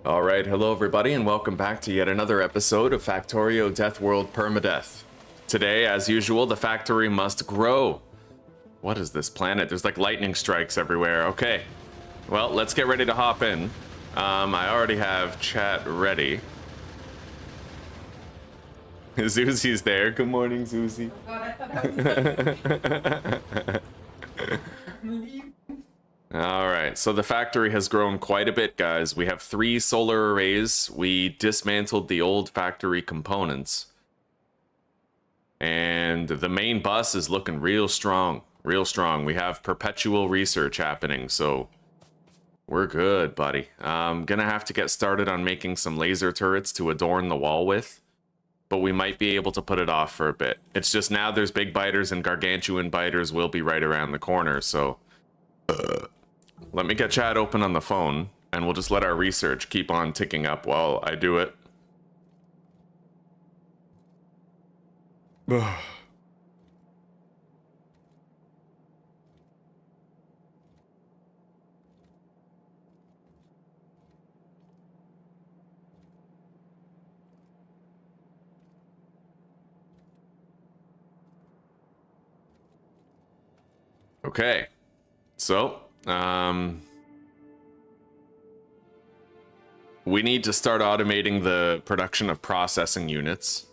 Alright, hello everybody, and welcome back to yet another episode of Factorio Deathworld Permadeath. Today, as usual, the factory must grow. What is this planet? There's like lightning strikes everywhere. Okay, well, let's get ready to hop in. I already have chat ready. Zuzi's there. Good morning, Zuzi. Oh God, I thought I was Alright, so the factory has grown quite a bit, guys. We have 3 solar arrays. We dismantled the old factory components. And the main bus is looking real strong. Real strong. We have perpetual research happening, so we're good, buddy. I'm gonna have to get started on making some laser turrets to adorn the wall with, but we might be able to put it off for a bit. It's just now there's big biters and gargantuan biters will be right around the corner, so let me get chat open on the phone, and we'll just let our research keep on ticking up while I do it. Okay, so, we need to start automating the production of processing units,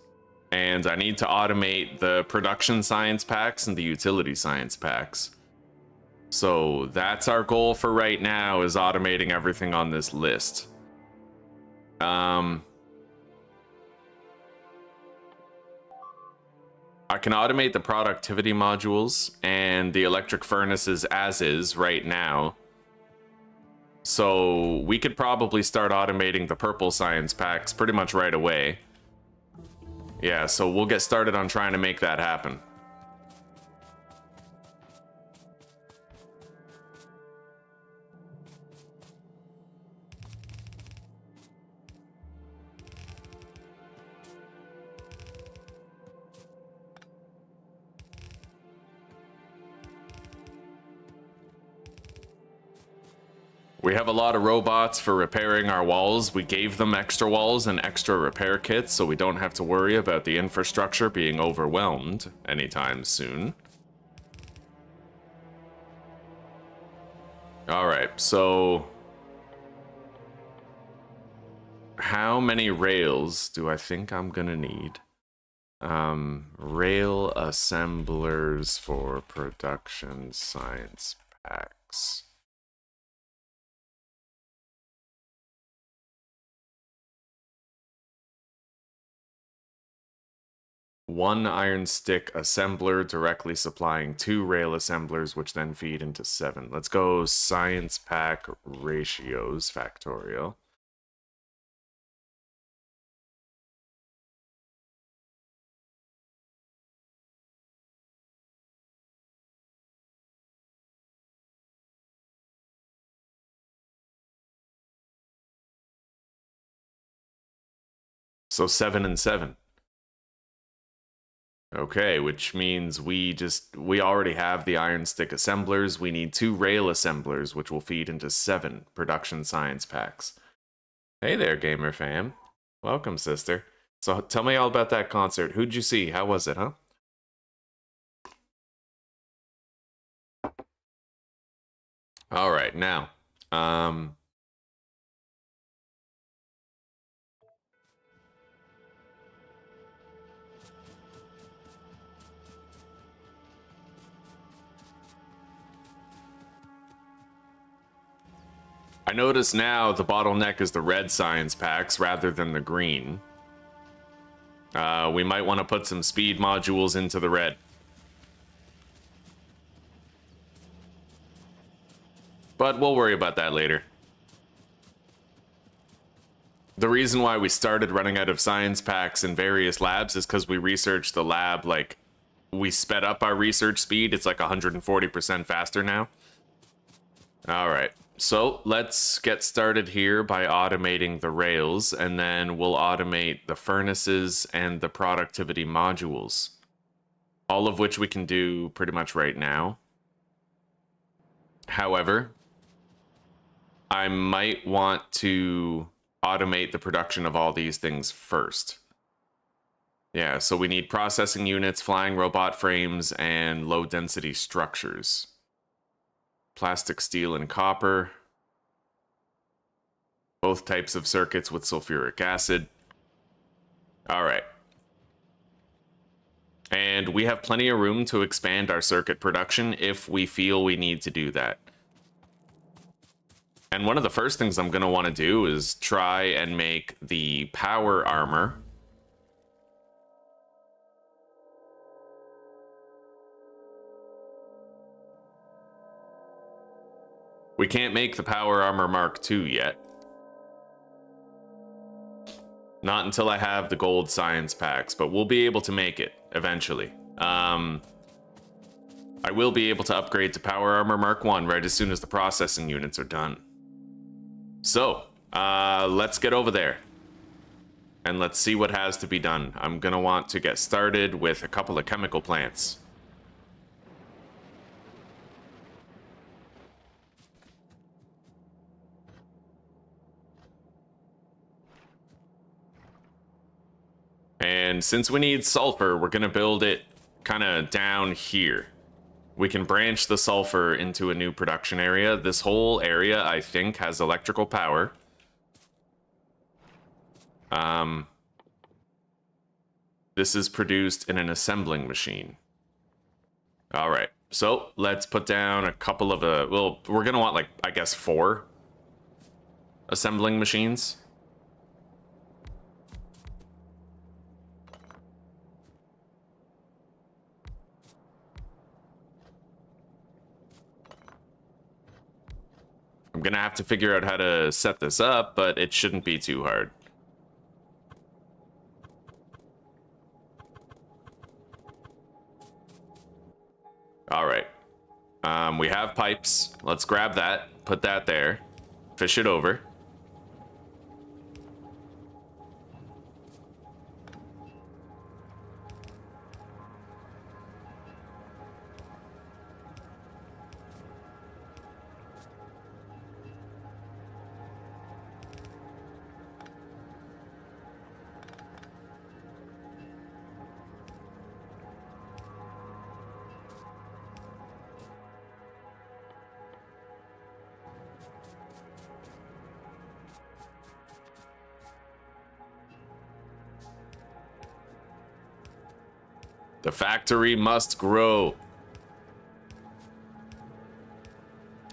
and I need to automate the production science packs and the utility science packs. So that's our goal for right now, is automating everything on this list. I can automate the productivity modules and the electric furnaces as is right now. So we could probably start automating the purple science packs pretty much right away. Yeah, so we'll get started on trying to make that happen. We have a lot of robots for repairing our walls. We gave them extra walls and extra repair kits, so we don't have to worry about the infrastructure being overwhelmed anytime soon. Alright, so how many rails do I think I'm gonna need? Rail assemblers for production science packs. One iron stick assembler directly supplying 2 rail assemblers, which then feed into 7. Let's go science pack ratios, Factorio. So 7 and 7. Okay, which means we already have the iron stick assemblers. We need 2 rail assemblers, which will feed into 7 production science packs. Hey there, gamer fam. Welcome, sister. So tell me all about that concert. Who'd you see? How was it, huh? All right, now, I notice now the bottleneck is the red science packs rather than the green. We might want to put some speed modules into the red. But we'll worry about that later. The reason why we started running out of science packs in various labs is because we researched the lab, like, we sped up our research speed. It's like 140% faster now. Alright, so let's get started here by automating the rails, and then we'll automate the furnaces and the productivity modules. All of which we can do pretty much right now. However, I might want to automate the production of all these things first. Yeah, so we need processing units, flying robot frames, and low-density structures. Plastic, steel, and copper. Both types of circuits with sulfuric acid. All right. And we have plenty of room to expand our circuit production if we feel we need to do that. And one of the first things I'm going to want to do is try and make the power armor. We can't make the power armor Mark II yet. Not until I have the gold science packs, but we'll be able to make it eventually. I will be able to upgrade to power armor Mark I right as soon as the processing units are done. So, let's get over there. And let's see what has to be done. I'm gonna want to get started with a couple of chemical plants. And since we need sulfur, we're gonna build it kind of down here. We can branch the sulfur into a new production area. This whole area, I think, has electrical power. This is produced in an assembling machine. All right, so let's put down a couple of, well, we're gonna want like, I guess 4 assembling machines. I'm gonna have to figure out how to set this up, but it shouldn't be too hard. All right. We have pipes. Let's grab that, put that there, fish it over. The factory must grow.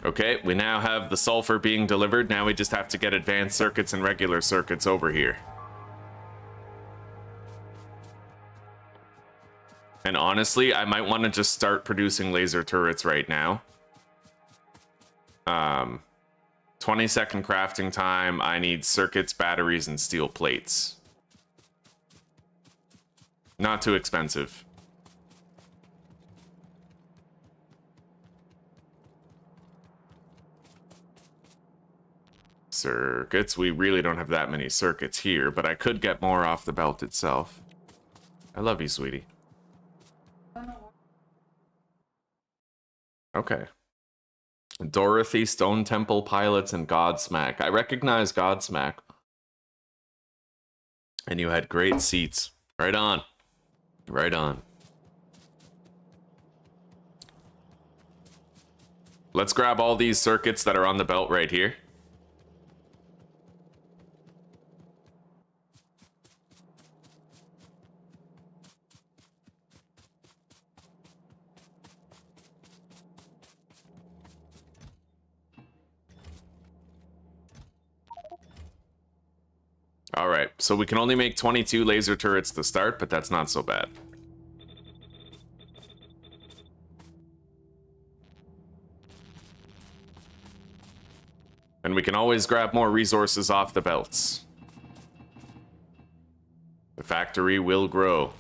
Okay, we now have the sulfur being delivered. Now we just have to get advanced circuits and regular circuits over here. And honestly, I might want to just start producing laser turrets right now. 20-second crafting time. I need circuits, batteries, and steel plates. Not too expensive. Circuits. We really don't have that many circuits here, but I could get more off the belt itself. I love you, sweetie. Okay. Dorothy, Stone Temple Pilots, and Godsmack. I recognize Godsmack. And you had great seats. Right on. Right on. Let's grab all these circuits that are on the belt right here. All right, so we can only make 22 laser turrets to start, but that's not so bad. And we can always grab more resources off the belts. The factory will grow.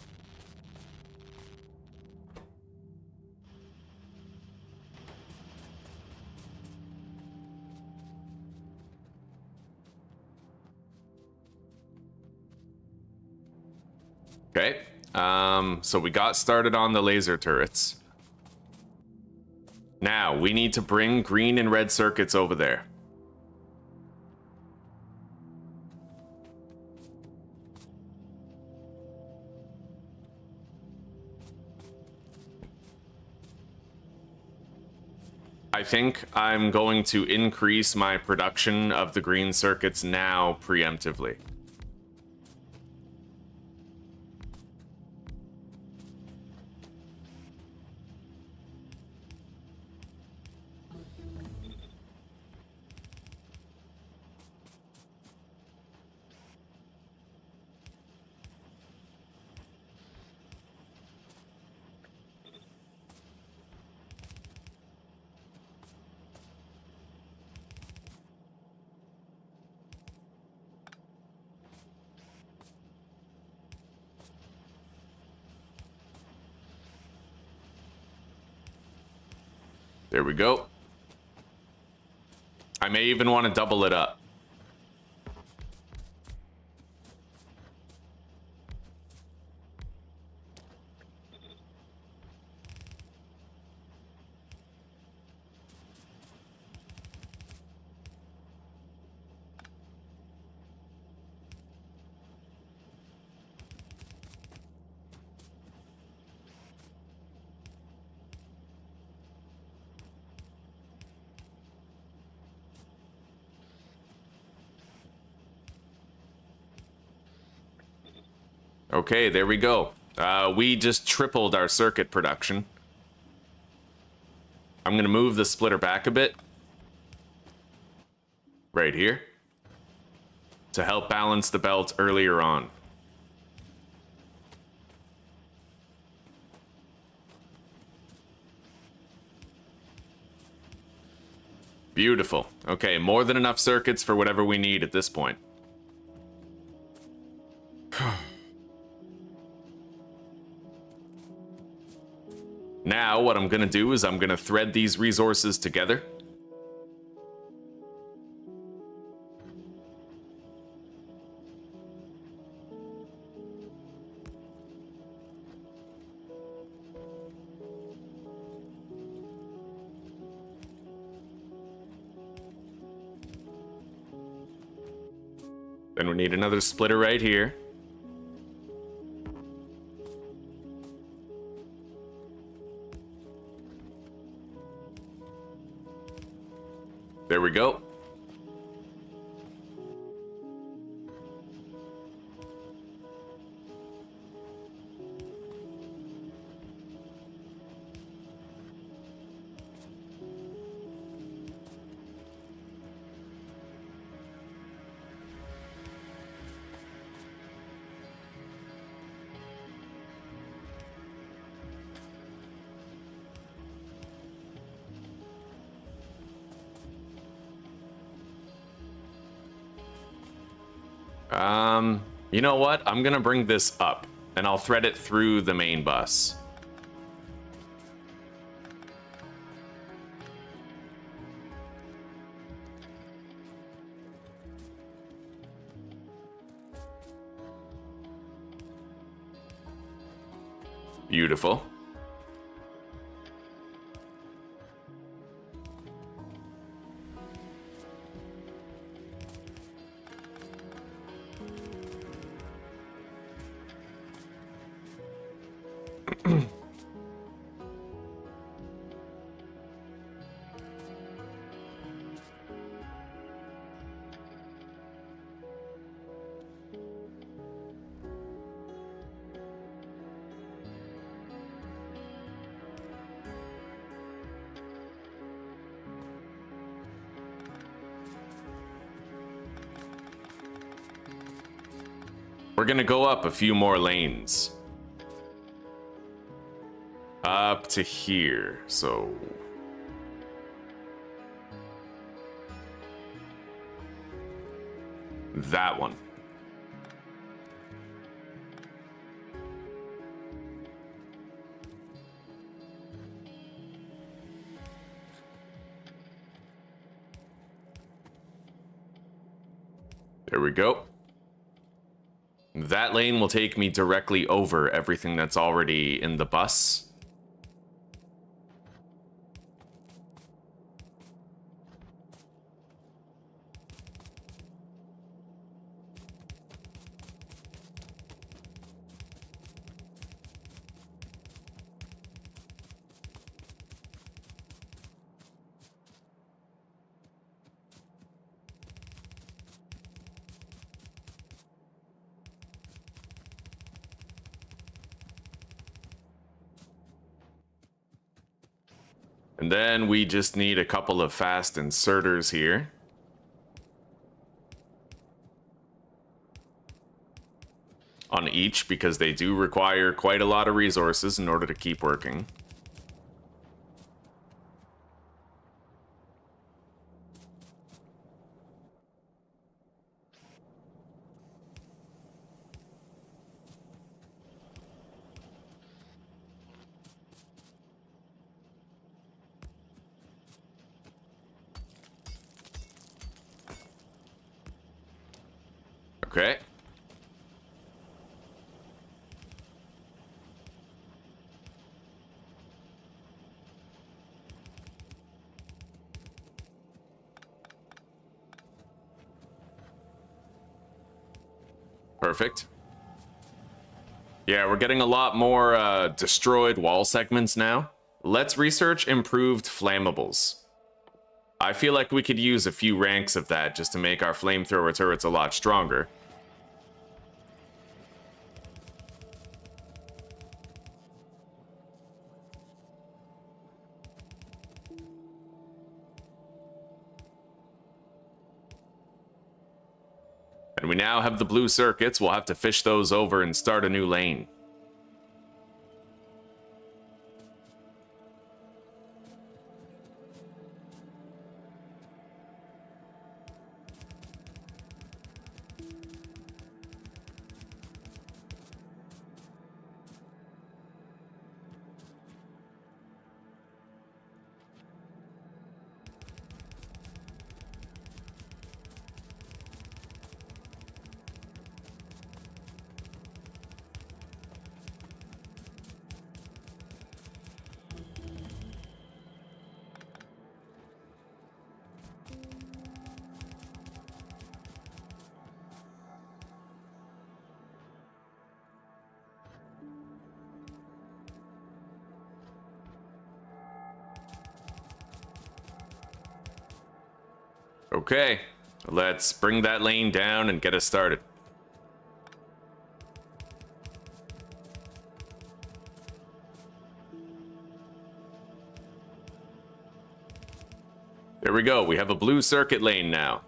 Okay, so we got started on the laser turrets. Now, we need to bring green and red circuits over there. think I'm going to increase my production of the green circuits now preemptively. There we go. I may even want to double it up. Okay, there we go. We just tripled our circuit production. I'm going to move the splitter back a bit. Right here. To help balance the belt earlier on. Beautiful. Okay, more than enough circuits for whatever we need at this point. Now, what I'm gonna do is I'm gonna thread these resources together. Then we need another splitter right here. There we go. You know what? I'm gonna bring this up, and I'll thread it through the main bus. Beautiful. We're gonna go up a few more lanes. Up to here, so... that one. There we go. That lane will take me directly over everything that's already in the bus. And then we just need a couple of fast inserters here. On each, because they do require quite a lot of resources in order to keep working. Okay. Perfect. Yeah, we're getting a lot more destroyed wall segments now. Let's research improved flammables. I feel like we could use a few ranks of that just to make our flamethrower turrets a lot stronger. And we now have the blue circuits. We'll have to fish those over and start a new lane. Okay, let's bring that lane down and get us started. There we go, we have a blue circuit lane now.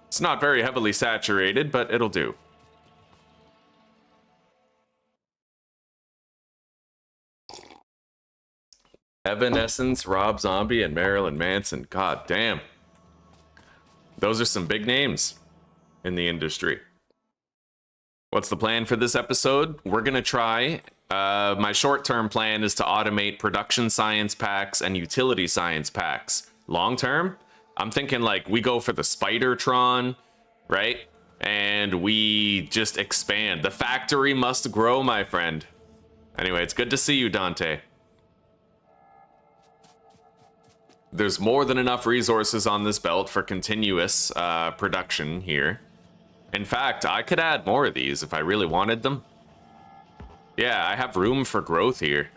It's not very heavily saturated, but it'll do. Evanescence, Rob Zombie, and Marilyn Manson. God damn. Those are some big names in the industry. What's the plan for this episode? We're going to try. My short-term plan is to automate production science packs and utility science packs. Long-term, I'm thinking like we go for the Spidertron, right? And we just expand. The factory must grow, my friend. Anyway, it's good to see you, Dante. There's more than enough resources on this belt for continuous production here. In fact, I could add more of these if I really wanted them. Yeah, I have room for growth here.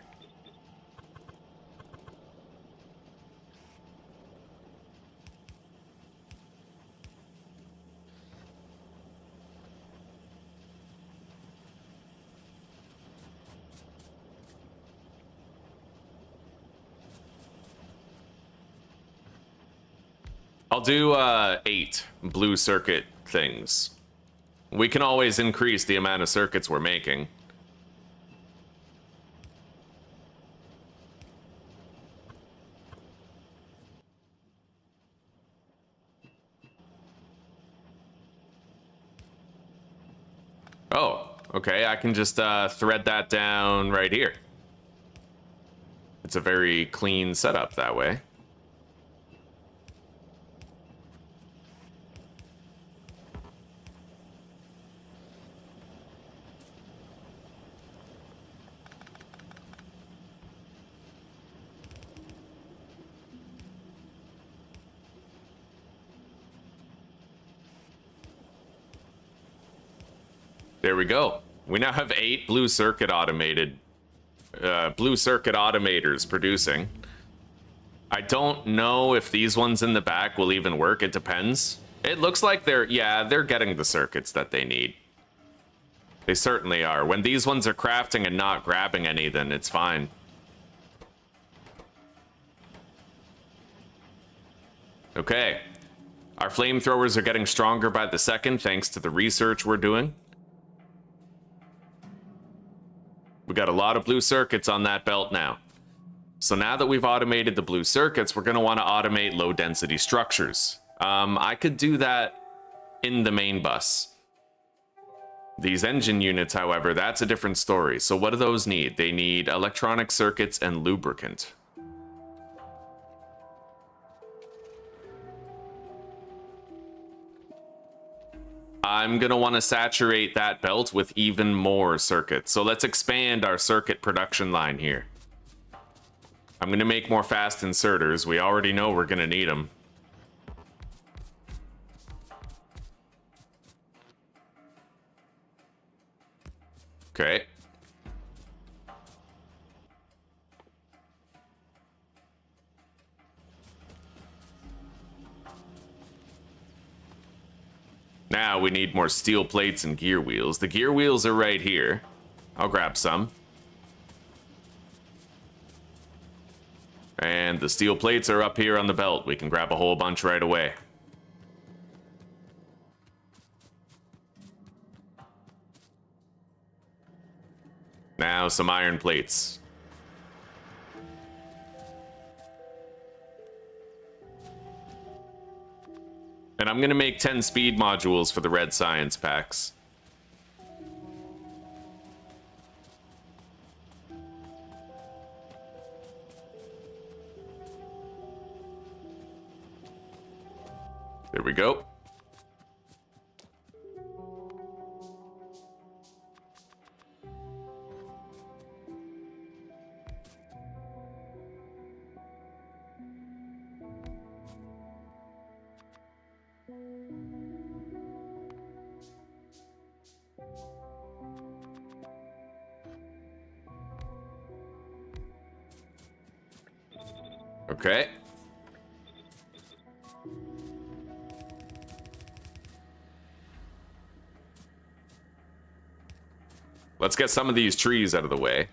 I'll do 8 blue circuit things. We can always increase the amount of circuits we're making. Oh, okay, I can just thread that down right here. It's a very clean setup that way. There we go. We now have 8 blue circuit automators producing. I don't know if these ones in the back will even work. It depends. It looks like they're getting the circuits that they need. They certainly are. When these ones are crafting and not grabbing any, then it's fine. Okay. Our flamethrowers are getting stronger by the second thanks to the research we're doing. We got a lot of blue circuits on that belt now. So now that we've automated the blue circuits, we're going to want to automate low density structures. I could do that in the main bus. These engine units, however, that's a different story. So what do those need? They need electronic circuits and lubricant. I'm going to want to saturate that belt with even more circuits. So let's expand our circuit production line here. I'm going to make more fast inserters. We already know we're going to need them. Okay. Now we need more steel plates and gear wheels. The gear wheels are right here. I'll grab some. And the steel plates are up here on the belt. We can grab a whole bunch right away. Now some iron plates. And I'm going to make 10 speed modules for the red science packs. There we go. Okay. Let's get some of these trees out of the way.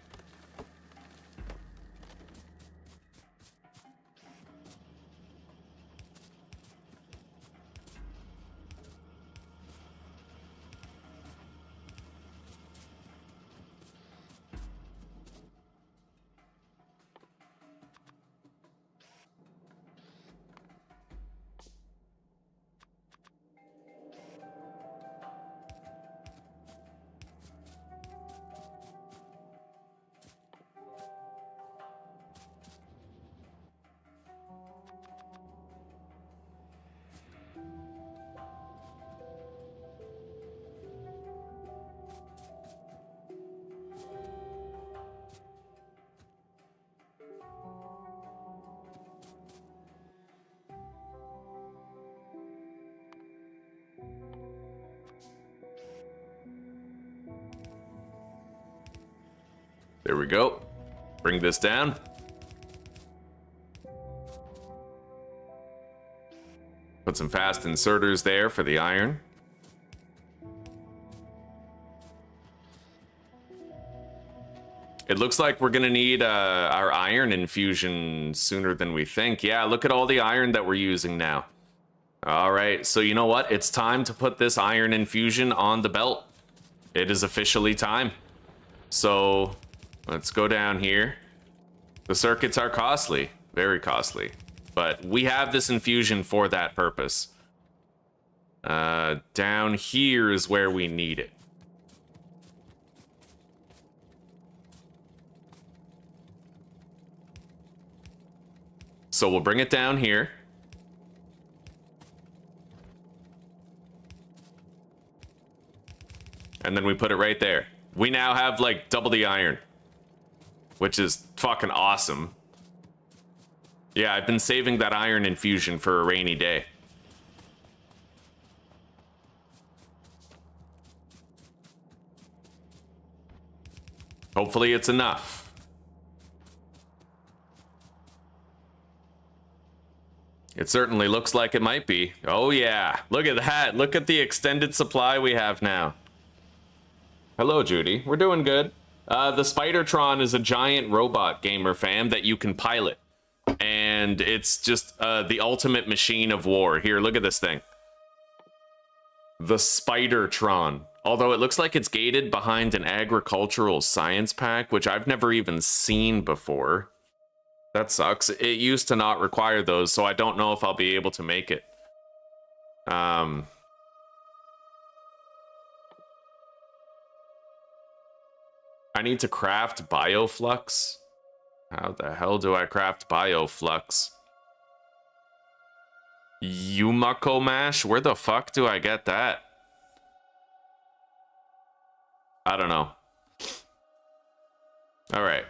There we go. Bring this down. Put some fast inserters there for the iron. It looks like we're gonna need our iron infusion sooner than we think. Yeah, look at all the iron that we're using now. All right, so you know what? It's time to put this iron infusion on the belt. It is officially time. So let's go down here. The circuits are costly, very costly, but we have this infusion for that purpose. Down here is where we need it. So we'll bring it down here. And then we put it right there. We now have like double the iron, which is fucking awesome. Yeah, I've been saving that iron infusion for a rainy day. Hopefully it's enough. It certainly looks like it might be. Oh yeah, look at that. Look at the extended supply we have now. Hello, Judy. We're doing good. The Spidertron is a giant robot gamer fam that you can pilot. And and it's just the ultimate machine of war. Here, look at this thing. The Spidertron. Although it looks like it's gated behind an agricultural science pack, which I've never even seen before. That sucks. It used to not require those, so I don't know if I'll be able to make it. I need to craft Bioflux. How the hell do I craft Bioflux? Yumako Mash? Where the fuck do I get that? I don't know. Alright.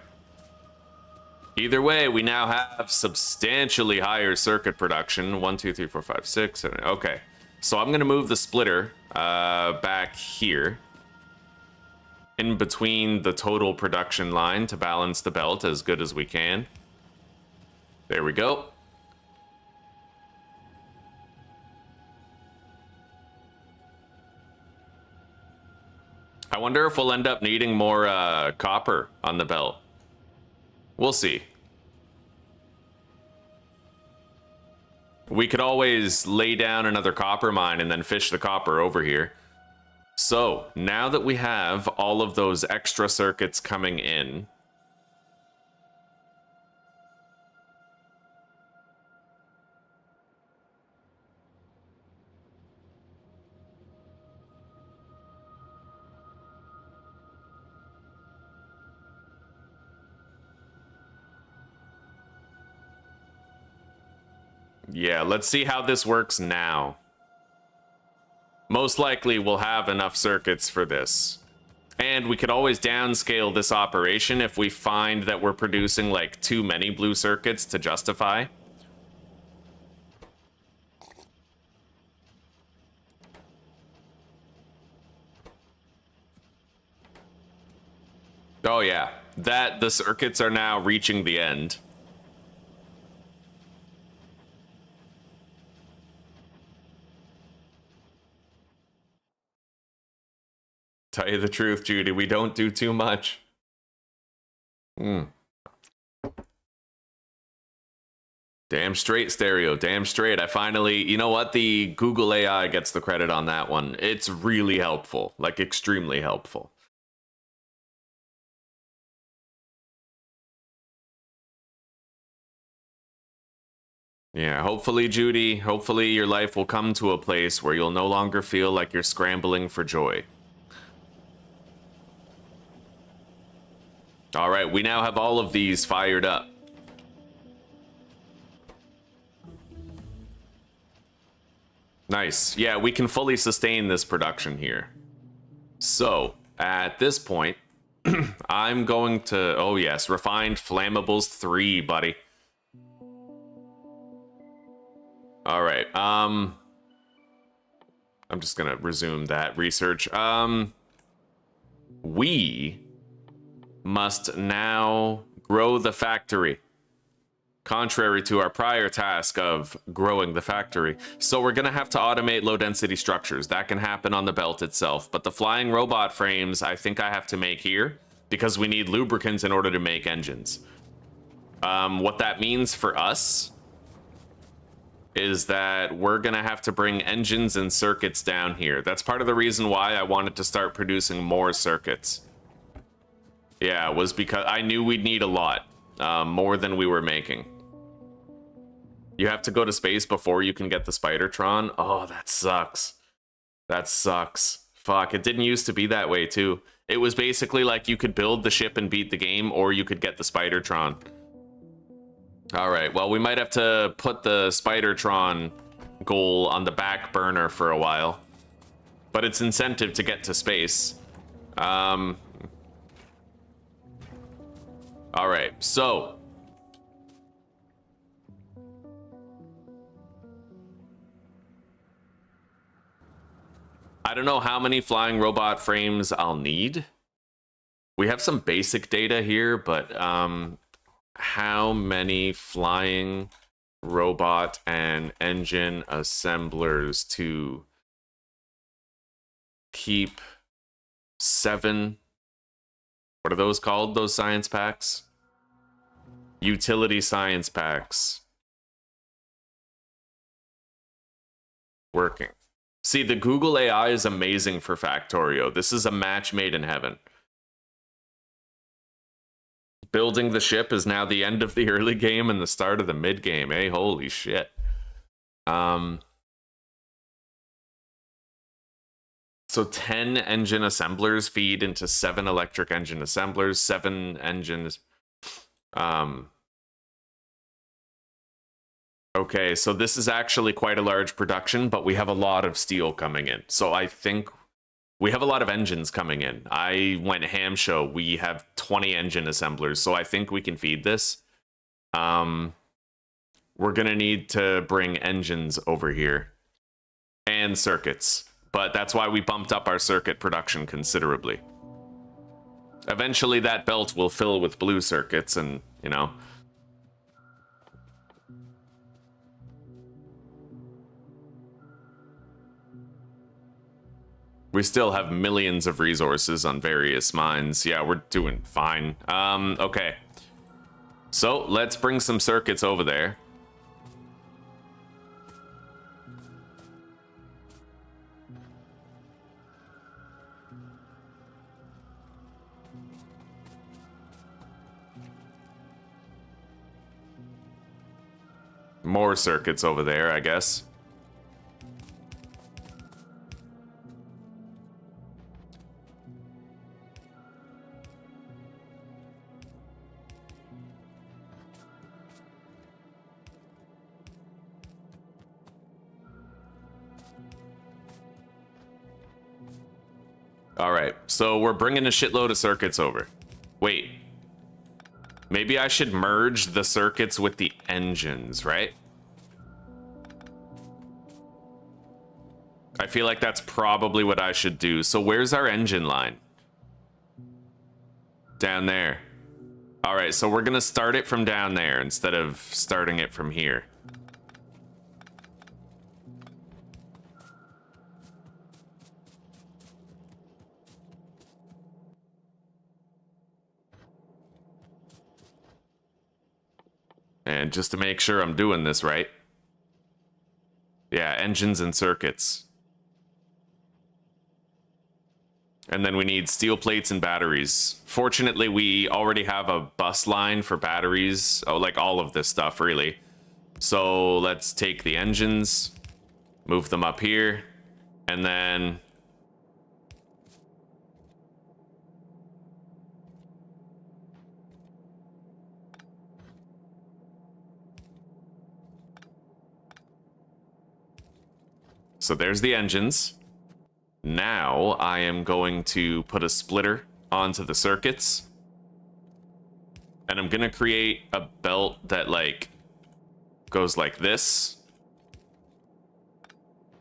Either way, we now have substantially higher circuit production. 1, 2, 3, 4, 5, 6, 7. Okay. So I'm going to move the splitter back here. In between the total production line to balance the belt as good as we can. There we go. I wonder if we'll end up needing more copper on the belt. We'll see. We could always lay down another copper mine and then fish the copper over here. So, now that we have all of those extra circuits coming in, yeah, let's see how this works now. Most likely we'll have enough circuits for this. And we could always downscale this operation if we find that we're producing like too many blue circuits to justify. Oh yeah, the circuits are now reaching the end. Tell you the truth, Judy, we don't do too much. Damn straight, Stereo. Damn straight. I finally... You know what? The Google AI gets the credit on that one. It's really helpful. Like, extremely helpful. Yeah, hopefully, Judy, hopefully your life will come to a place where you'll no longer feel like you're scrambling for joy. All right, we now have all of these fired up. Nice. Yeah, we can fully sustain this production here. So, at this point, I'm going to... Oh, yes, Refined Flammables 3, buddy. All right, I'm just going to resume that research. We must now grow the factory, contrary to our prior task of growing the factory. So we're going to have to automate low-density structures. That can happen on the belt itself. But the flying robot frames, I think I have to make here, because we need lubricants in order to make engines. What that means for us is that we're going to have to bring engines and circuits down here. That's part of the reason why I wanted to start producing more circuits. Yeah, it was because I knew we'd need a lot, more than we were making. You have to go to space before you can get the Spidertron? Oh, that sucks. That sucks. Fuck, it didn't used to be that way, too. It was basically like you could build the ship and beat the game, or you could get the Spidertron. Alright, well, we might have to put the Spidertron goal on the back burner for a while. But it's incentive to get to space. Alright, so... I don't know how many flying robot frames I'll need. We have some basic data here, but how many flying robot and engine assemblers to keep 7... What are those called, those science packs? Utility science packs. working. See, the Google AI is amazing for Factorio. This is a match made in heaven. Building the ship is now the end of the early game and the start of the mid game, eh? Holy shit. So 10 engine assemblers feed into 7 electric engine assemblers, 7 engines. Okay, so this is actually quite a large production, but we have a lot of steel coming in. So I think we have a lot of engines coming in. I went ham show. We have 20 engine assemblers, so I think we can feed this. We're gonna need to bring engines over here and circuits, but that's why we bumped up our circuit production considerably. Eventually that belt will fill with blue circuits and, you know. We still have millions of resources on various mines. Yeah, we're doing fine. Okay. So let's bring some circuits over there. More circuits over there, I guess. All right, so we're bringing a shitload of circuits over. Wait. Maybe I should merge the circuits with the engines, right? I feel like that's probably what I should do. So where's our engine line? Down there. All right, so we're gonna start it from down there instead of starting it from here. And just to make sure I'm doing this right. Yeah, engines and circuits. And then we need steel plates and batteries. Fortunately, we already have a bus line for batteries. Oh, like all of this stuff, really. So let's take the engines, move them up here, and then... So there's the engines. Now I am going to put a splitter onto the circuits. And I'm gonna create a belt that like goes like this.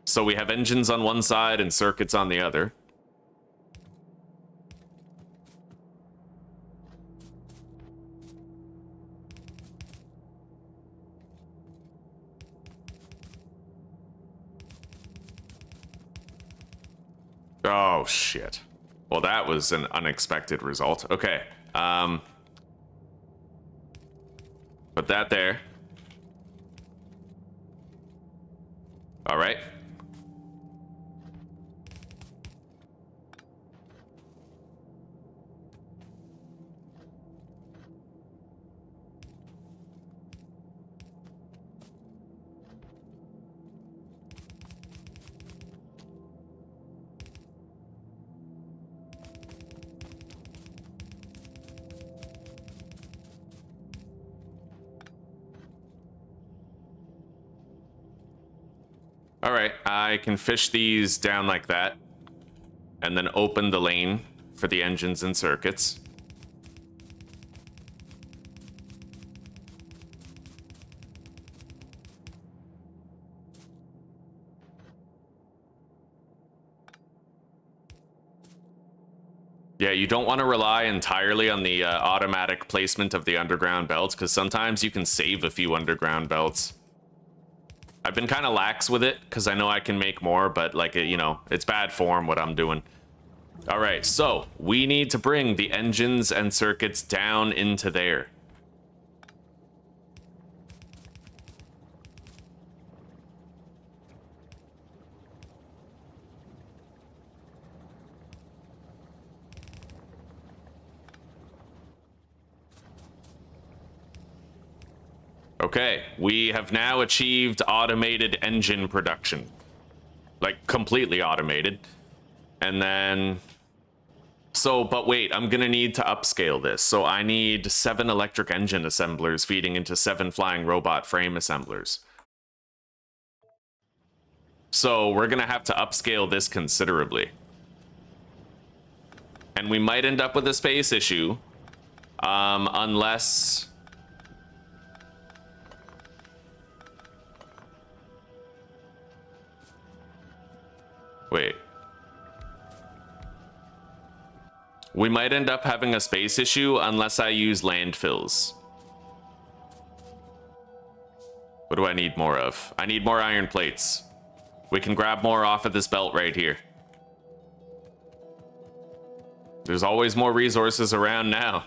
So we have engines on one side and circuits on the other. Oh, shit. Well, that was an unexpected result. Okay. Put that there. All right. All right, I can fish these down like that and then open the lane for the engines and circuits. Yeah, you don't want to rely entirely on the automatic placement of the underground belts, because sometimes you can save a few underground belts. I've been kind of lax with it because I know I can make more, but like, you know, it's bad form what I'm doing. All right, so we need to bring the engines and circuits down into there. Okay, we have now achieved automated engine production. Like, completely automated. And then... So, but wait, I'm gonna need to upscale this. So I need 7 electric engine assemblers feeding into 7 flying robot frame assemblers. So we're gonna have to upscale this considerably. And we might end up with a space issue. Unless... Wait. We might end up having a space issue unless I use landfills. What do I need more of? I need more iron plates. We can grab more off of this belt right here. There's always more resources around now.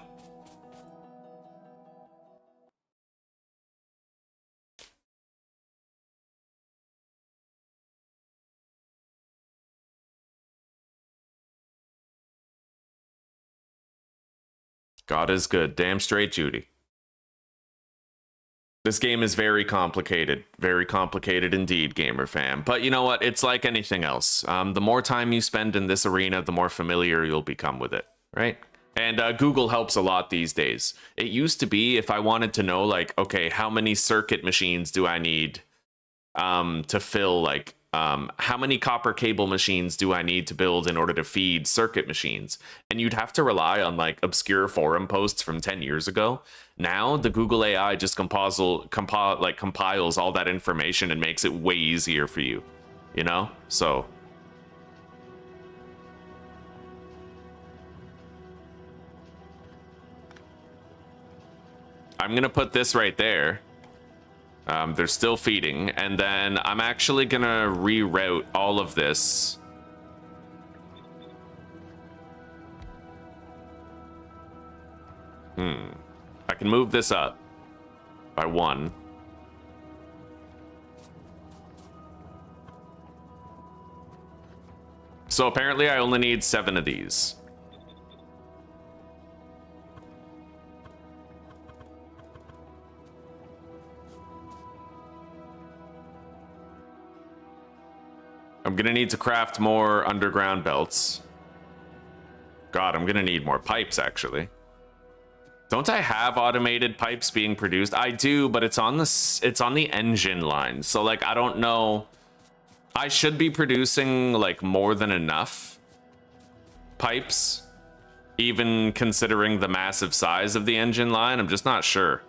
God is good. Damn straight, Judy. This game is very complicated. Very complicated indeed, gamer fam. But you know what? It's like anything else. The more time you spend in this arena, the more familiar you'll become with it, right? And Google helps a lot these days. It used to be if I wanted to know, like, okay, how many circuit machines do I need to fill, like, how many copper cable machines do I need to build in order to feed circuit machines? And you'd have to rely on like obscure forum posts from 10 years ago. Now the Google AI just compiles all that information and makes it way easier for you, you know? So I'm gonna put this right there. They're still feeding, and then I'm actually gonna reroute all of this. I can move this up by 1. So apparently I only need 7 of these. I'm gonna need to craft more underground belts. God, I'm gonna need more pipes, actually. Don't I have automated pipes being produced? I do, but it's on the engine line. So like, I don't know. I should be producing like more than enough pipes, even considering the massive size of the engine line. I'm just not sure.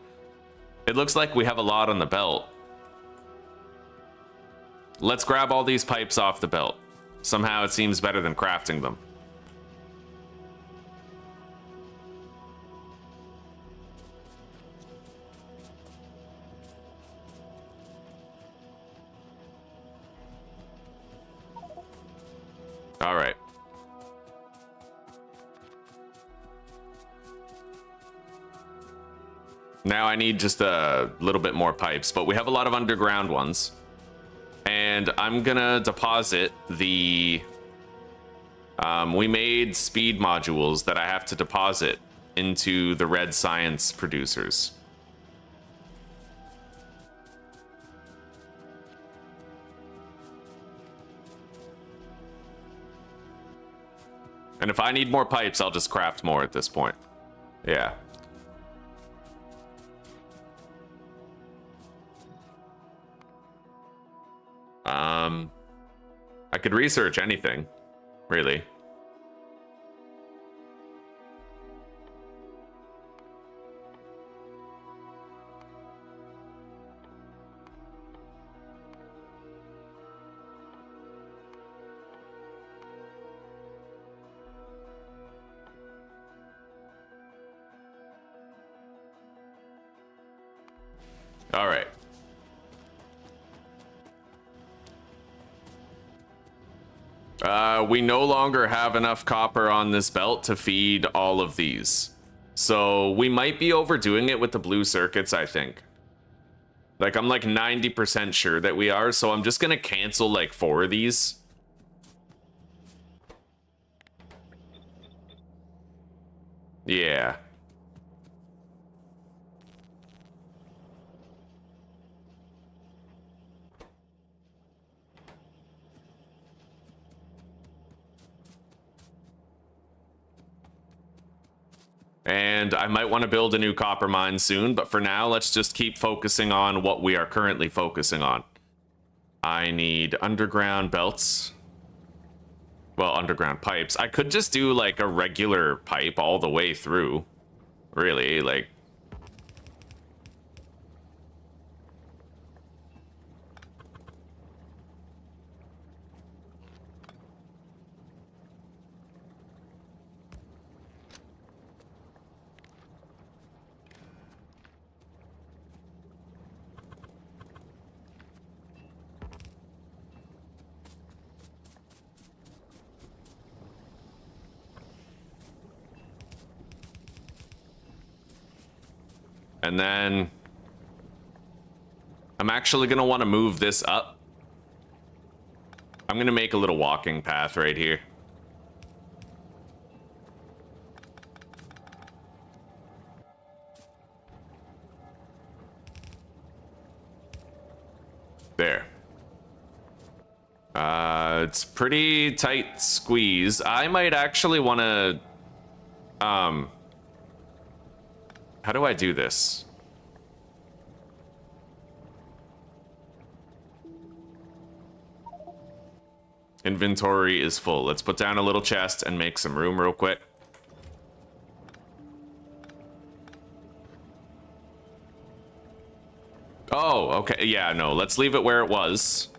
It looks like we have a lot on the belt. Let's grab all these pipes off the belt. Somehow it seems better than crafting them. All right. Now I need just a little bit more pipes, but we have a lot of underground ones. And I'm gonna deposit the... we made speed modules that I have to deposit into the red science producers. And if I need more pipes, I'll just craft more at this point. Yeah. I could research anything, really. All right. We no longer have enough copper on this belt to feed all of these. So we might be overdoing it with the blue circuits, I think. Like, I'm like 90% sure that we are, so I'm just gonna cancel like 4 of these. Yeah. And I might want to build a new copper mine soon, but for now, let's just keep focusing on what we are currently focusing on. I need underground belts. Well, underground pipes. I could just do like a regular pipe all the way through. Really, like... And then I'm actually going to want to move this up. I'm going to make a little walking path right here. There. It's pretty tight squeeze. I might actually want to... How do I do this? Inventory is full. Let's put down a little chest and make some room real quick. Oh, okay. Yeah, no, let's leave it where it was.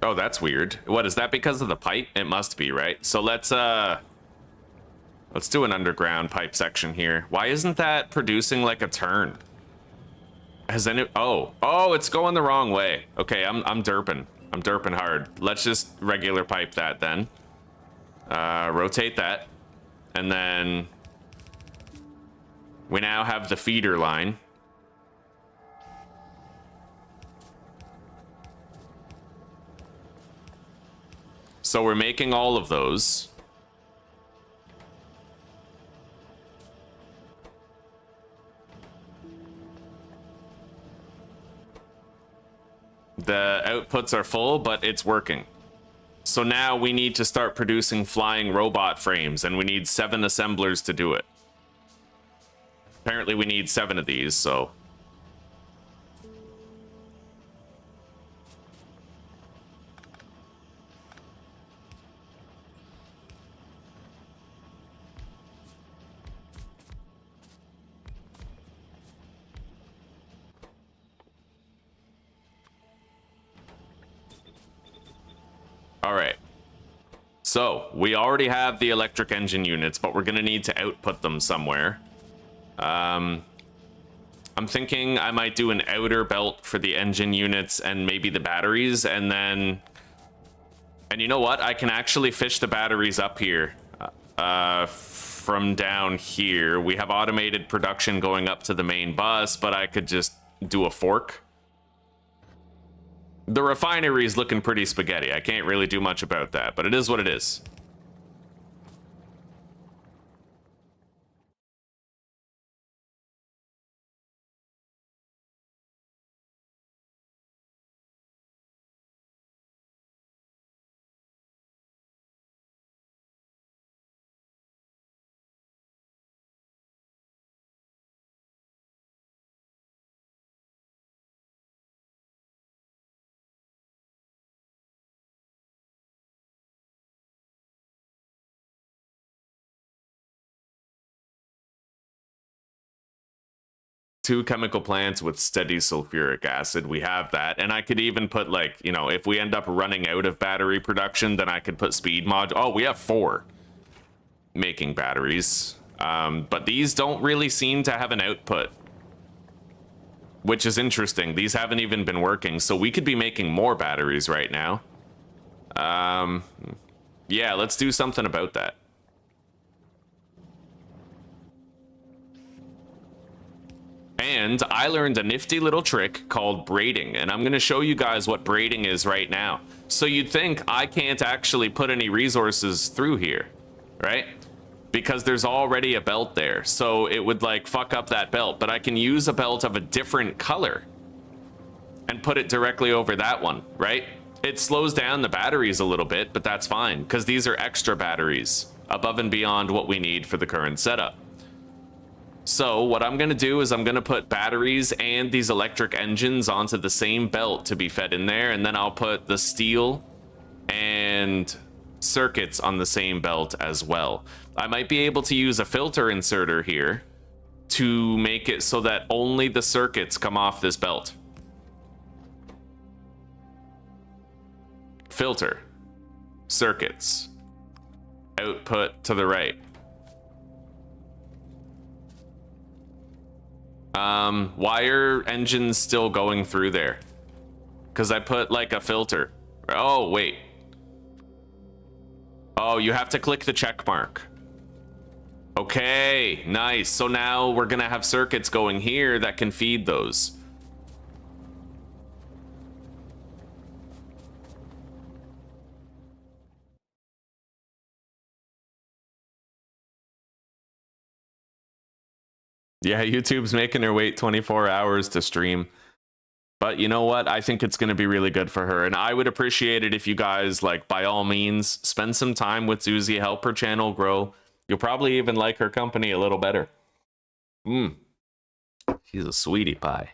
Oh, that's weird. What, is that because of the pipe? It must be, right? So let's do an underground pipe section here. Why isn't that producing like a turn? Has any... Oh, it's going the wrong way. Okay, I'm derping. I'm derping hard. Let's just regular pipe that then. Rotate that. And then we now have the feeder line. So we're making all of those. The outputs are full, but it's working. So now we need to start producing flying robot frames, and we need 7 assemblers to do it. Apparently we need 7 of these, so... All right. So we already have the electric engine units, but we're going to need to output them somewhere. I'm thinking I might do an outer belt for the engine units and maybe the batteries, and then... And you know what? I can actually fish the batteries up here from down here. We have automated production going up to the main bus, but I could just do a fork. The refinery's looking pretty spaghetti. I can't really do much about that, but it is what it is. Two chemical plants with steady sulfuric acid. We have that. And I could even put, like, you know, if we end up running out of battery production, then I could put speed mod. Oh, we have 4 making batteries. But these don't really seem to have an output, which is interesting. These haven't even been working, so we could be making more batteries right now. Yeah, let's do something about that. And I learned a nifty little trick called braiding, and I'm going to show you guys what braiding is right now. So you'd think I can't actually put any resources through here, right? because there's already a belt there. So it would like fuck up that belt, but I can use a belt of a different color and put it directly over that one, right? It slows down the batteries a little bit, but that's fine because these are extra batteries above and beyond what we need for the current setup. So what I'm going to do is I'm going to put batteries and these electric engines onto the same belt to be fed in there, and then I'll put the steel and circuits on the same belt as well. I might be able to use a filter inserter here to make it so that only the circuits come off this belt. Filter, circuits, output to the right. Why are engines still going through there? Because I put like a filter. Oh, wait. Oh, you have to click the check mark. Okay, nice. So now we're gonna have circuits going here that can feed those. Yeah, YouTube's making her wait 24 hours to stream. But you know what? I think it's going to be really good for her. And I would appreciate it if you guys, like, by all means, spend some time with Zuzi, help her channel grow. You'll probably even like her company a little better. She's a sweetie pie.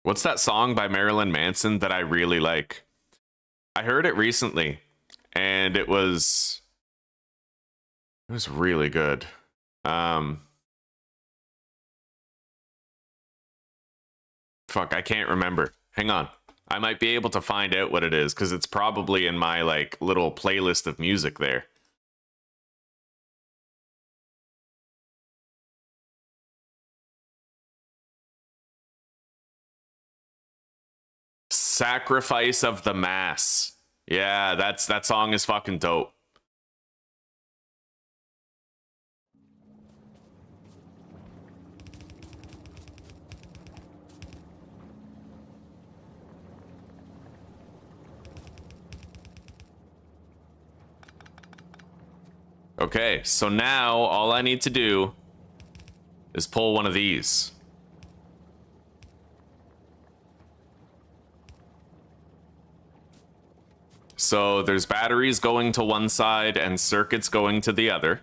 What's that song by Marilyn Manson that I really like? I heard it recently, and it was really good. Fuck, I can't remember. Hang on. I might be able to find out what it is, because it's probably in my, like, little playlist of music there. Sacrifice of the Mass. Yeah, that song is fucking dope. Okay, so now all I need to do is pull one of these. So there's batteries going to one side and circuits going to the other.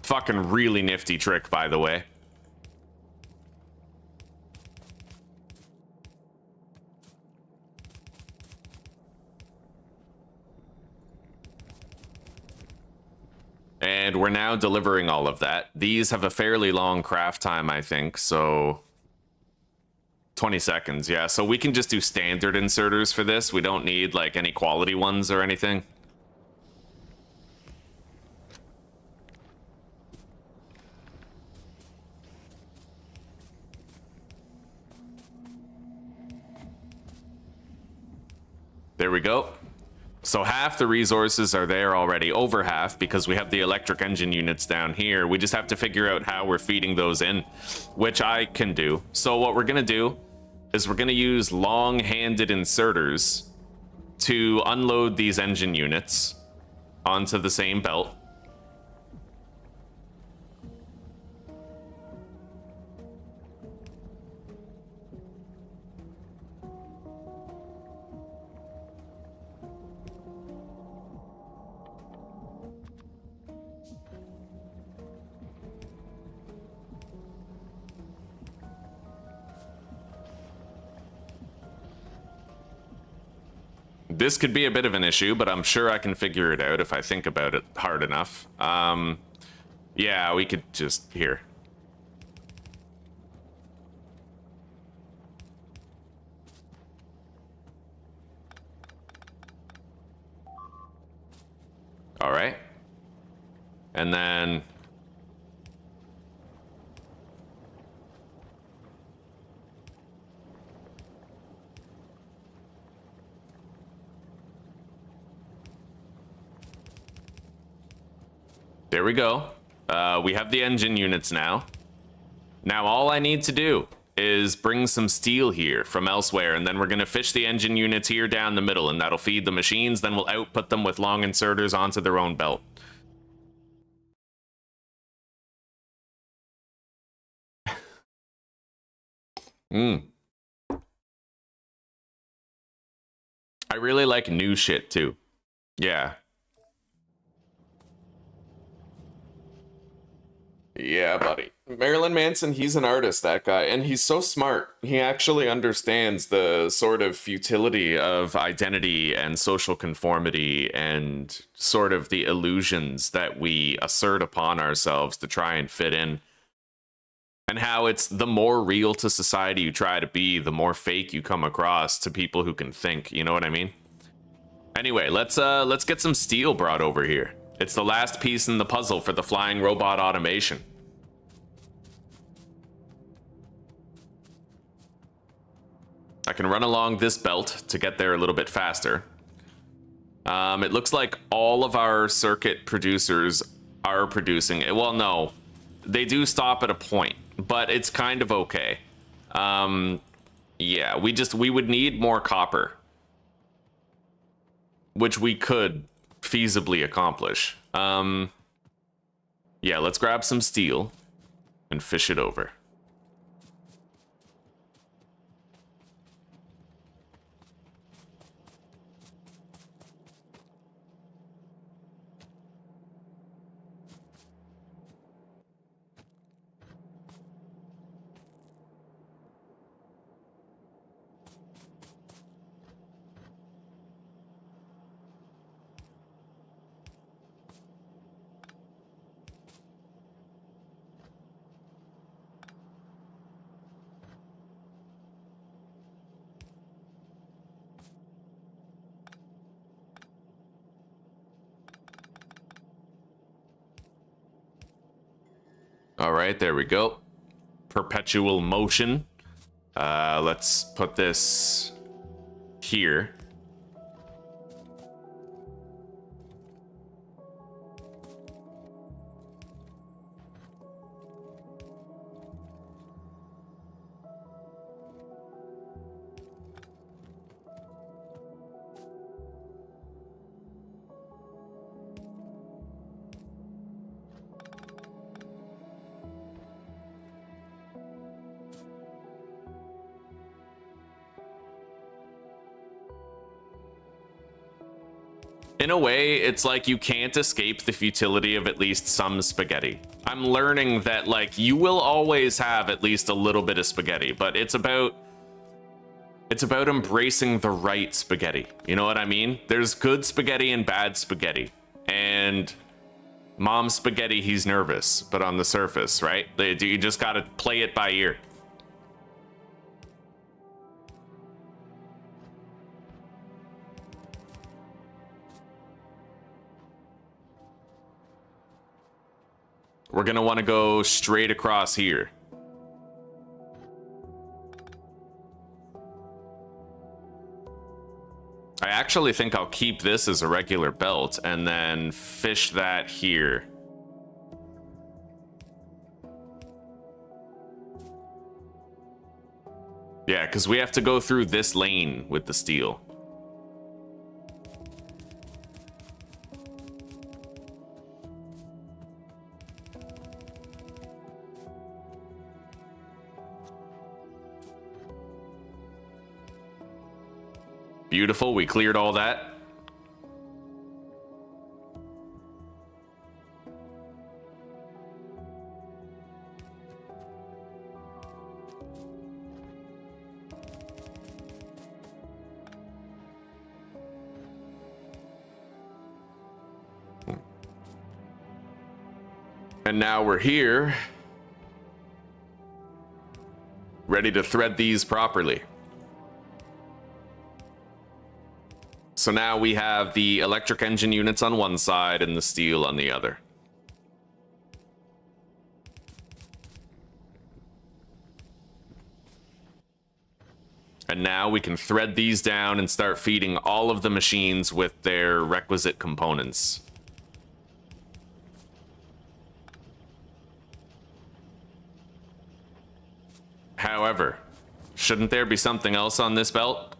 Fucking really nifty trick, by the way. And we're now delivering all of that. These have a fairly long craft time, I think, so 20 seconds, yeah. So we can just do standard inserters for this. We don't need, like, any quality ones or anything. There we go. So half the resources are there already, over half, because we have the electric engine units down here. We just have to figure out how we're feeding those in, which I can do. So what we're going to do is we're going to use long-handed inserters to unload these engine units onto the same belt. This could be a bit of an issue, but I'm sure I can figure it out if I think about it hard enough. Yeah, we could just... here. All right. And then... there we go. We have the engine units now. Now all I need to do is bring some steel here from elsewhere, and then we're going to fish the engine units here down the middle, and that'll feed the machines. Then we'll output them with long inserters onto their own belt. I really like new shit too. Yeah. Yeah, buddy. Marilyn Manson, he's an artist, that guy, and he's so smart. He actually understands the sort of futility of identity and social conformity and sort of the illusions that we assert upon ourselves to try and fit in. And how it's the more real to society you try to be, the more fake you come across to people who can think, you know what I mean? Anyway, let's get some steel brought over here. It's the last piece in the puzzle for the flying robot automation. I can run along this belt to get there a little bit faster. It looks like all of our circuit producers are producing it. Well, no, they do stop at a point, but it's kind of okay. Yeah, we would need more copper, which we could feasibly accomplish. Yeah, let's grab some steel and fish it over. All right, there we go. Perpetual motion. Let's put this here. In a way, it's like you can't escape the futility of at least some spaghetti. I'm learning that, like, you will always have at least a little bit of spaghetti, but it's about embracing the right spaghetti. You know what I mean? There's good spaghetti and bad spaghetti. And mom's spaghetti, he's nervous, but on the surface, right? You just gotta play it by ear. We're gonna want to go straight across here. I actually think I'll keep this as a regular belt and then fish that here. Yeah, because we have to go through this lane with the steel. Beautiful, we cleared all that. And now we're here, ready to thread these properly. So now we have the electric engine units on one side and the steel on the other. And now we can thread these down and start feeding all of the machines with their requisite components. However, shouldn't there be something else on this belt?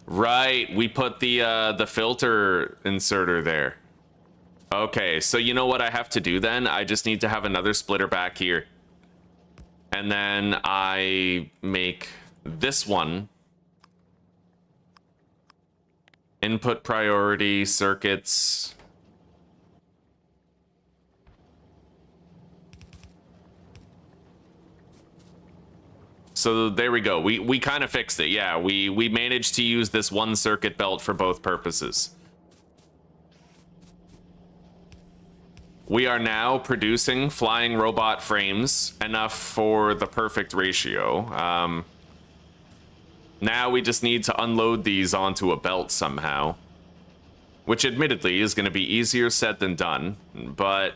Right, we put the filter inserter there. Okay, so you know what I have to do then? I just need to have another splitter back here. And then I make this one input priority circuits. So there we go. We kind of fixed it. Yeah, we managed to use this one circuit belt for both purposes. We are now producing flying robot frames, enough for the perfect ratio. Now we just need to unload these onto a belt somehow, which admittedly is going to be easier said than done. But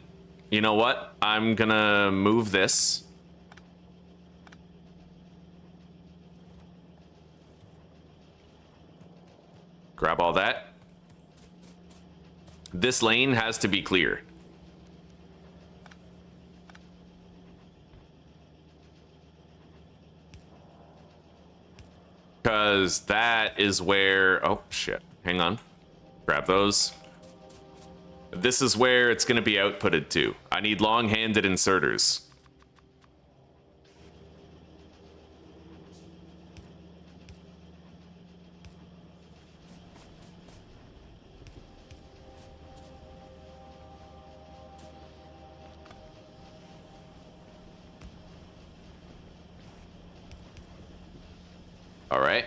you know what? I'm going to move this. Grab all that. This lane has to be clear. Because that is where... Oh, shit. Hang on. Grab those. This is where it's going to be outputted to. I need long-handed inserters. All right.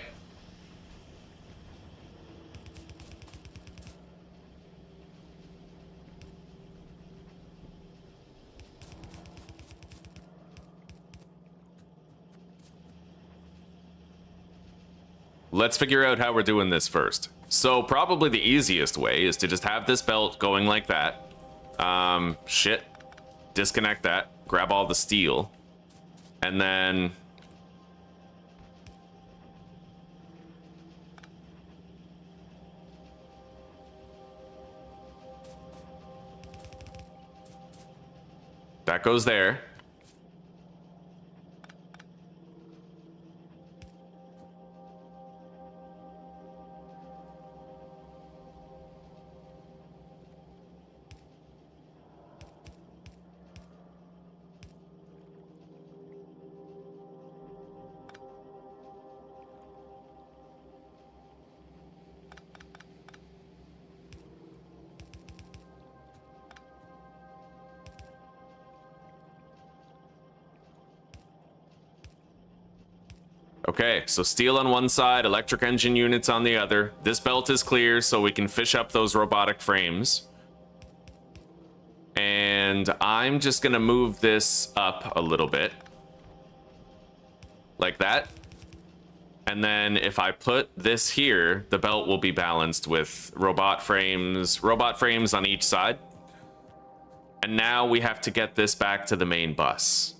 Let's figure out how we're doing this first. So probably the easiest way is to just have this belt going like that. Shit. Disconnect that. Grab all the steel. And then... that goes there. Okay, so steel on one side, electric engine units on the other. This belt is clear, so we can fish up those robotic frames. And I'm just gonna move this up a little bit. Like that. And then if I put this here, the belt will be balanced with robot frames on each side. And now we have to get this back to the main bus.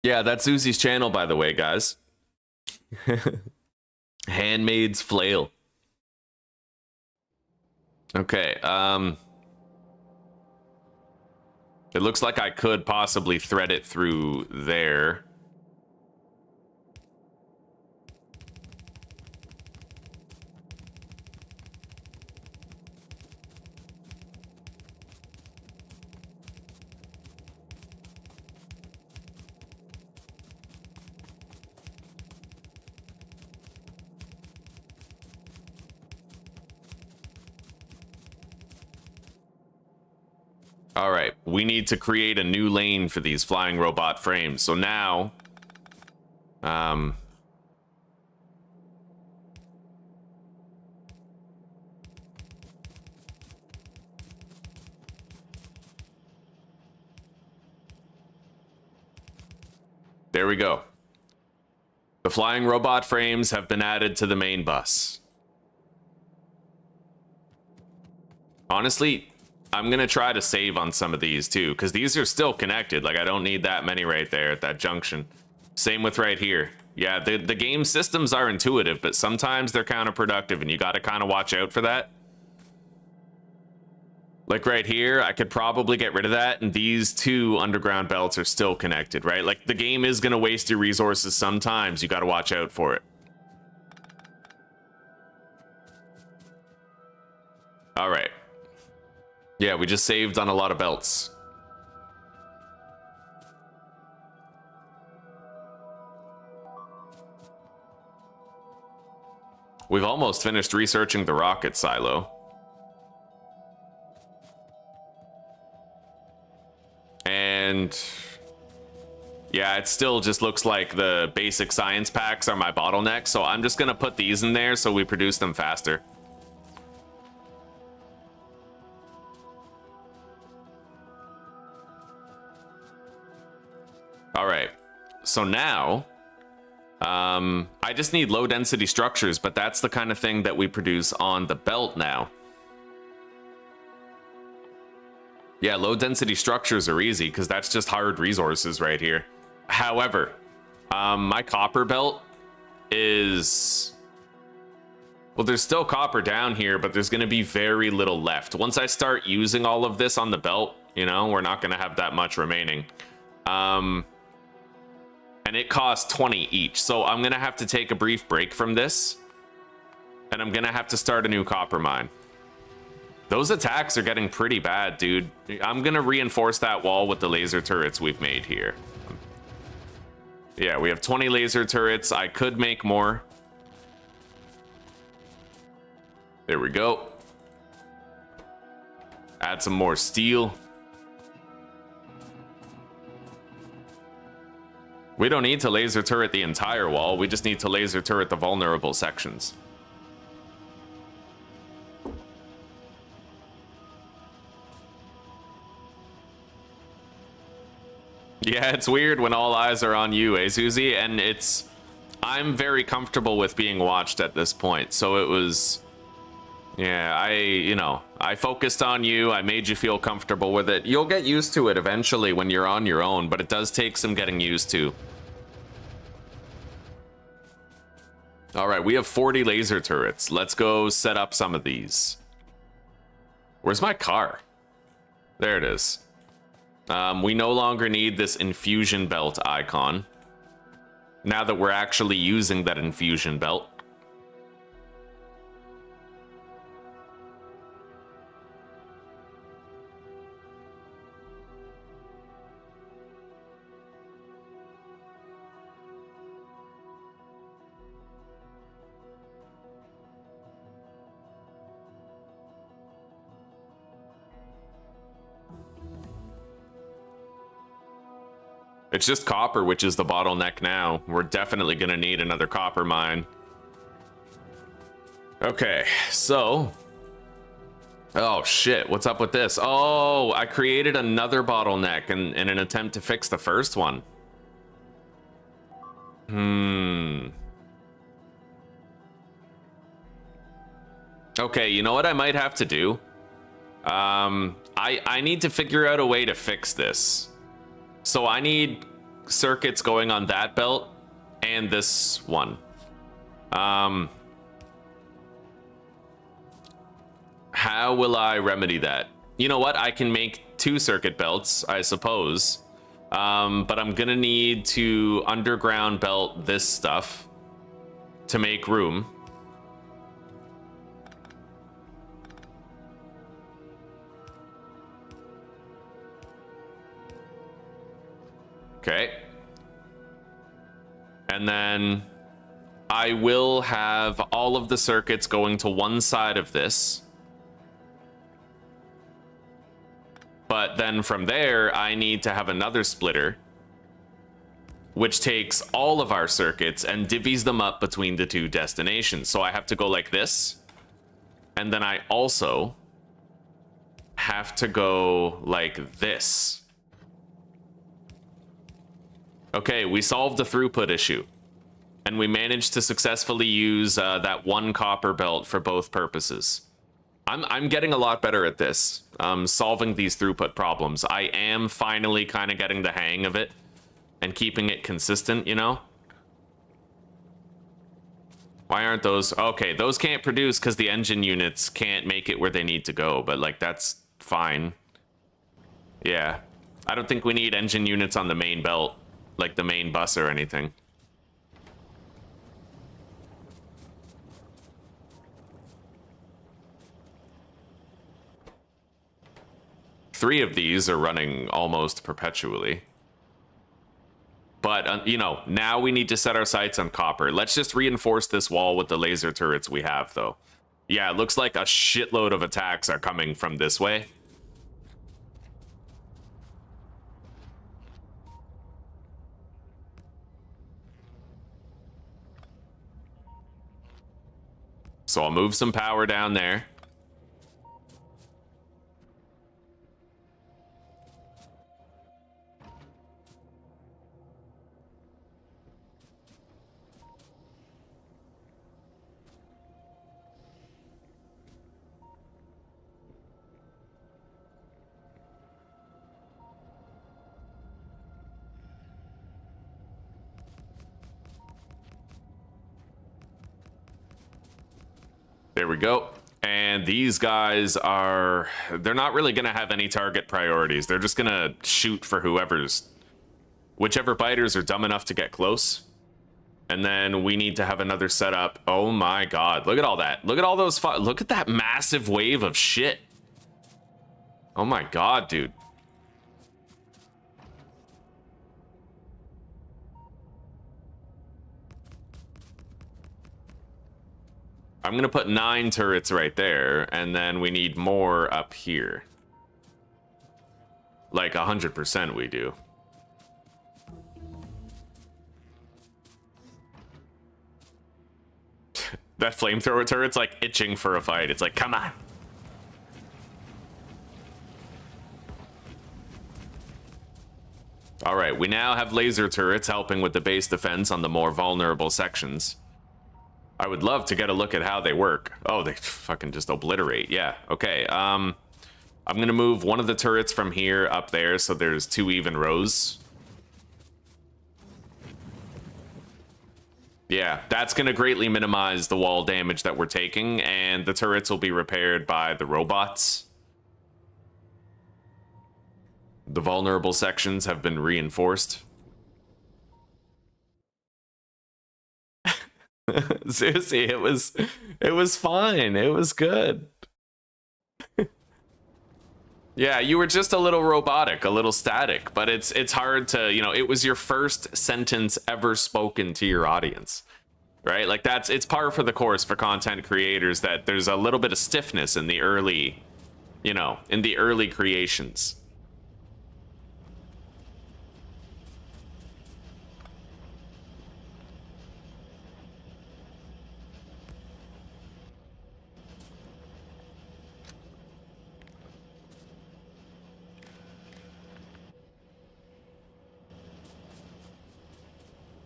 Yeah, that's Uzi's channel, by the way, guys. Handmaid's Flail. Okay, it looks like I could possibly thread it through there. All right, we need to create a new lane for these flying robot frames. So now, there we go. The flying robot frames have been added to the main bus. Honestly, I'm gonna try to save on some of these too, because these are still connected. Like, I don't need that many right there at that junction. Same with right here. Yeah, the game systems are intuitive, but sometimes they're counterproductive, and you got to kind of watch out for that. Like right here, I could probably get rid of that, and these two underground belts are still connected, right? Like, the game is going to waste your resources sometimes. You got to watch out for it. All right. Yeah, we just saved on a lot of belts. We've almost finished researching the rocket silo. And yeah, it still just looks like the basic science packs are my bottleneck, so I'm just gonna put these in there so we produce them faster. All right, so now I just need low density structures, but that's the kind of thing that we produce on the belt now. Yeah, low density structures are easy because that's just hard resources right here. However, my copper belt is... Well, there's still copper down here, but there's going to be very little left. Once I start using all of this on the belt, you know, we're not going to have that much remaining. And it costs 20 each, so I'm going to have to take a brief break from this. And I'm going to have to start a new copper mine. Those attacks are getting pretty bad, dude. I'm gonna reinforce that wall with the laser turrets we've made here. Yeah, we have 20 laser turrets. I could make more. There we go. Add some more steel. We don't need to laser turret the entire wall. We just need to laser turret the vulnerable sections. Yeah, it's weird when all eyes are on you, Susie, and I'm very comfortable with being watched at this point, so it was, yeah, I focused on you, I made you feel comfortable with it. You'll get used to it eventually when you're on your own, but it does take some getting used to. All right, we have 40 laser turrets. Let's go set up some of these. Where's my car? There it is. We no longer need this infusion belt icon. Now that we're actually using that infusion belt. It's just copper, which is the bottleneck now. We're definitely gonna need another copper mine. Okay, so... Oh shit, what's up with this? Oh, I created another bottleneck in an attempt to fix the first one. Okay, you know what I might have to do? I need to figure out a way to fix this. So I need circuits going on that belt and this one. How will I remedy that? You know what? I can make 2 circuit belts, I suppose. But I'm gonna need to underground belt this stuff to make room. Okay. And then I will have all of the circuits going to one side of this. But then from there, I need to have another splitter, which takes all of our circuits and divvies them up between the 2 destinations. So I have to go like this. And then I also have to go like this. Okay, we solved the throughput issue. And we managed to successfully use that 1 copper belt for both purposes. I'm getting a lot better at this, solving these throughput problems. I am finally kind of getting the hang of it and keeping it consistent, you know? Why aren't those? Okay, those can't produce because the engine units can't make it where they need to go, but like that's fine. Yeah. I don't think we need engine units on the main belt, like the main bus or anything. Three of these are running almost perpetually. But, you know, now we need to set our sights on copper. Let's just reinforce this wall with the laser turrets we have, though. Yeah, it looks like a shitload of attacks are coming from this way. So I'll move some power down there. There we go. And these guys are, they're not really going to have any target priorities. They're just going to shoot for whichever biters are dumb enough to get close. And then we need to have another setup. Oh my God. Look at all that. Look at all those, look at that massive wave of shit. Oh my God, dude. I'm going to put 9 turrets right there, and then we need more up here. Like 100% we do. That flamethrower turret's like itching for a fight. It's like, come on. All right, we now have laser turrets helping with the base defense on the more vulnerable sections. I would love to get a look at how they work. Oh, they fucking just obliterate. Yeah, okay. I'm going to move one of the turrets from here up there so there's 2 even rows. Yeah, that's going to greatly minimize the wall damage that we're taking, and the turrets will be repaired by the robots. The vulnerable sections have been reinforced. Seriously, it was fine. It was good. Yeah, you were just a little robotic, a little static, but it's hard to, you know, it was your first sentence ever spoken to your audience. Right? Like it's par for the course for content creators that there's a little bit of stiffness in the early, you know, in the early creations.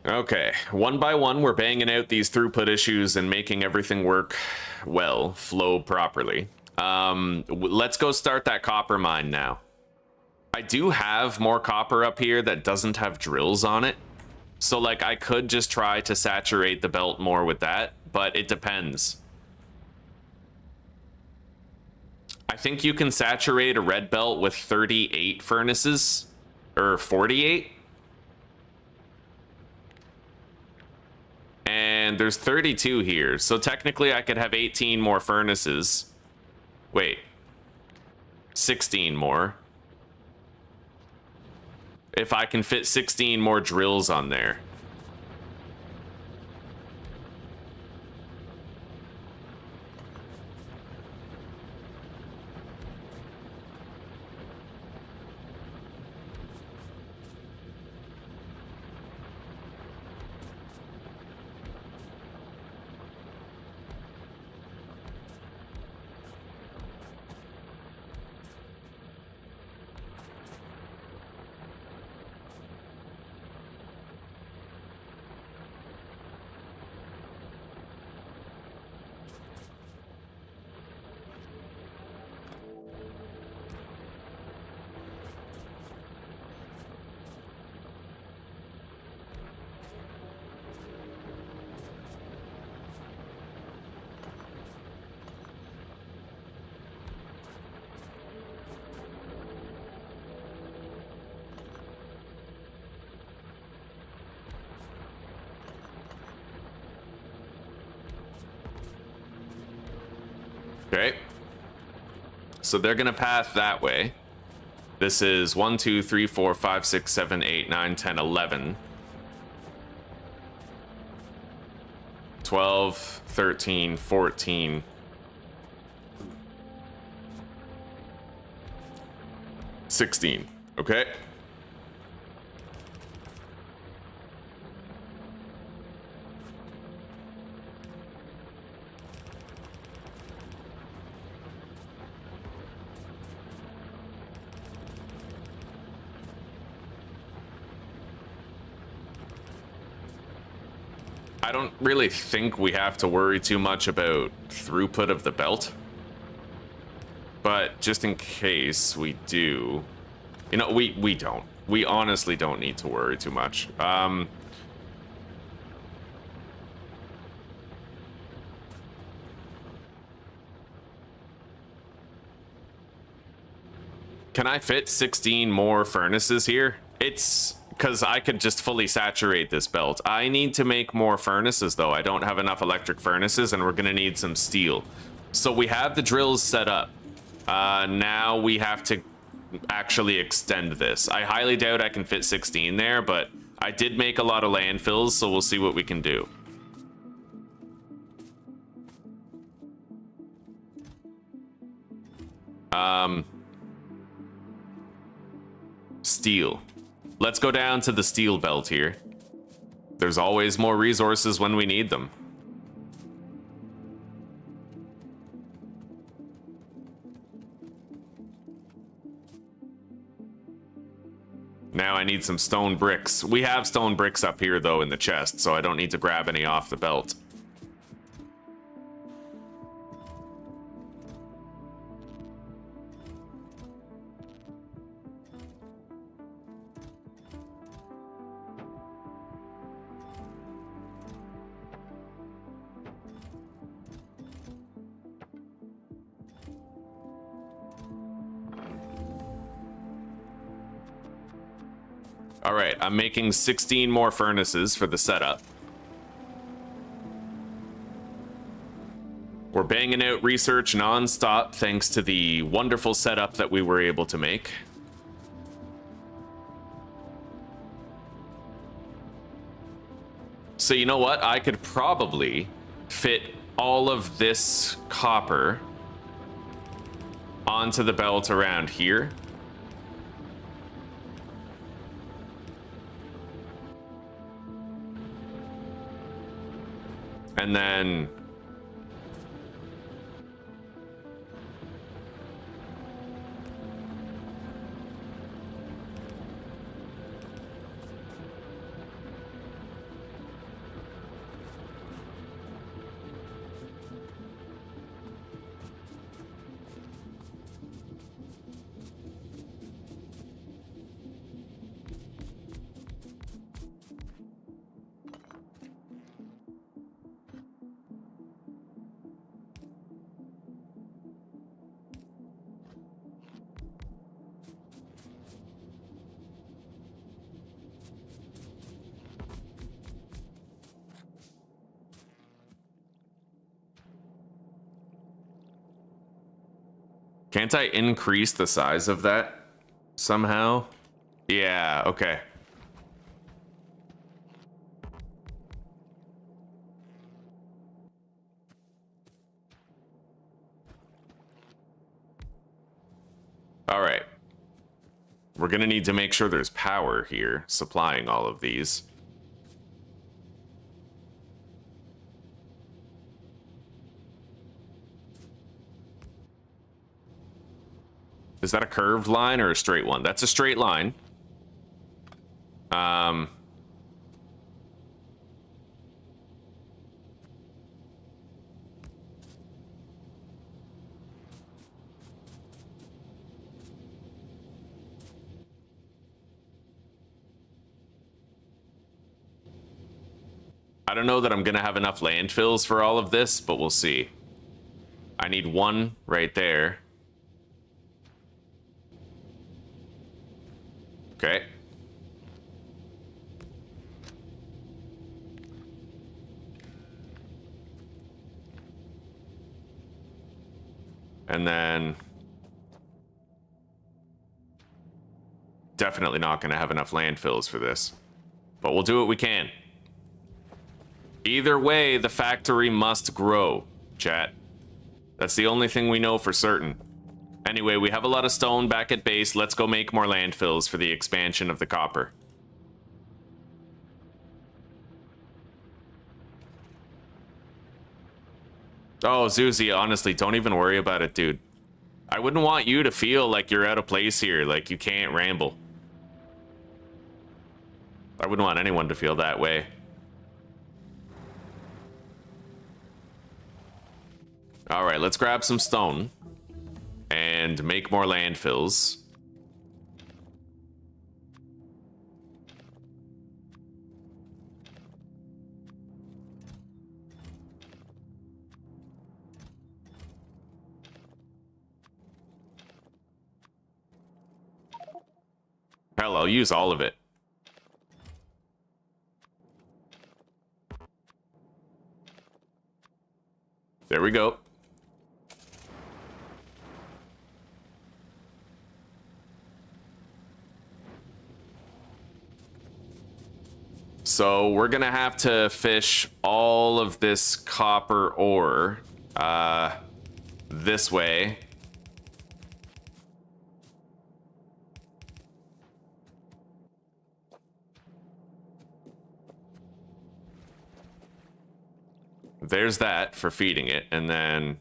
Okay, one by one, we're banging out these throughput issues and making everything work well, flow properly. Let's go start that copper mine now. I do have more copper up here that doesn't have drills on it. So, like, I could just try to saturate the belt more with that, but it depends. I think you can saturate a red belt with 38 furnaces, or 48. And there's 32 here, so technically I could have 18 more furnaces. Wait. 16 more. If I can fit 16 more drills on there. Okay. So they're gonna path that way. This is 1, 2, 3, 4, 5, 6, 7, 8, 9, 10, 11. 12, 13, 14. $16. Okay. I don't really think we have to worry too much about throughput of the belt. But just in case we do, you know, we don't. We honestly don't need to worry too much. Can I fit 16 more furnaces here? It's because I could just fully saturate this belt. I need to make more furnaces though. I don't have enough electric furnaces and we're gonna need some steel. So we have the drills set up. Now we have to actually extend this. I highly doubt I can fit 16 there, but I did make a lot of landfills, so we'll see what we can do. Steel. Let's go down to the steel belt here. There's always more resources when we need them. Now I need some stone bricks. We have stone bricks up here though in the chest, so I don't need to grab any off the belt. All right, I'm making 16 more furnaces for the setup. We're banging out research non-stop thanks to the wonderful setup that we were able to make. So you know what? I could probably fit all of this copper onto the belt around here. And then can't I increase the size of that somehow? Yeah, okay. All right. We're gonna need to make sure there's power here supplying all of these. Is that a curved line or a straight one? That's a straight line. I don't know that I'm gonna have enough landfills for all of this, but we'll see. I need one right there. Okay. And then... definitely not going to have enough landfills for this. But we'll do what we can. Either way, the factory must grow, chat. That's the only thing we know for certain. Anyway, we have a lot of stone back at base. Let's go make more landfills for the expansion of the copper. Oh, Zuzi, honestly, don't even worry about it, dude. I wouldn't want you to feel like you're out of place here, like you can't ramble. I wouldn't want anyone to feel that way. All right, let's grab some stone and make more landfills. Hell, I'll use all of it. There we go. So we're gonna have to fish all of this copper ore this way. There's that for feeding it, and then...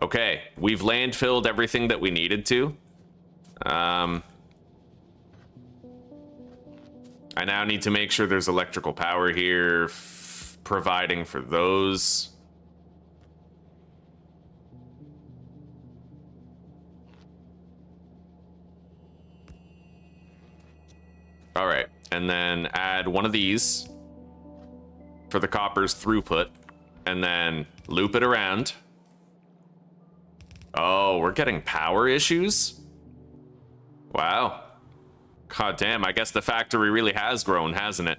okay, we've landfilled everything that we needed to. I now need to make sure there's electrical power here, providing for those. All right, and then add one of these for the copper's throughput, and then loop it around. Oh, we're getting power issues? Wow. God damn, I guess the factory really has grown, hasn't it?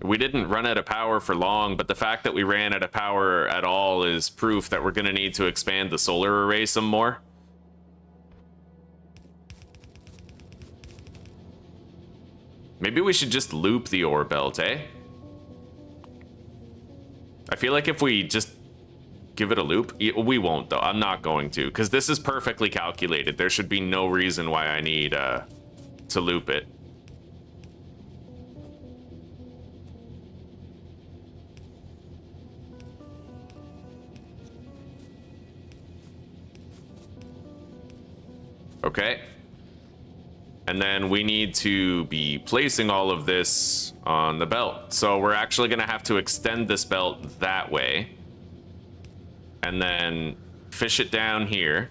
We didn't run out of power for long, but the fact that we ran out of power at all is proof that we're going to need to expand the solar array some more. Maybe we should just loop the ore belt, eh? I feel like if we just give it a loop... we won't, though. I'm not going to, because this is perfectly calculated. There should be no reason why I need to loop it. Okay. And then we need to be placing all of this on the belt. So we're actually going to have to extend this belt that way. And then fish it down here.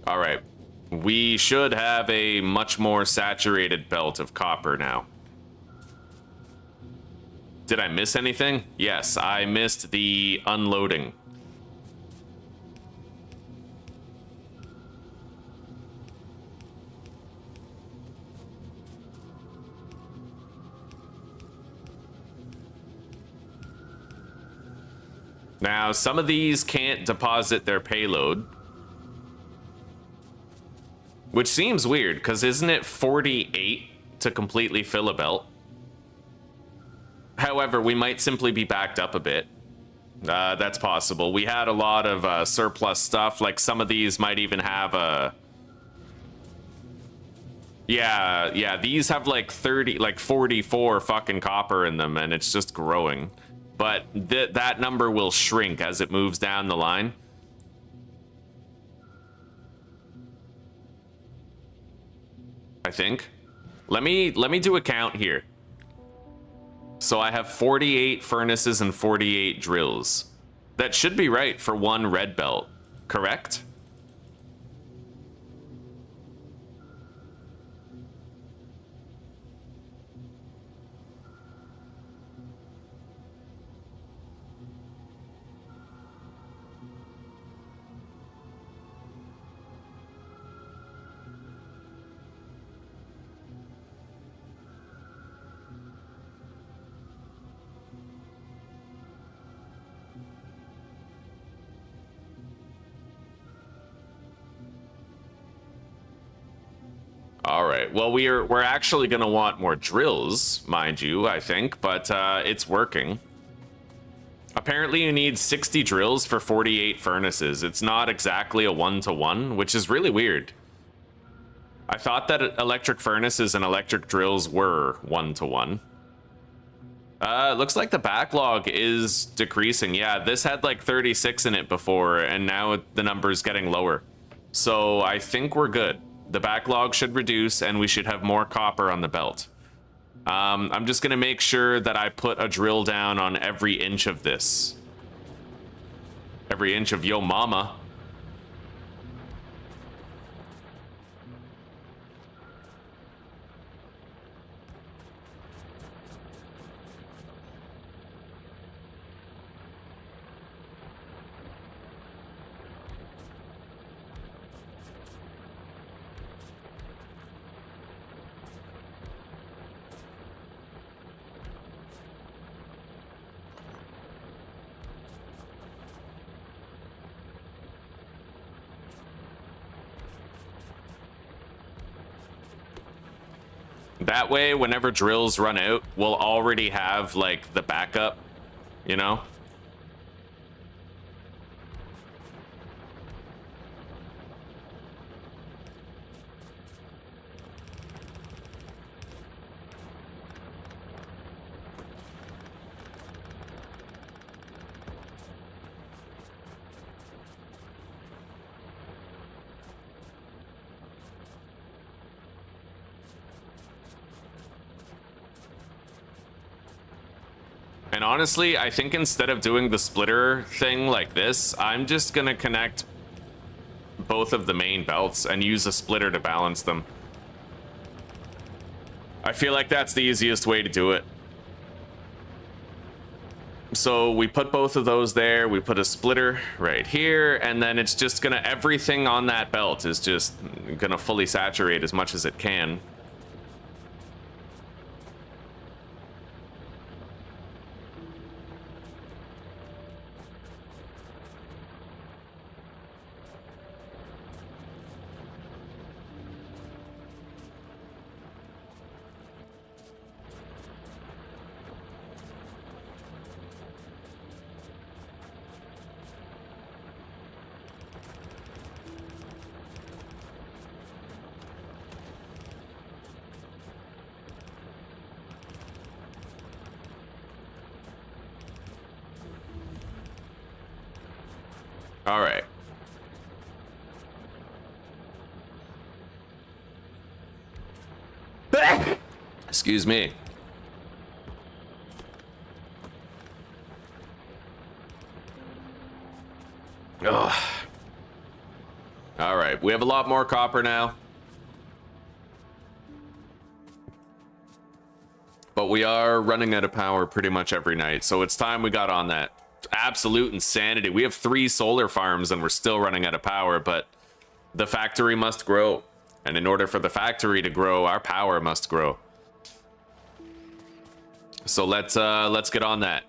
All right. We should have a much more saturated belt of copper now. Did I miss anything? Yes, I missed the unloading. Now, some of these can't deposit their payload, which seems weird, because isn't it 48 to completely fill a belt? However, we might simply be backed up a bit. That's possible. We had a lot of surplus stuff. Like, some of these might even have a... Yeah, these have like 44 fucking copper in them, and it's just growing. But that number will shrink as it moves down the line. I think. Let me do a count here. So I have 48 furnaces and 48 drills. That should be right for one red belt, correct? All right. Well, we're actually going to want more drills, mind you, I think, but it's working. Apparently, you need 60 drills for 48 furnaces. It's not exactly a 1-to-1, which is really weird. I thought that electric furnaces and electric drills were 1-to-1. Looks like the backlog is decreasing. Yeah, this had like 36 in it before, and now the number's getting lower. So I think we're good. The backlog should reduce, and we should have more copper on the belt. I'm just gonna make sure that I put a drill down on every inch of this. Every inch of yo mama. That way, whenever drills run out, we'll already have, like, the backup, you know? And honestly, I think instead of doing the splitter thing like this, I'm just gonna connect both of the main belts and use a splitter to balance them. I feel like that's the easiest way to do it. So we put both of those there, we put a splitter right here, and then it's just gonna, everything on that belt is just gonna fully saturate as much as it can. All right. Excuse me. Ugh. All right, we have a lot more copper now. But we are running out of power pretty much every night, so it's time we got on that. Absolute insanity. We have 3 solar farms and we're still running out of power, but the factory must grow. And in order for the factory to grow, our power must grow. So let's get on that.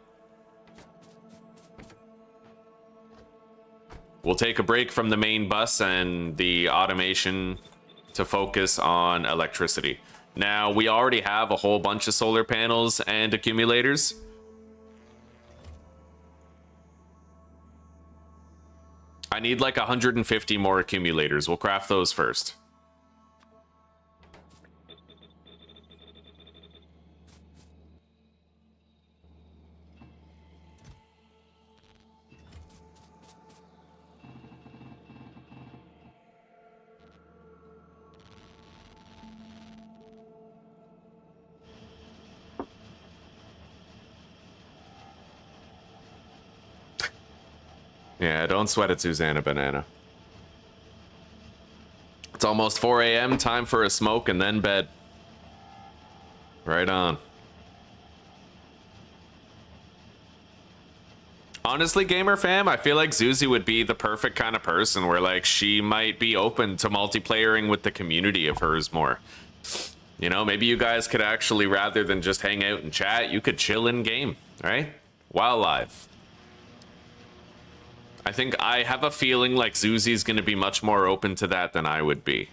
We'll take a break from the main bus and the automation to focus on electricity. Now, we already have a whole bunch of solar panels and accumulators. I need like 150 more accumulators. We'll craft those first. Yeah, don't sweat it, Susanna Banana. It's almost 4 a.m. Time for a smoke and then bed. Right on. Honestly, Gamer Fam, I feel like Zuzi would be the perfect kind of person where, like, she might be open to multiplayering with the community of hers more. You know, maybe you guys could actually, rather than just hang out and chat, you could chill in game, right? While live. I have a feeling like Zuzi's going to be much more open to that than I would be.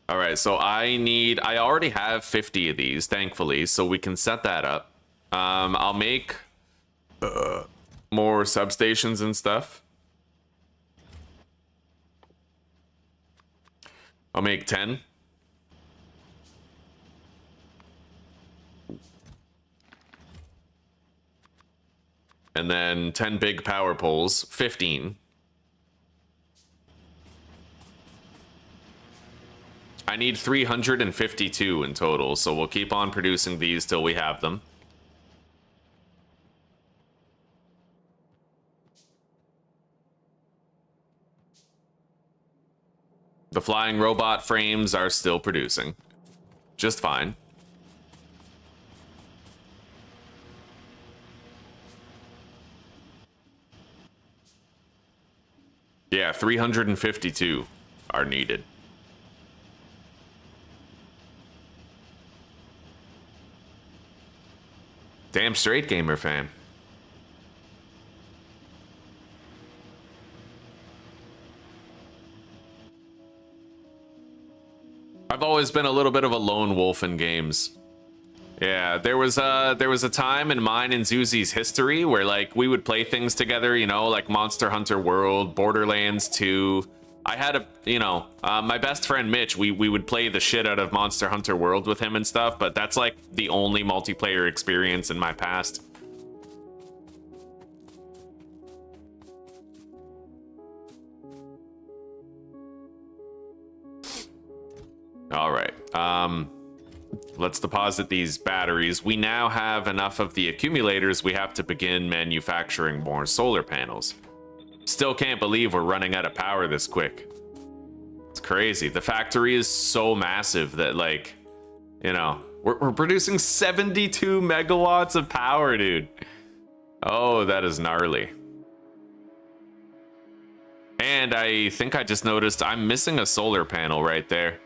All right, so I already have 50 of these, thankfully, so we can set that up. I'll make more substations and stuff. I'll make 10. And then 10 big power poles, 15. I need 352 in total, so we'll keep on producing these till we have them. The flying robot frames are still producing. Just fine. Yeah, 352 are needed. Damn straight gamer fan. I've always been a little bit of a lone wolf in games. Yeah, there was a time in mine and Zuzi's history where like we would play things together, you know, like Monster Hunter World, Borderlands 2. I had a, you know, my best friend Mitch, we would play the shit out of Monster Hunter World with him and stuff, but that's like the only multiplayer experience in my past. All right. Let's deposit these batteries. We now have enough of the accumulators. We have to begin manufacturing more solar panels. Still can't believe we're running out of power this quick. It's crazy. The factory is so massive that, like, you know, we're producing 72 megawatts of power, dude. Oh, that is gnarly. And I think I just noticed I'm missing a solar panel right there.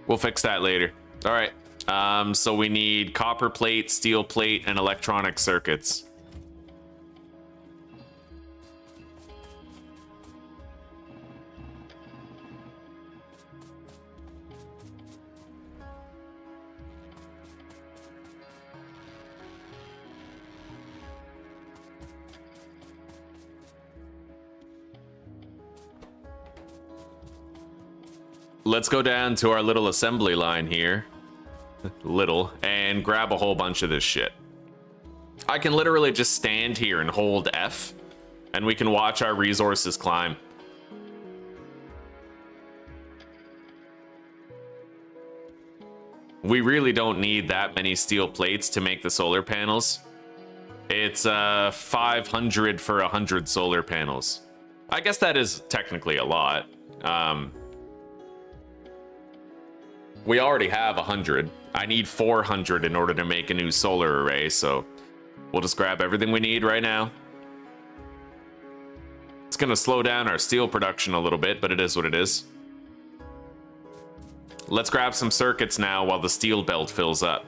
We'll fix that later. All right. So we need copper plate, steel plate, and electronic circuits. Let's go down to our little assembly line here, and grab a whole bunch of this shit. I can literally just stand here and hold F, and we can watch our resources climb. We really don't need that many steel plates to make the solar panels. It's 500 for 100 solar panels. I guess that is technically a lot. We already have 100. I need 400 in order to make a new solar array, so we'll just grab everything we need right now. It's gonna slow down our steel production a little bit, but it is what it is. Let's grab some circuits now while the steel belt fills up.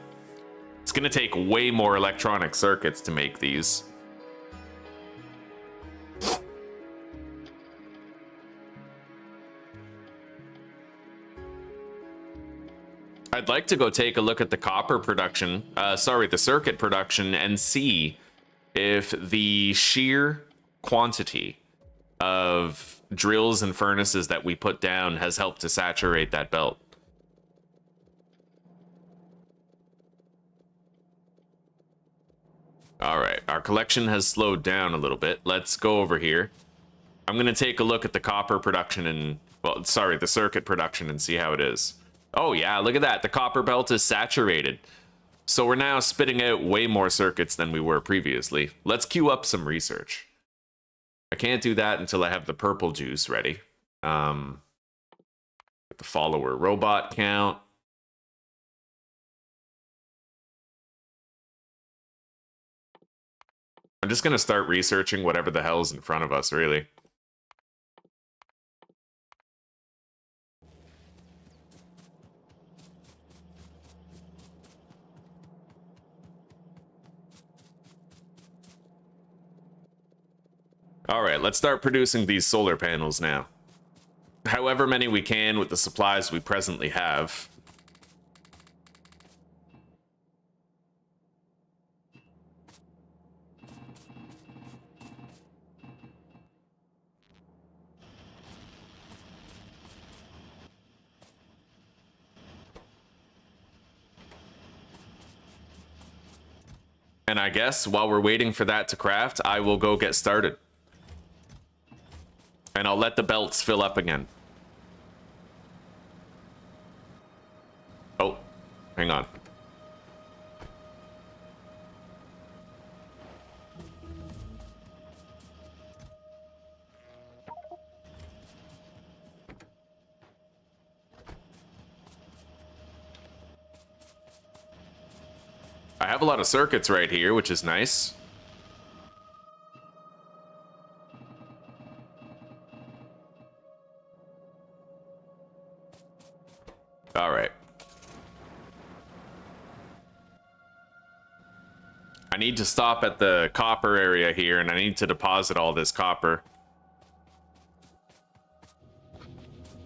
It's gonna take way more electronic circuits to make these. I'd like to go take a look at the copper production, the circuit production, and see if the sheer quantity of drills and furnaces that we put down has helped to saturate that belt. All right, our collection has slowed down a little bit. Let's go over here. I'm gonna take a look at the copper production and, well, sorry, the circuit production and see how it is. Oh yeah, look at that. The copper belt is saturated. So we're now spitting out way more circuits than we were previously. Let's queue up some research. I can't do that until I have the purple juice ready. The follower robot count. I'm just gonna start researching whatever the hell's in front of us, really. All right, let's start producing these solar panels now. however many we can with the supplies we presently have. And I guess while we're waiting for that to craft, I will go get started. And I'll let the belts fill up again. Oh, hang on. I have a lot of circuits right here, which is nice. All right. I need to stop at the copper area here, and I need to deposit all this copper.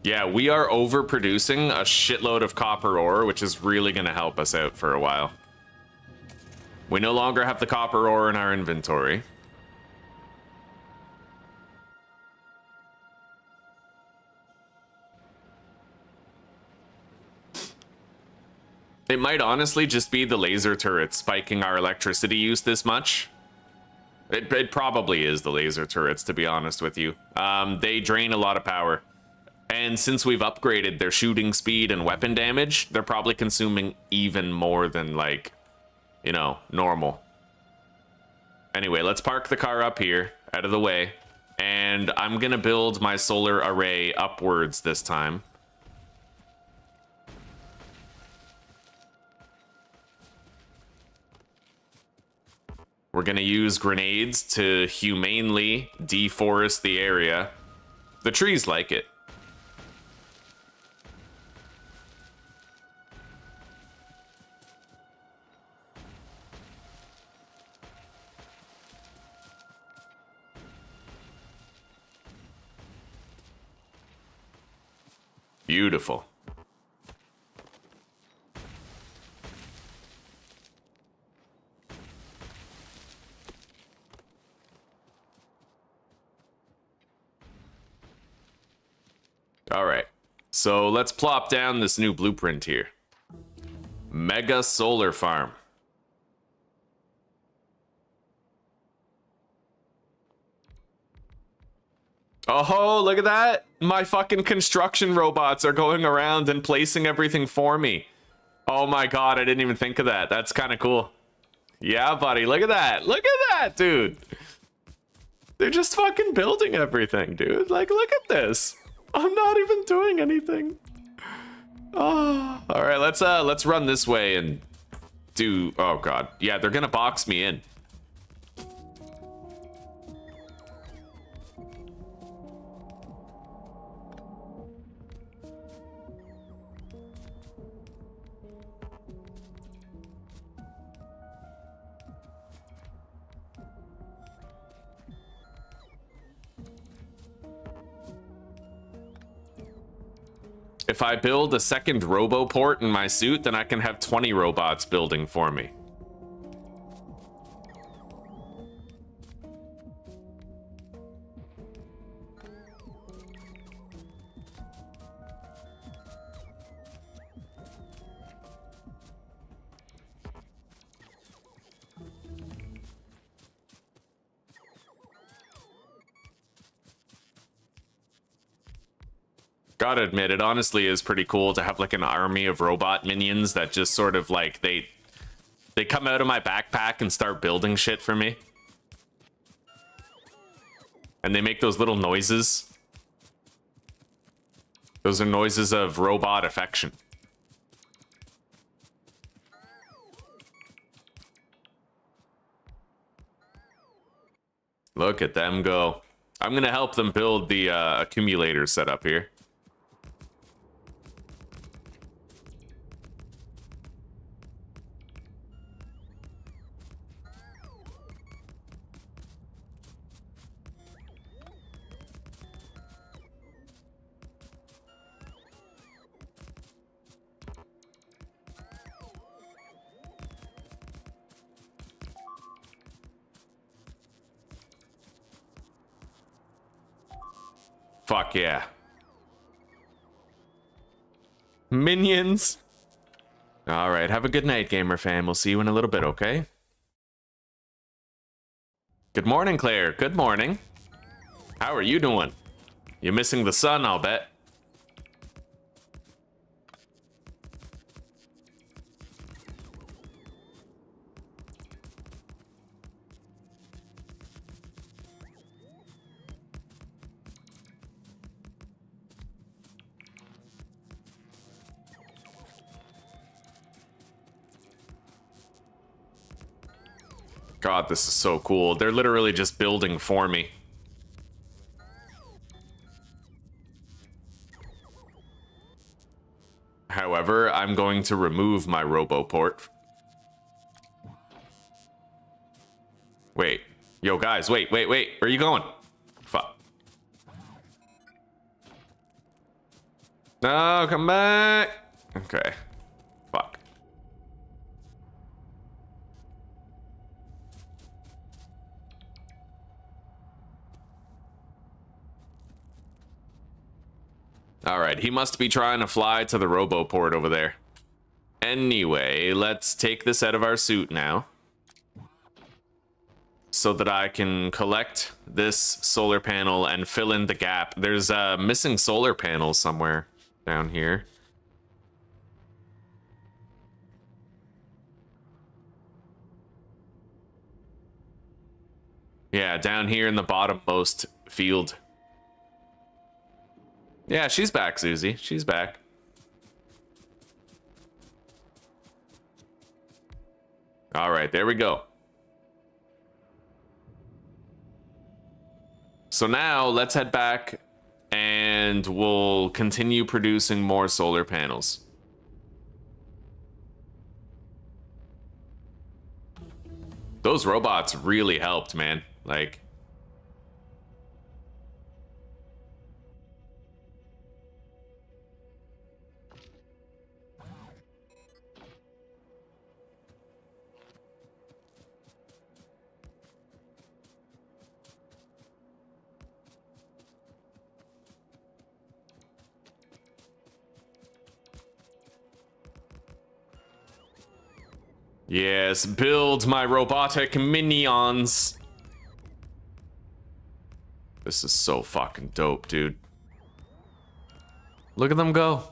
Yeah, we are overproducing a shitload of copper ore, which is really going to help us out for a while. We no longer have the copper ore in our inventory. It might honestly just be the laser turrets spiking our electricity use this much. It probably is the laser turrets, to be honest with you. They drain a lot of power. And since we've upgraded their shooting speed and weapon damage, they're probably consuming even more than, like, you know, normal. Anyway, let's park the car up here, out of the way. And I'm gonna build my solar array upwards this time. We're gonna use grenades to humanely deforest the area. The trees like it. Beautiful. All right, so let's plop down this new blueprint here. Mega solar farm. Oh, look at that. My fucking construction robots are going around and placing everything for me. Oh my god, I didn't even think of that. That's kind of cool. Yeah, buddy, look at that. Look at that, dude. They're just fucking building everything, dude. Like, look at this. I'm not even doing anything. Oh, all right, let's run this way and do, oh god. Yeah, they're gonna box me in. If I build a second RoboPort in my suit, then I can have 20 robots building for me. Gotta admit, it honestly is pretty cool to have like an army of robot minions that just sort of like, they come out of my backpack and start building shit for me. And they make those little noises. Those are noises of robot affection. Look at them go. I'm gonna help them build the accumulator setup here. Fuck yeah. Minions. All right, have a good night, gamer fan. We'll see you in a little bit, okay? Good morning, Claire. Good morning. How are you doing? You're missing the sun, I'll bet. God, this is so cool. They're literally just building for me. However, I'm going to remove my RoboPort. Wait. Yo, guys, wait. Where are you going? Fuck. No, come back. Okay. Fuck. All right, he must be trying to fly to the RoboPort over there. Anyway, let's take this out of our suit now, so that I can collect this solar panel and fill in the gap. There's a missing solar panel somewhere down here. Yeah, down here in the bottommost field. Yeah, she's back, Susie. She's back. All right, there we go. So now let's head back and we'll continue producing more solar panels. Those robots really helped, man. Like, yes, build my robotic minions. This is so fucking dope, dude. Look at them go.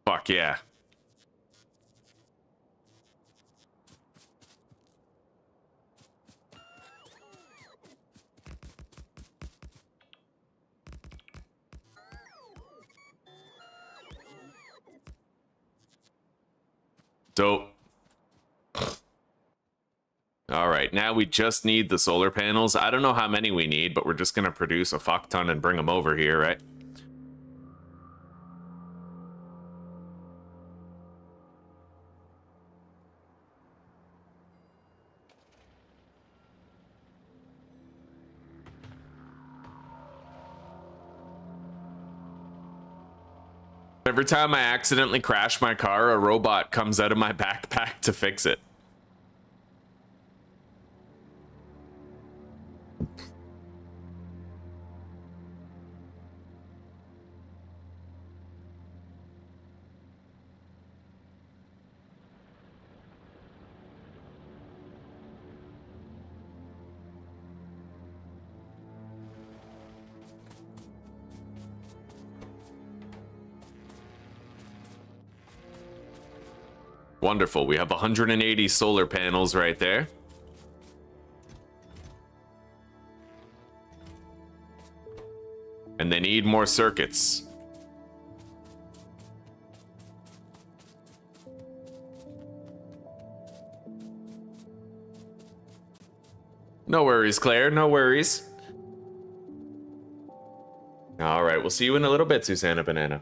Fuck yeah. Dope. All right, now we just need the solar panels. I don't know how many we need, but we're just gonna produce a fuck ton and bring them over here, right? Every time I accidentally crash my car, a robot comes out of my backpack to fix it. Wonderful. We have 180 solar panels right there. And they need more circuits. No worries, Claire. No worries. All right, we'll see you in a little bit, Susanna Banana.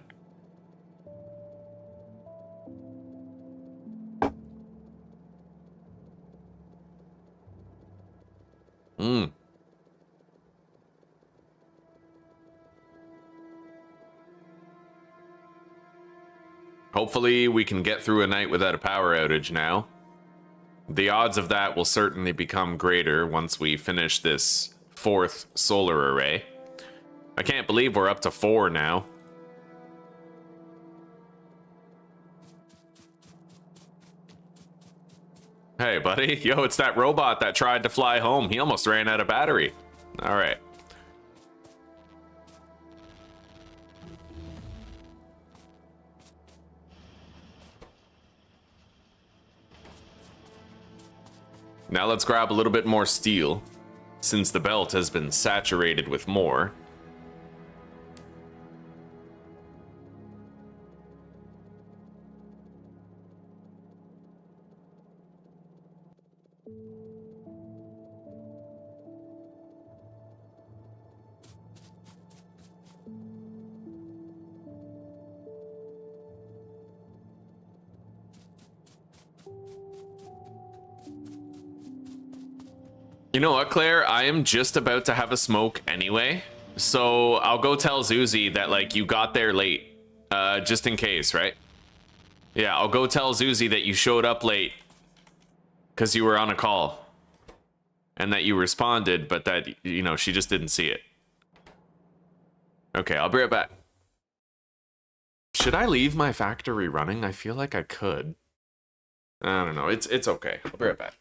Hmm. Hopefully we can get through a night without a power outage now. The odds of that will certainly become greater once we finish this 4th solar array. I can't believe we're up to 4 now. Hey, buddy. Yo, it's that robot that tried to fly home. He almost ran out of battery. All right. Now let's grab a little bit more steel, since the belt has been saturated with more. You know what, Claire? I am just about to have a smoke anyway. So I'll go tell Zuzi that, like, you got there late. Just in case, right? Yeah, I'll go tell Zuzi that you showed up late. Because you were on a call. And that you responded, but that, you know, she just didn't see it. Okay, I'll be right back. Should I leave my factory running? I feel like I could. I don't know. It's okay. I'll be right back.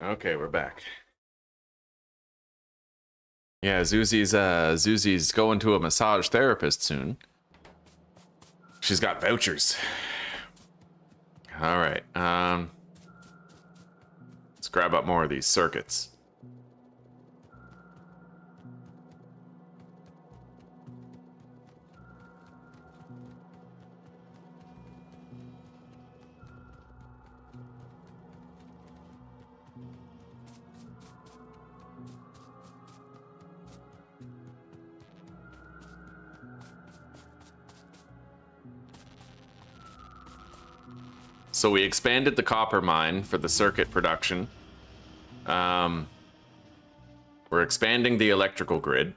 Okay, we're back. Yeah, Zuzi's going to a massage therapist soon. She's got vouchers. All right. Let's grab up more of these circuits. So we expanded the copper mine for the circuit production. We're expanding the electrical grid.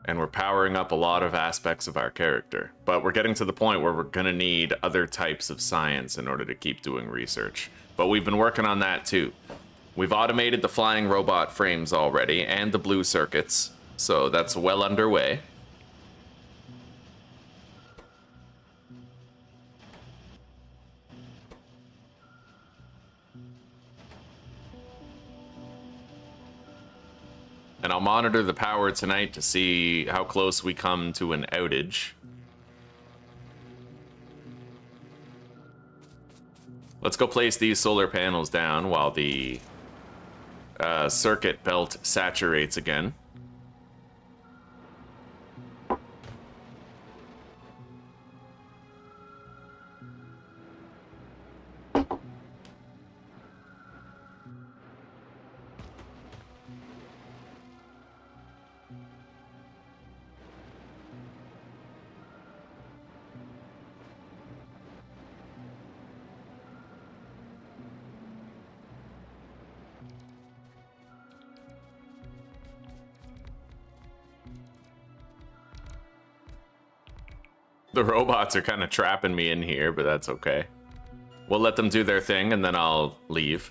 And we're powering up a lot of aspects of our character. But we're getting to the point where we're gonna need other types of science in order to keep doing research. But we've been working on that too. We've automated the flying robot frames already and the blue circuits. So that's well underway. And I'll monitor the power tonight to see how close we come to an outage. Let's go place these solar panels down while the circuit belt saturates again. The robots are kind of trapping me in here, but that's okay. We'll let them do their thing, and then I'll leave.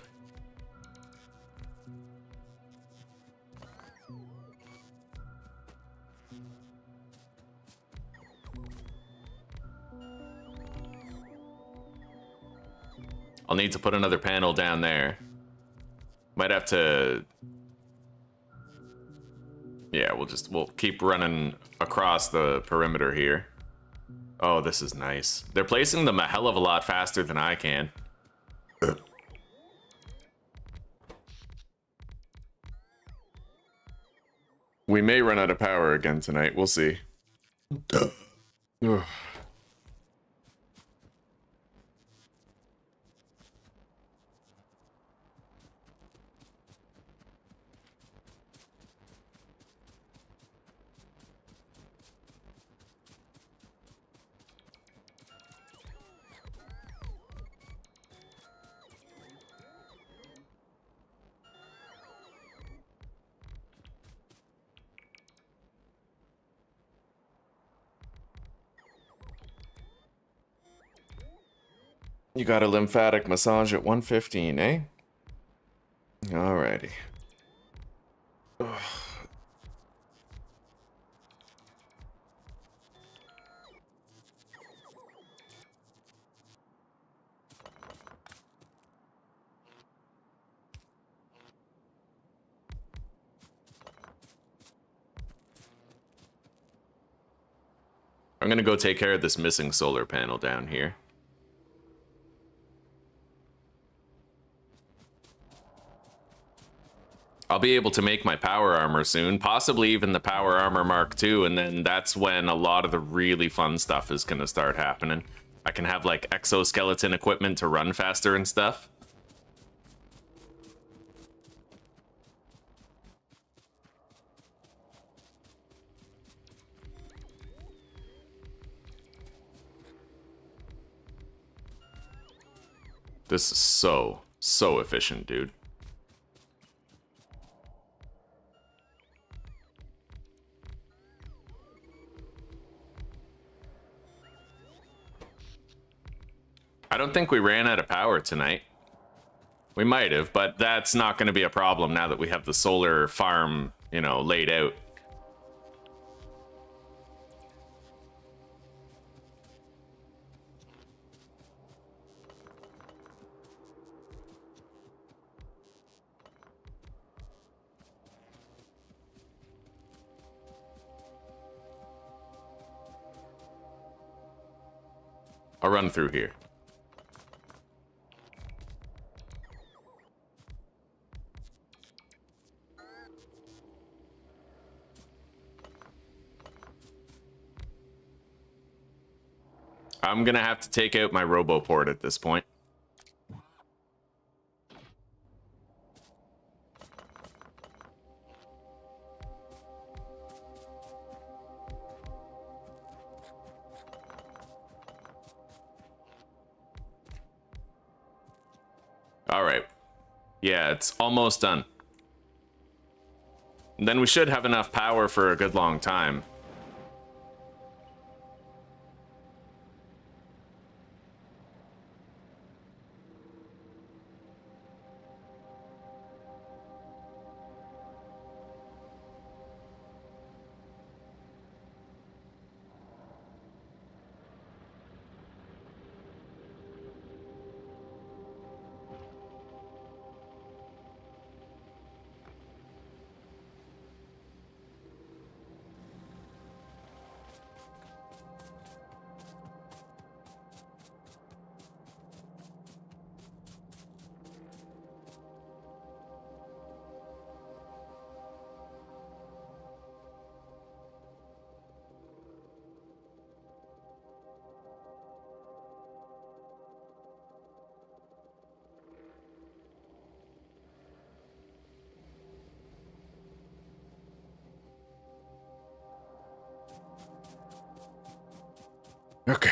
I'll need to put another panel down there. Might have to... Yeah, we'll keep running across the perimeter here. Oh, this is nice. They're placing them a hell of a lot faster than I can. We may run out of power again tonight. We'll see. You got a lymphatic massage at 115, eh? Alrighty. Ugh. I'm gonna go take care of this missing solar panel down here. I'll be able to make my power armor soon, possibly even the power armor Mark II, and then that's when a lot of the really fun stuff is gonna start happening. I can have like exoskeleton equipment to run faster and stuff. This is so efficient, dude. I don't think we ran out of power tonight. We might have, but that's not going to be a problem now that we have the solar farm, you know, laid out. I'll run through here. I'm gonna have to take out my RoboPort at this point. All right. Yeah, it's almost done. And then we should have enough power for a good long time. Okay.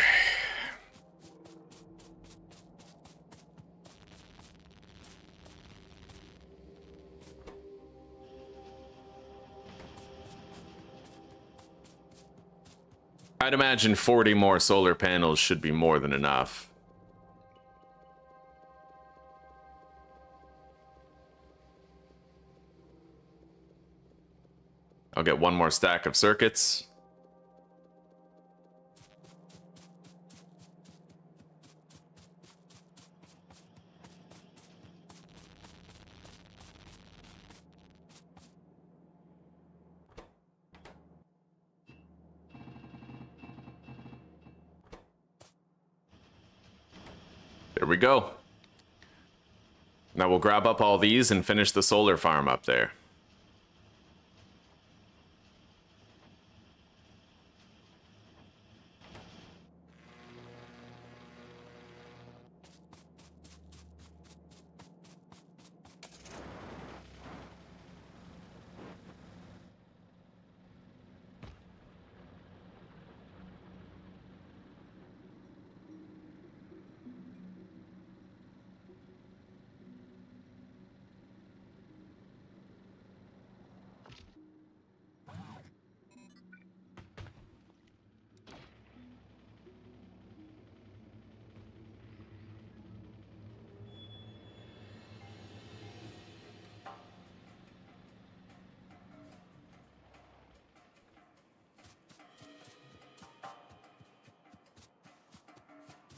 I'd imagine 40 more solar panels should be more than enough. I'll get one more stack of circuits. There we go. Now we'll grab up all these and finish the solar farm up there.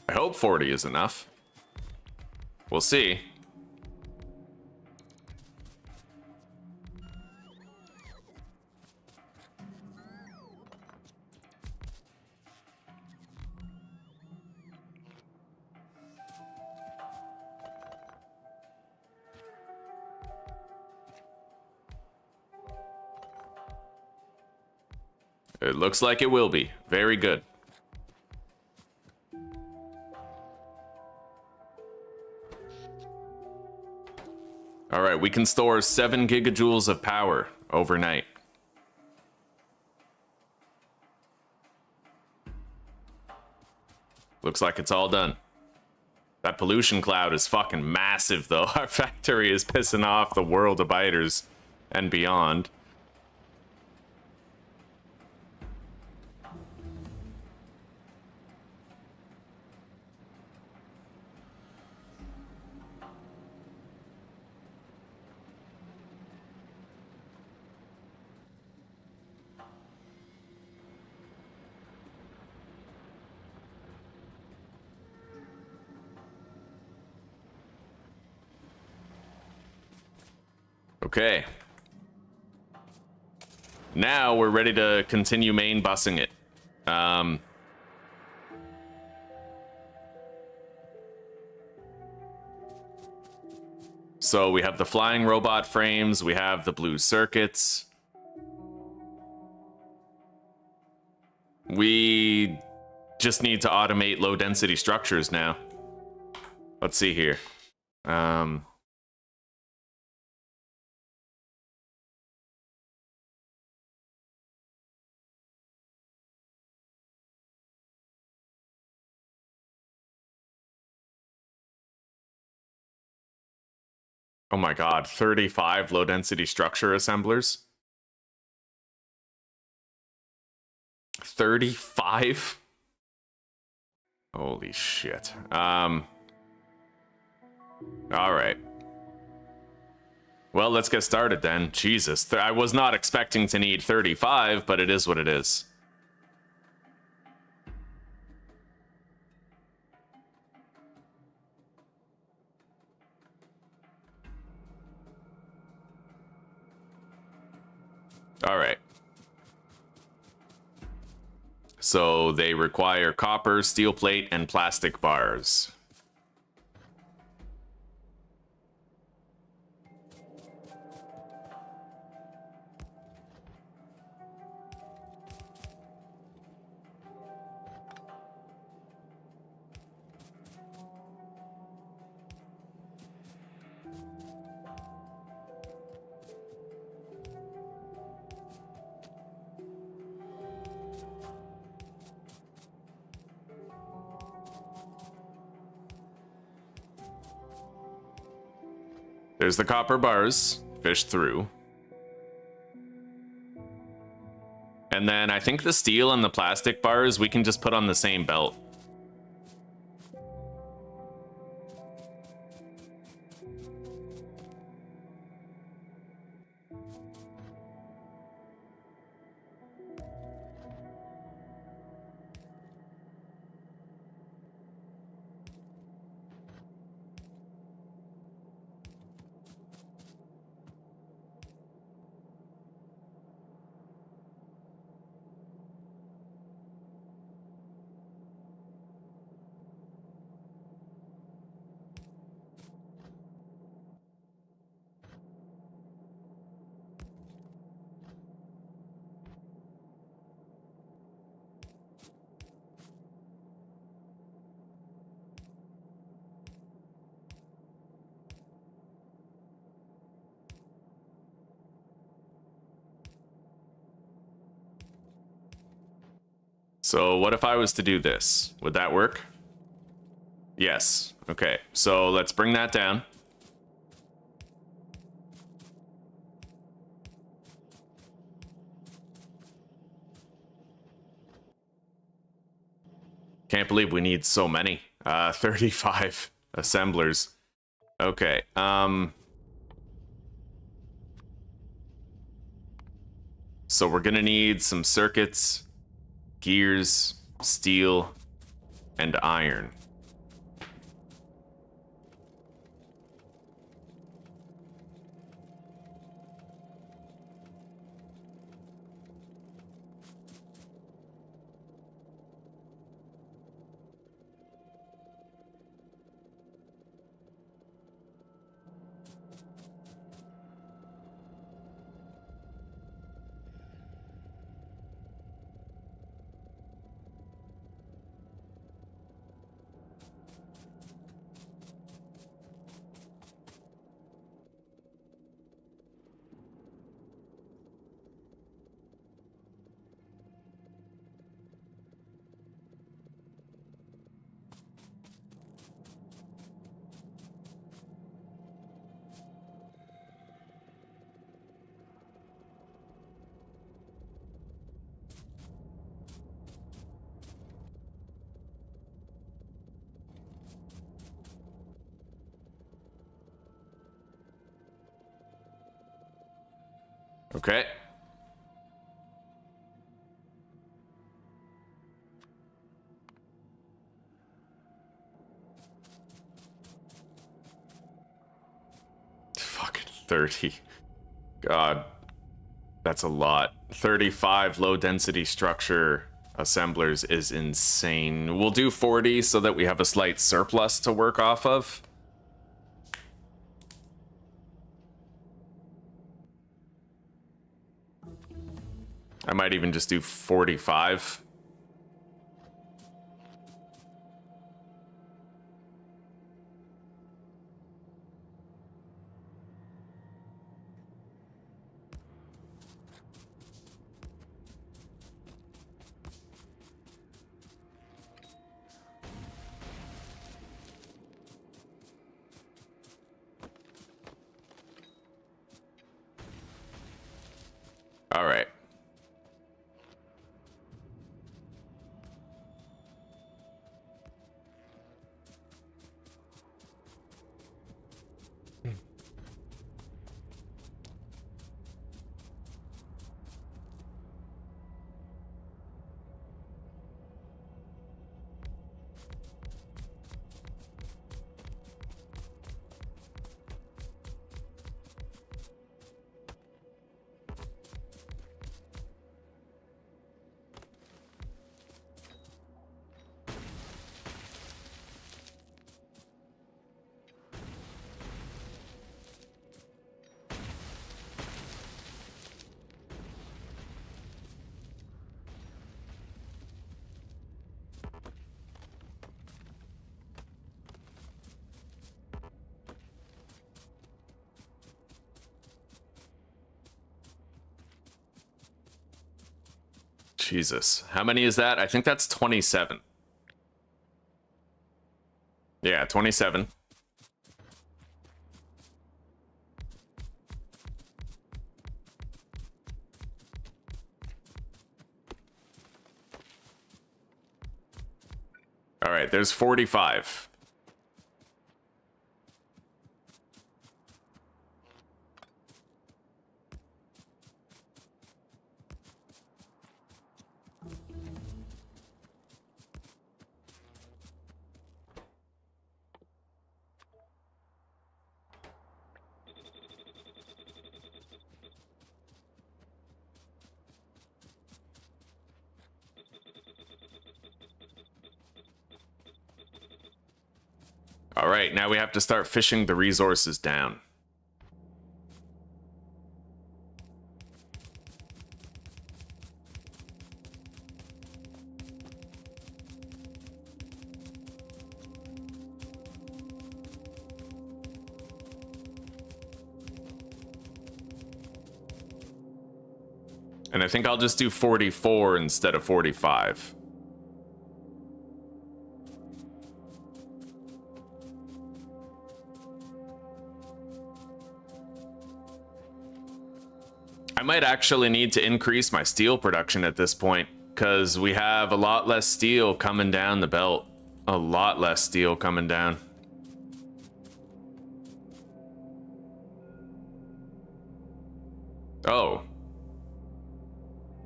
I hope 40 is enough. We'll see. It looks like it will be. Very good. All right, we can store 7 gigajoules of power overnight. Looks like it's all done. That pollution cloud is fucking massive, though. Our factory is pissing off the world of biters and beyond. Okay. Now we're ready to continue main bussing it. So we have the flying robot frames, we have the blue circuits. We just need to automate low density structures now. Let's see here. Oh my god, 35 low density structure assemblers. 35? Holy shit. All right. Well, let's get started then. Jesus, I was not expecting to need 35, but it is what it is. All right. So they require copper, steel plate, and plastic bars. There's the copper bars, fished through. And then I think the steel and the plastic bars we can just put on the same belt. So what if I was to do this? Would that work? Yes. Okay, so let's bring that down. Can't believe we need so many. 35 assemblers. Okay, so we're gonna need some circuits, gears, steel, and iron. Okay. Fucking 30. God. That's a lot. 35 low density structure assemblers is insane. We'll do 40 so that we have a slight surplus to work off of. I might even just do 45. All right. Jesus. How many is that? I think that's 27. Yeah, 27. All right, there's 45. All right, now we have to start fishing the resources down. And I think I'll just do 44 instead of 45. I might actually need to increase my steel production at this point, because we have a lot less steel coming down the belt. A lot less steel coming down. Oh.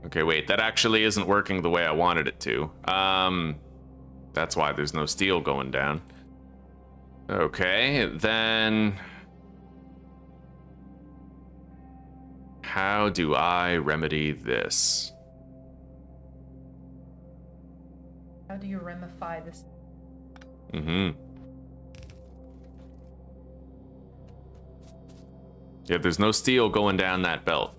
Okay, wait, that actually isn't working the way I wanted it to. That's why there's no steel going down. Okay, then... how do I remedy this? How do you remify this? Yeah, there's no steel going down that belt.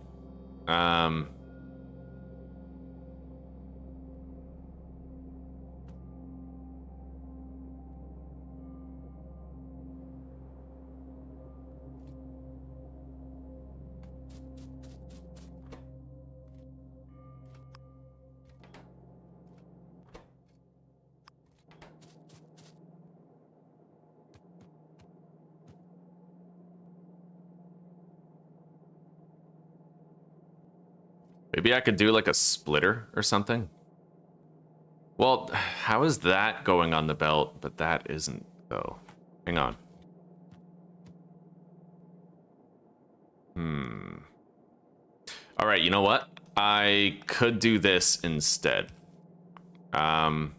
Maybe I could do like a splitter or something. Well, how is that going on the belt, but that isn't, though? Hang on. All right, you know what? I could do this instead. I'm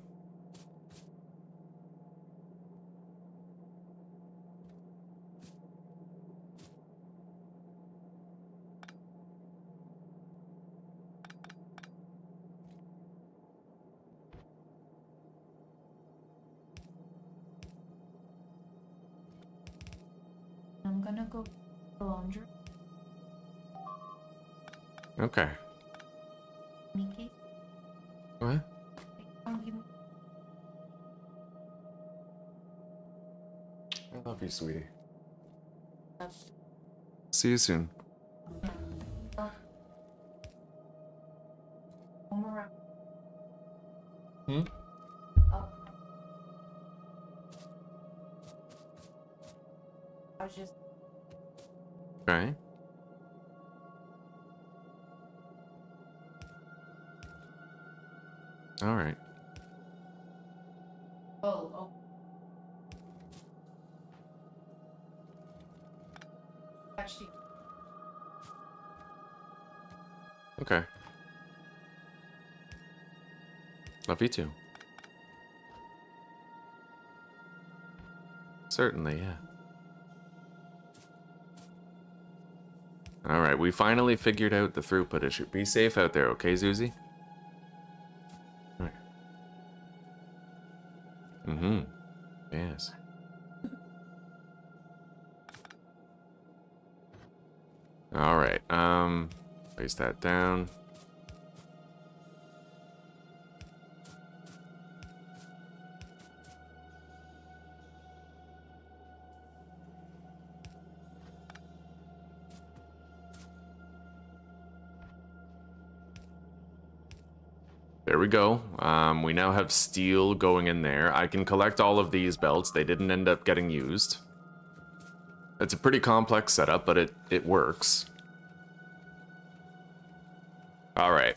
gonna go to the laundry. Okay. Mickey. What? Don't give me. I love you, sweetie. That's See you soon. home around. Hmm? Oh. I was just. Okay. All right. Oh. Actually. Okay. Love you too. Certainly, yeah. All right, we finally figured out the throughput issue. Be safe out there, okay, Zuzi? All right. Mm-hmm. Yes. All right. Place that down. There we go. We now have steel going in there. I can collect all of these belts. They didn't end up getting used. It's a pretty complex setup, but it works. All right.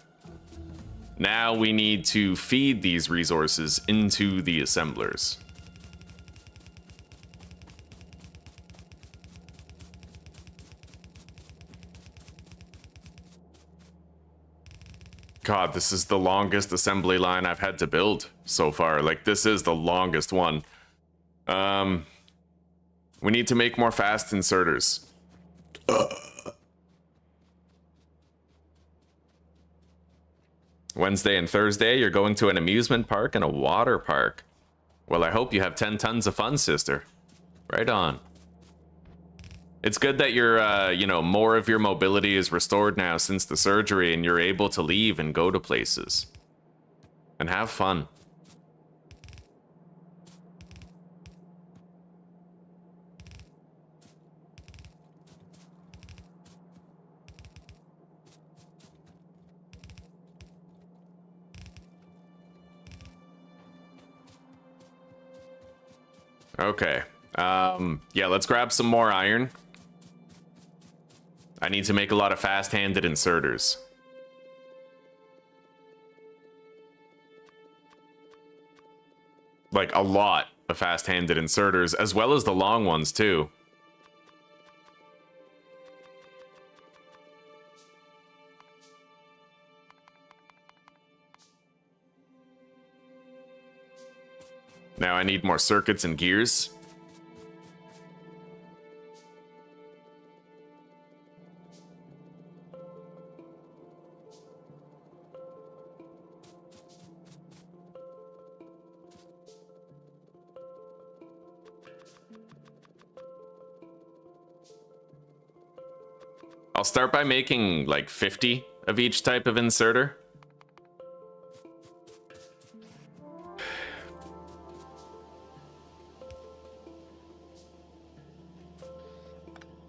Now we need to feed these resources into the assemblers. God, this is the longest assembly line I've had to build so far. Like, this is the longest one. We need to make more fast inserters. Wednesday and Thursday, you're going to an amusement park and a water park. Well, I hope you have 10 tons of fun, sister. Right on. It's good that your, you know, more of your mobility is restored now since the surgery and you're able to leave and go to places. And have fun. Okay. Yeah, let's grab some more iron. I need to make a lot of fast-handed inserters. Like, a lot of fast-handed inserters, as well as the long ones, too. Now I need more circuits and gears. I'll start by making like 50 of each type of inserter.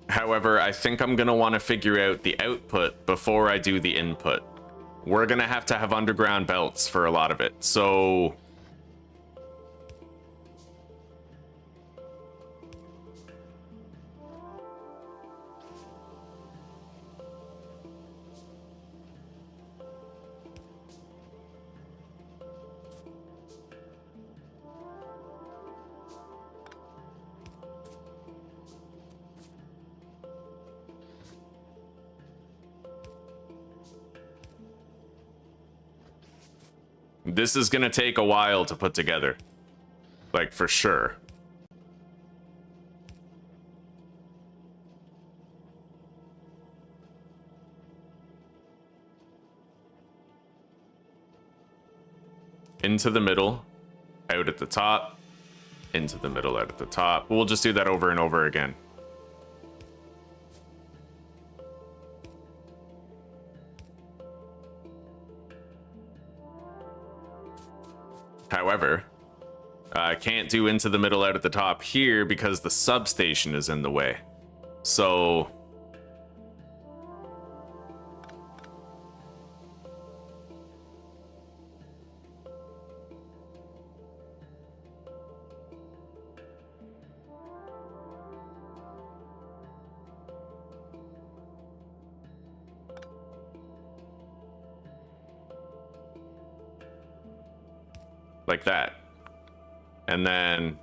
However, I think I'm gonna want to figure out the output before I do the input. We're gonna have to have underground belts for a lot of it, so... This is gonna take a while to put together. Like, for sure. Into the middle, out at the top, into the middle, out at the top. We'll just do that over and over again. However, I can't do into the middle out at the top here because the substation is in the way. So like that. And then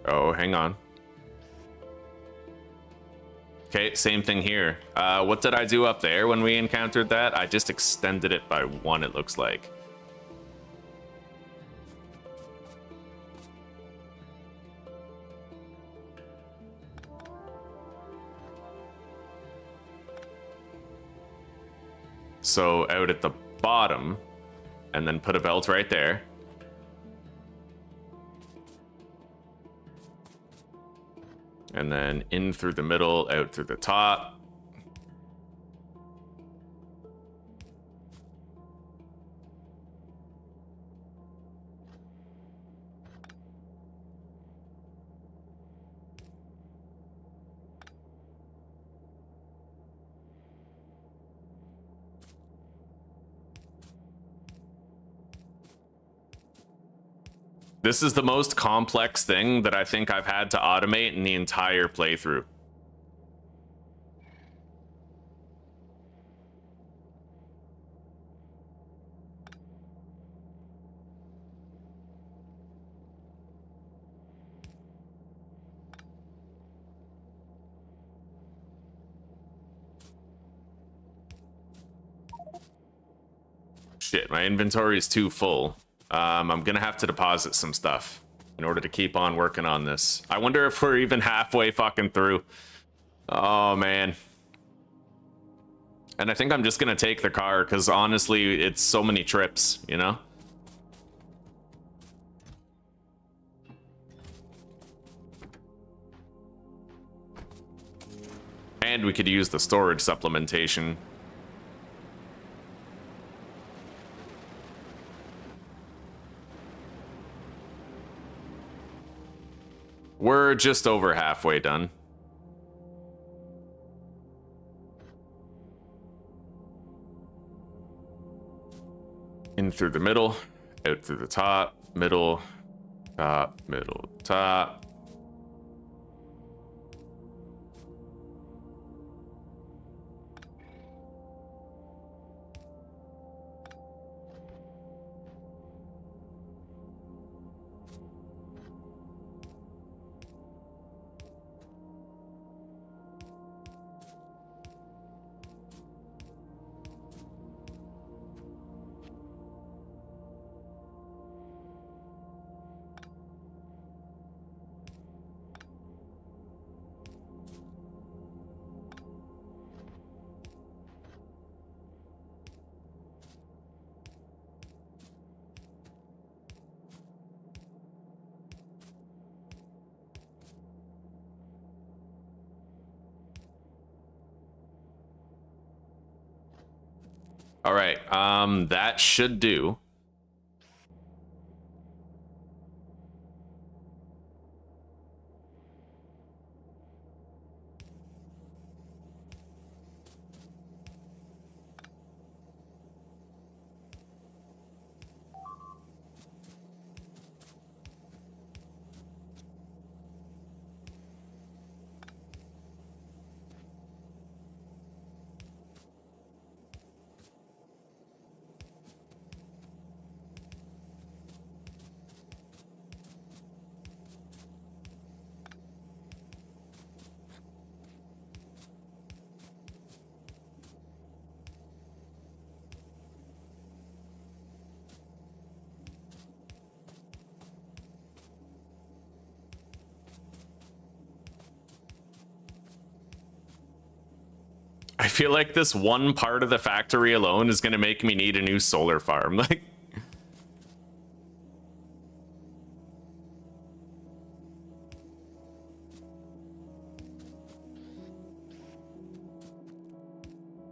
oh, hang on. Okay, same thing here. What did I do up there when we encountered that? I just extended it by 1, it looks like. So out at the bottom, and then put a belt right there. And then in through the middle, out through the top. This is the most complex thing that I think I've had to automate in the entire playthrough. Shit, my inventory is too full. I'm gonna have to deposit some stuff in order to keep on working on this. I wonder if we're even halfway fucking through. Oh, man. And I think I'm just gonna take the car, because honestly, it's so many trips, you know? And we could use the storage supplementation. We're just over halfway done. In through the middle, out through the top, middle, top. All right, that should do. I feel like this one part of the factory alone is going to make me need a new solar farm. Like,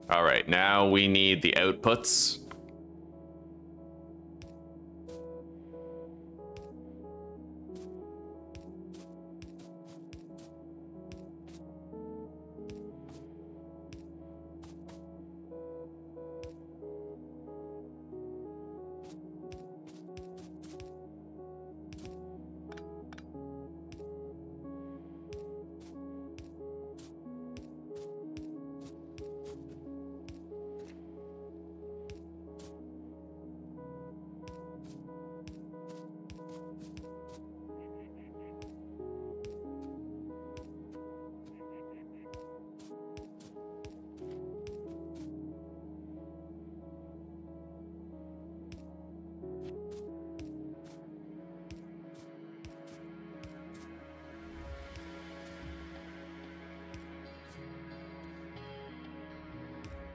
all right, now we need the outputs.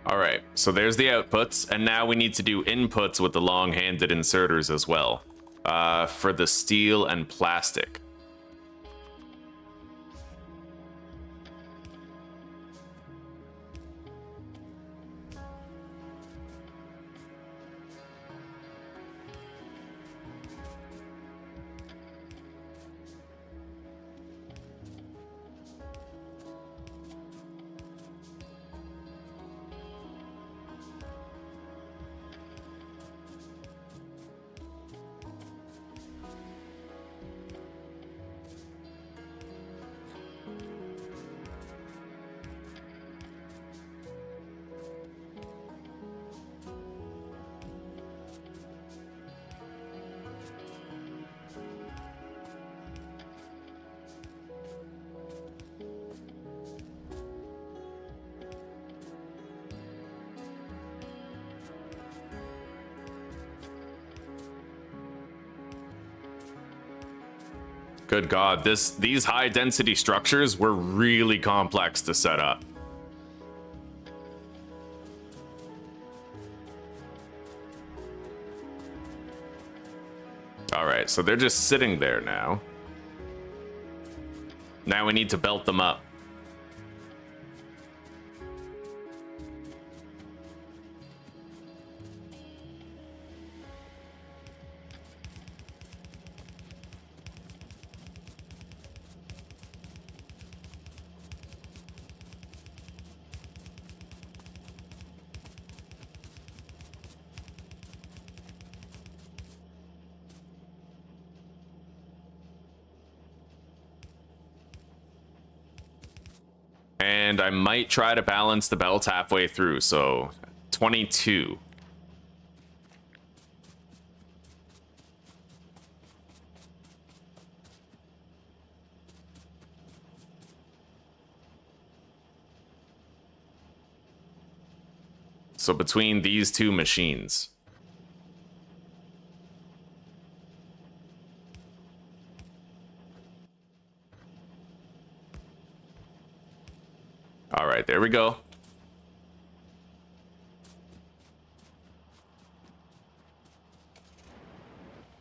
All right, so there's the outputs, and now we need to do inputs with the long-handed inserters as well, for the steel and plastic. Good God, these high density structures were really complex to set up. All right, so they're just sitting there now. Now we need to belt them up. And I might try to balance the belt halfway through, so 22. So between these two machines. All right, there we go.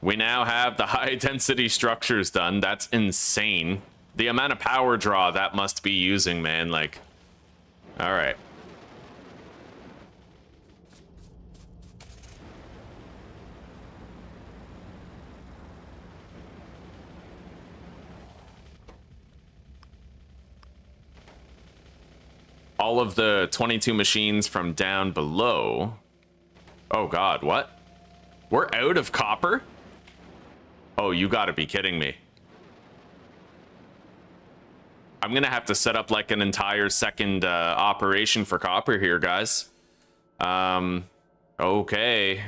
We now have the high density structures done. That's insane. The amount of power draw that must be using, man. Like, all right. All of the 22 machines from down below. Oh God, what? We're out of copper? Oh, you gotta be kidding me. I'm gonna have to set up like an entire second operation for copper here, guys. Okay.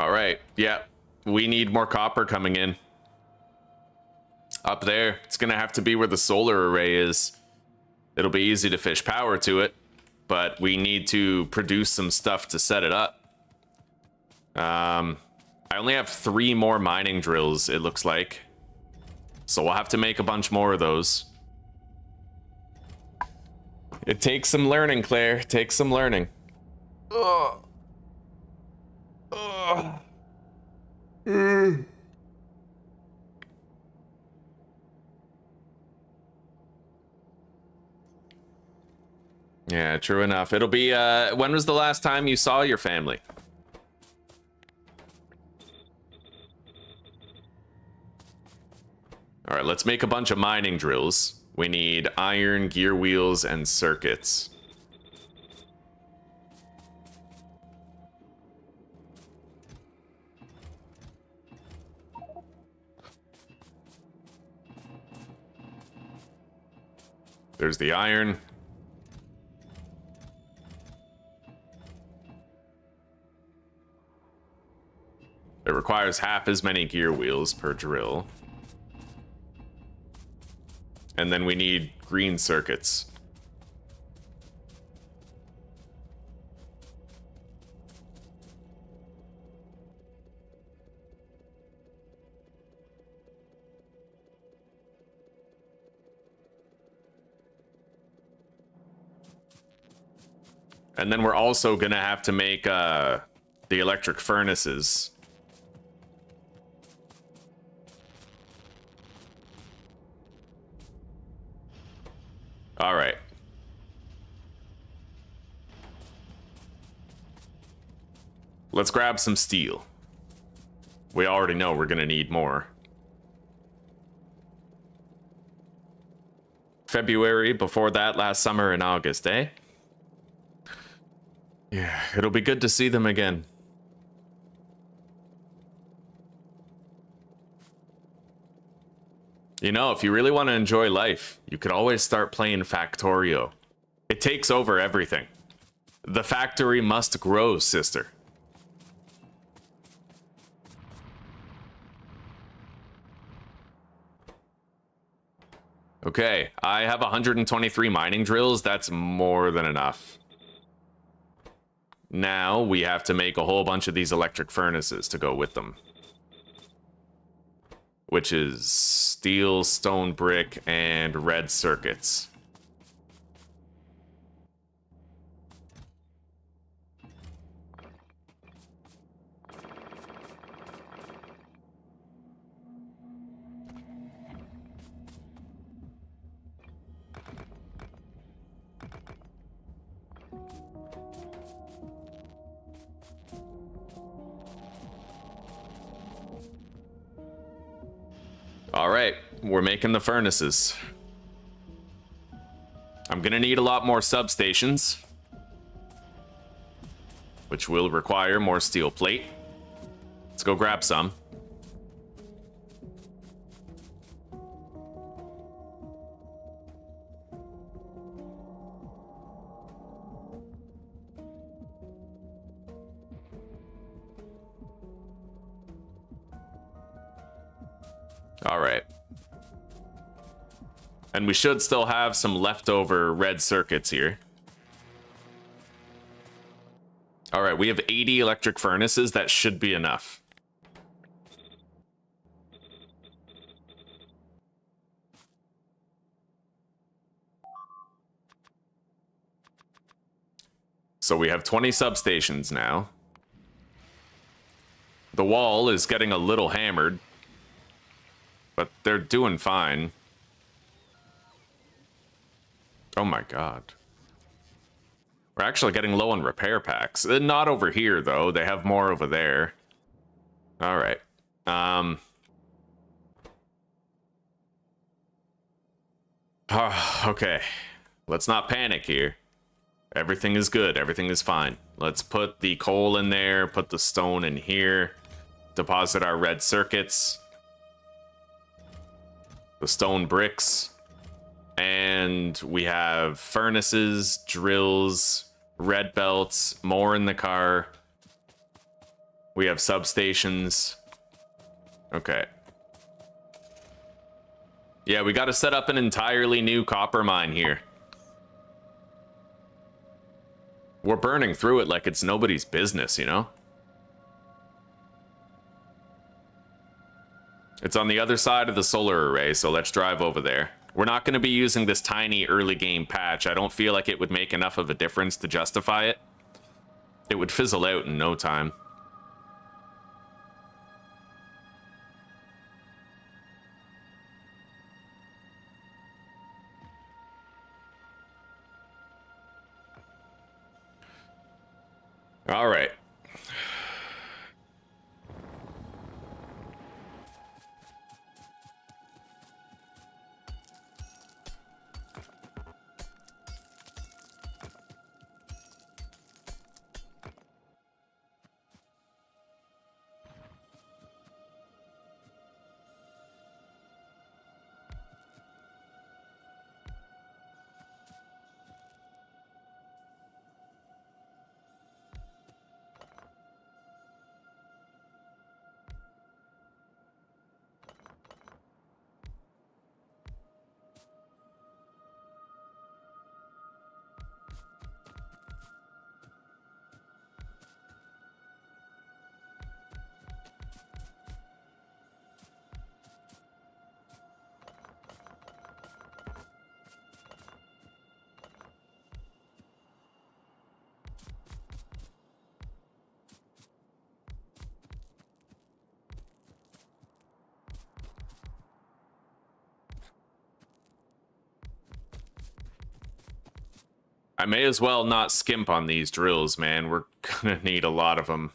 All right. Yeah. We need more copper coming in. Up there. It's going to have to be where the solar array is. It'll be easy to fish power to it, but we need to produce some stuff to set it up. I only have 3 more mining drills, it looks like. So we'll have to make a bunch more of those. It takes some learning, Claire. It takes some learning. Ugh. Ugh. Yeah, true enough. It'll be, when was the last time you saw your family? All right, let's make a bunch of mining drills. We need iron, gear wheels, and circuits. There's the iron. It requires half as many gear wheels per drill. And then we need green circuits. And then we're also gonna have to make the electric furnaces. All right. Let's grab some steel. We already know we're gonna need more. February, before that, last summer in August, eh? Yeah, it'll be good to see them again. You know, if you really want to enjoy life, you could always start playing Factorio. It takes over everything. The factory must grow, sister. Okay, I have 123 mining drills. That's more than enough. Now we have to make a whole bunch of these electric furnaces to go with them. Which is steel, stone brick, and red circuits. All right, we're making the furnaces. I'm gonna need a lot more substations, which will require more steel plate. Let's go grab some. All right. And we should still have some leftover red circuits here. All right, we have 80 electric furnaces. That should be enough. So we have 20 substations now. The wall is getting a little hammered, but they're doing fine. Oh my god. We're actually getting low on repair packs. Not over here, though. They have more over there. All right. Okay. Let's not panic here. Everything is good. Everything is fine. Let's put the coal in there, put the stone in here, deposit our red circuits, the stone bricks, and we have furnaces, drills, red belts, more in the car. We have substations. Okay. Yeah, we got to set up an entirely new copper mine here. We're burning through it like it's nobody's business, you know? It's on the other side of the solar array, so let's drive over there. We're not going to be using this tiny early game patch. I don't feel like it would make enough of a difference to justify it. It would fizzle out in no time. All right. I may as well not skimp on these drills, man. We're gonna need a lot of them.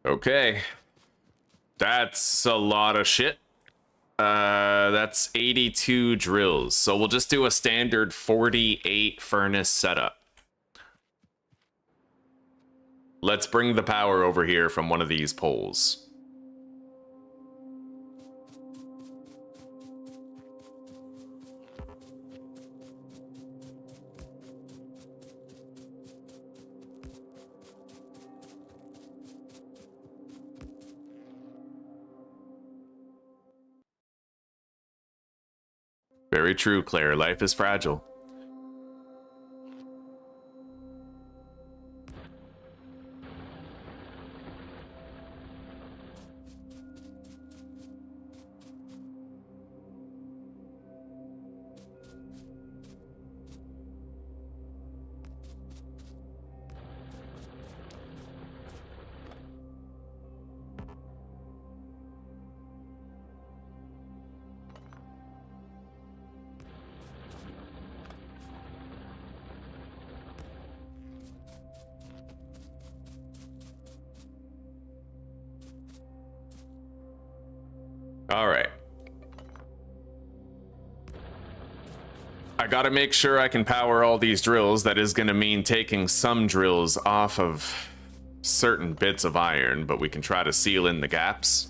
Okay. That's a lot of shit. That's 82 drills. So we'll just do a standard 48 furnace setup. Let's bring the power over here from one of these poles. Very true, Claire. Life is fragile. All right. I gotta make sure I can power all these drills. That is gonna mean taking some drills off of certain bits of iron, but we can try to seal in the gaps.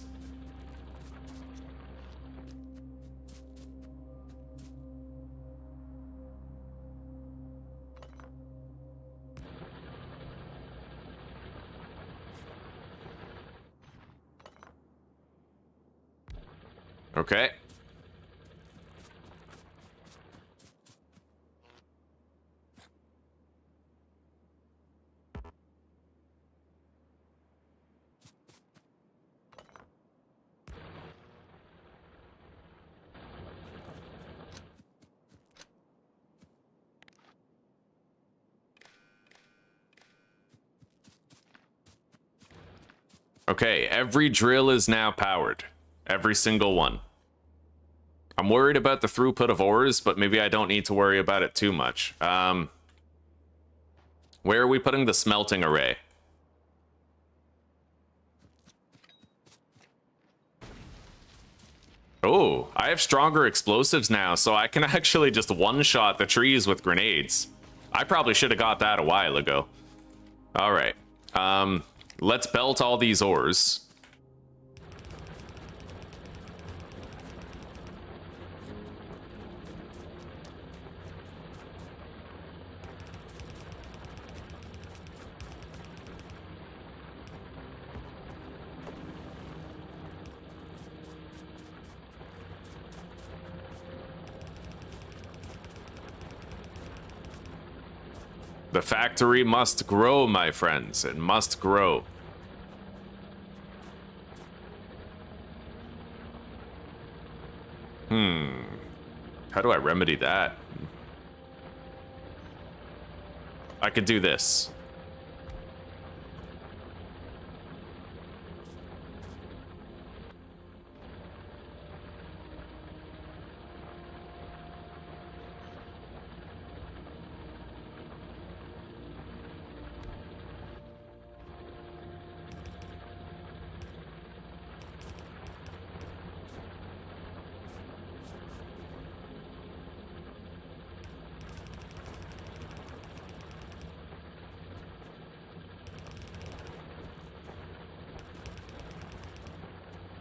Okay. Okay, every drill is now powered. Every single one. I'm worried about the throughput of ores, but maybe I don't need to worry about it too much. Where are we putting the smelting array? Oh, I have stronger explosives now, so I can actually just one-shot the trees with grenades. I probably should have got that a while ago. All right. Let's belt all these ores. The factory must grow, my friends. It must grow. How do I remedy that? I could do this.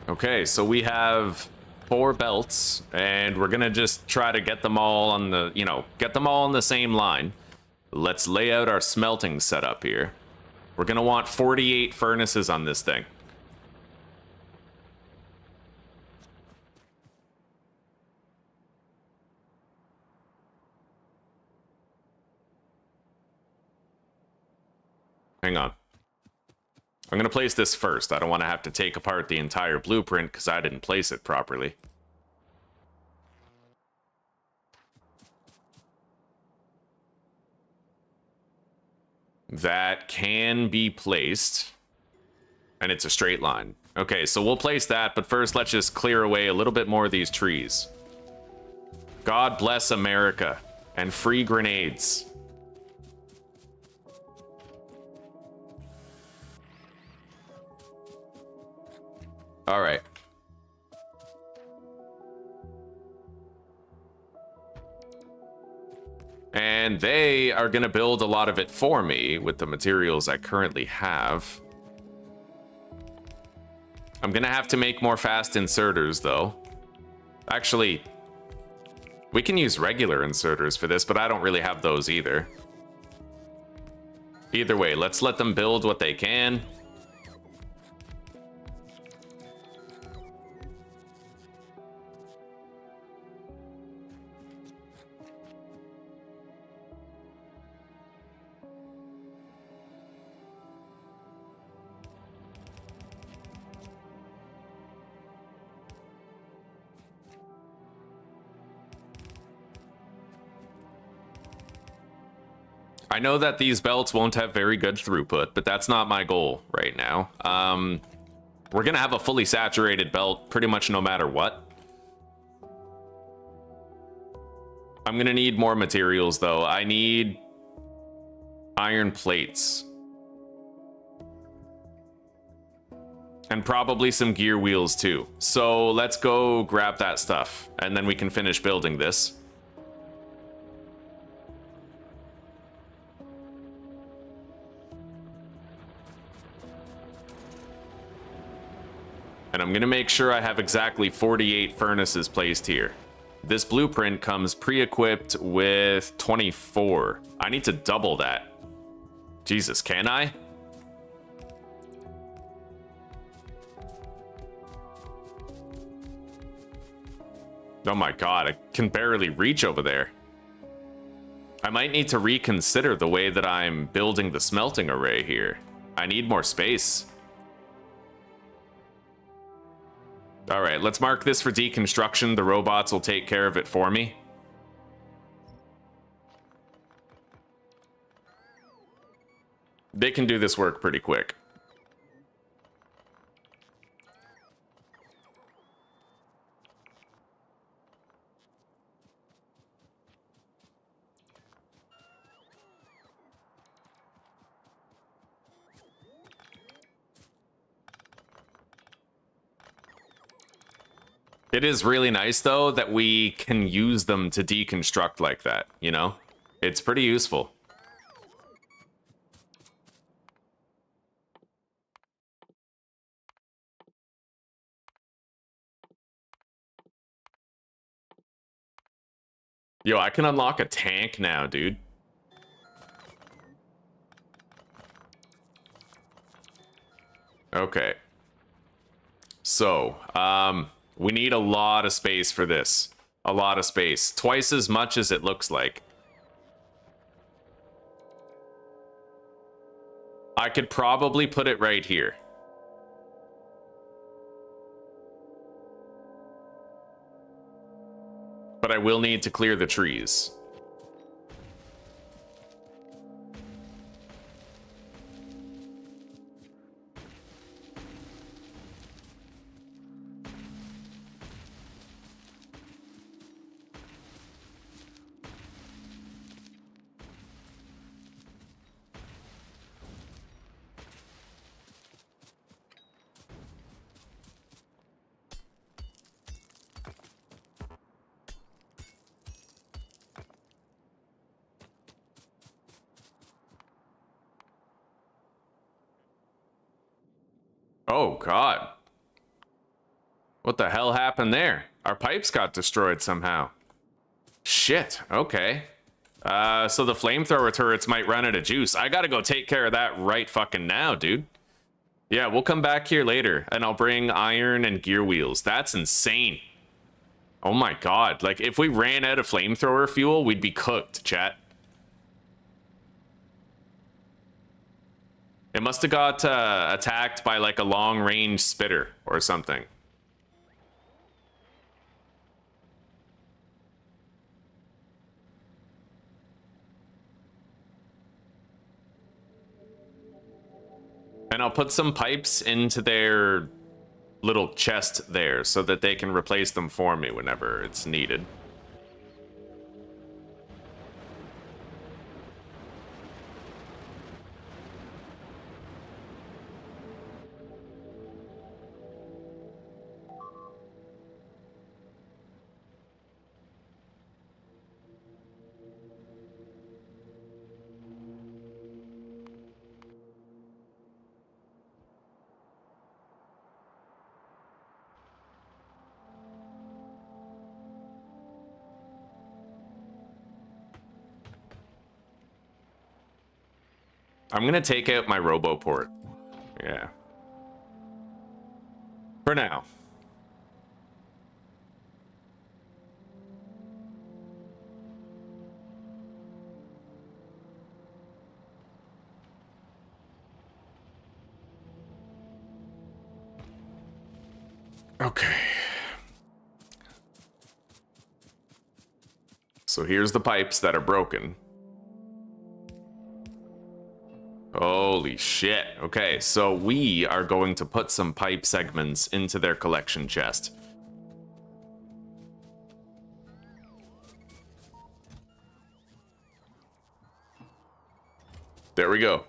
Okay, so we have 4 belts, and we're gonna just try to get them all on the, get them all on the same line. Let's lay out our smelting setup here. We're gonna want 48 furnaces on this thing. Hang on. I'm going to place this first. I don't want to have to take apart the entire blueprint because I didn't place it properly. That can be placed. And it's a straight line. Okay, so we'll place that, but first let's just clear away a little bit more of these trees. God bless America and free grenades. All right. And they are going to build a lot of it for me with the materials I currently have. I'm going to have to make more fast inserters, though. Actually, we can use regular inserters for this, but I don't really have those either. Either way, let's let them build what they can. I know that these belts won't have very good throughput, but that's not my goal right now. We're gonna have a fully saturated belt pretty much no matter what. I'm gonna need more materials though. I need iron plates. And probably some gear wheels too. So let's go grab that stuff and then we can finish building this. And I'm going to make sure I have exactly 48 furnaces placed here. This blueprint comes pre-equipped with 24. I need to double that. Jesus, can I? Oh my god, I can barely reach over there. I might need to reconsider the way that I'm building the smelting array here. I need more space. All right, let's mark this for deconstruction. The robots will take care of it for me. They can do this work pretty quick. It is really nice, though, that we can use them to deconstruct like that, you know? It's pretty useful. Yo, I can unlock a tank now, dude. Okay. So, we need a lot of space for this. A lot of space. Twice as much as it looks like. I could probably put it right here. But I will need to clear the trees. Oh, God. What the hell happened there? Our pipes got destroyed somehow. Shit, okay. So the flamethrower turrets might run out of juice. I gotta go take care of that right fucking now, dude. Yeah, we'll come back here later, and I'll bring iron and gear wheels. That's insane. Oh my God, like, if we ran out of flamethrower fuel, we'd be cooked, chat. It must have got attacked by, like, a long-range spitter or something. And I'll put some pipes into their little chest there so that they can replace them for me whenever it's needed. I'm gonna take out my RoboPort. Yeah. For now. Okay. So here's the pipes that are broken. Holy shit. Okay, so we are going to put some pipe segments into their collection chest. There we go.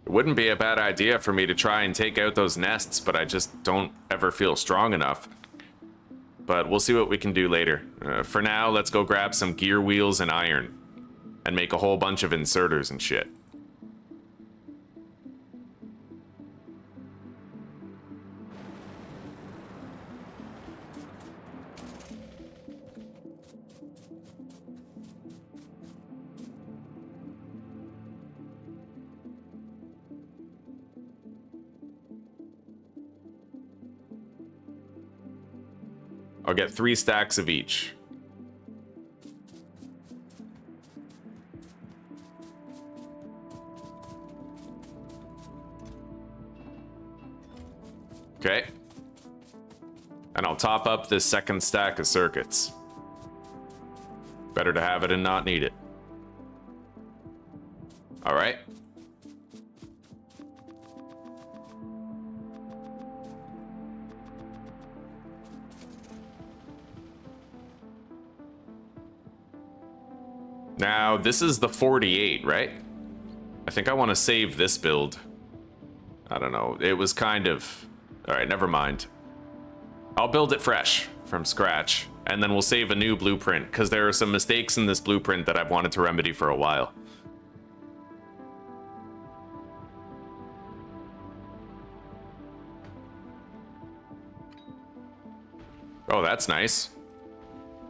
It wouldn't be a bad idea for me to try and take out those nests, but I just don't ever feel strong enough. But we'll see what we can do later. For now, let's go grab some gear wheels and iron. And make a whole bunch of inserters and shit. I'll get 3 stacks of each. Okay. And I'll top up this second stack of circuits. Better to have it and not need it. All right. Now, this is the 48, right? I think I want to save this build. I don't know. It was kind of... Alright, never mind. I'll build it fresh, from scratch, and then we'll save a new blueprint, because there are some mistakes in this blueprint that I've wanted to remedy for a while. Oh, that's nice.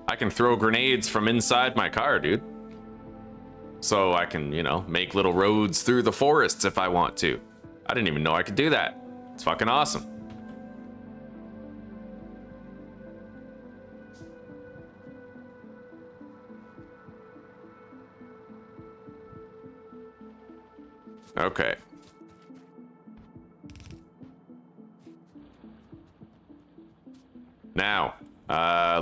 I can throw grenades from inside my car, dude. So I can, you know, make little roads through the forests if I want to. I didn't even know I could do that. It's fucking awesome. Okay. Now,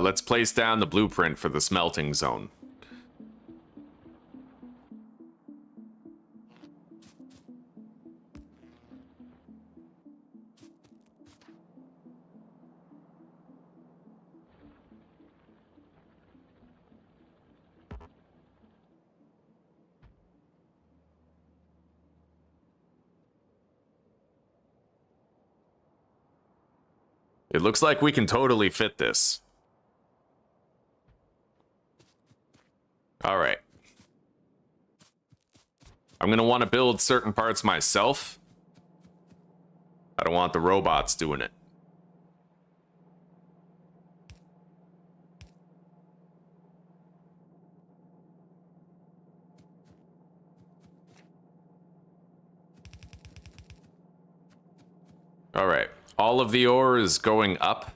let's place down the blueprint for the smelting zone. It looks like we can totally fit this. All right. I'm going to want to build certain parts myself. I don't want the robots doing it. All right. All of the ore is going up.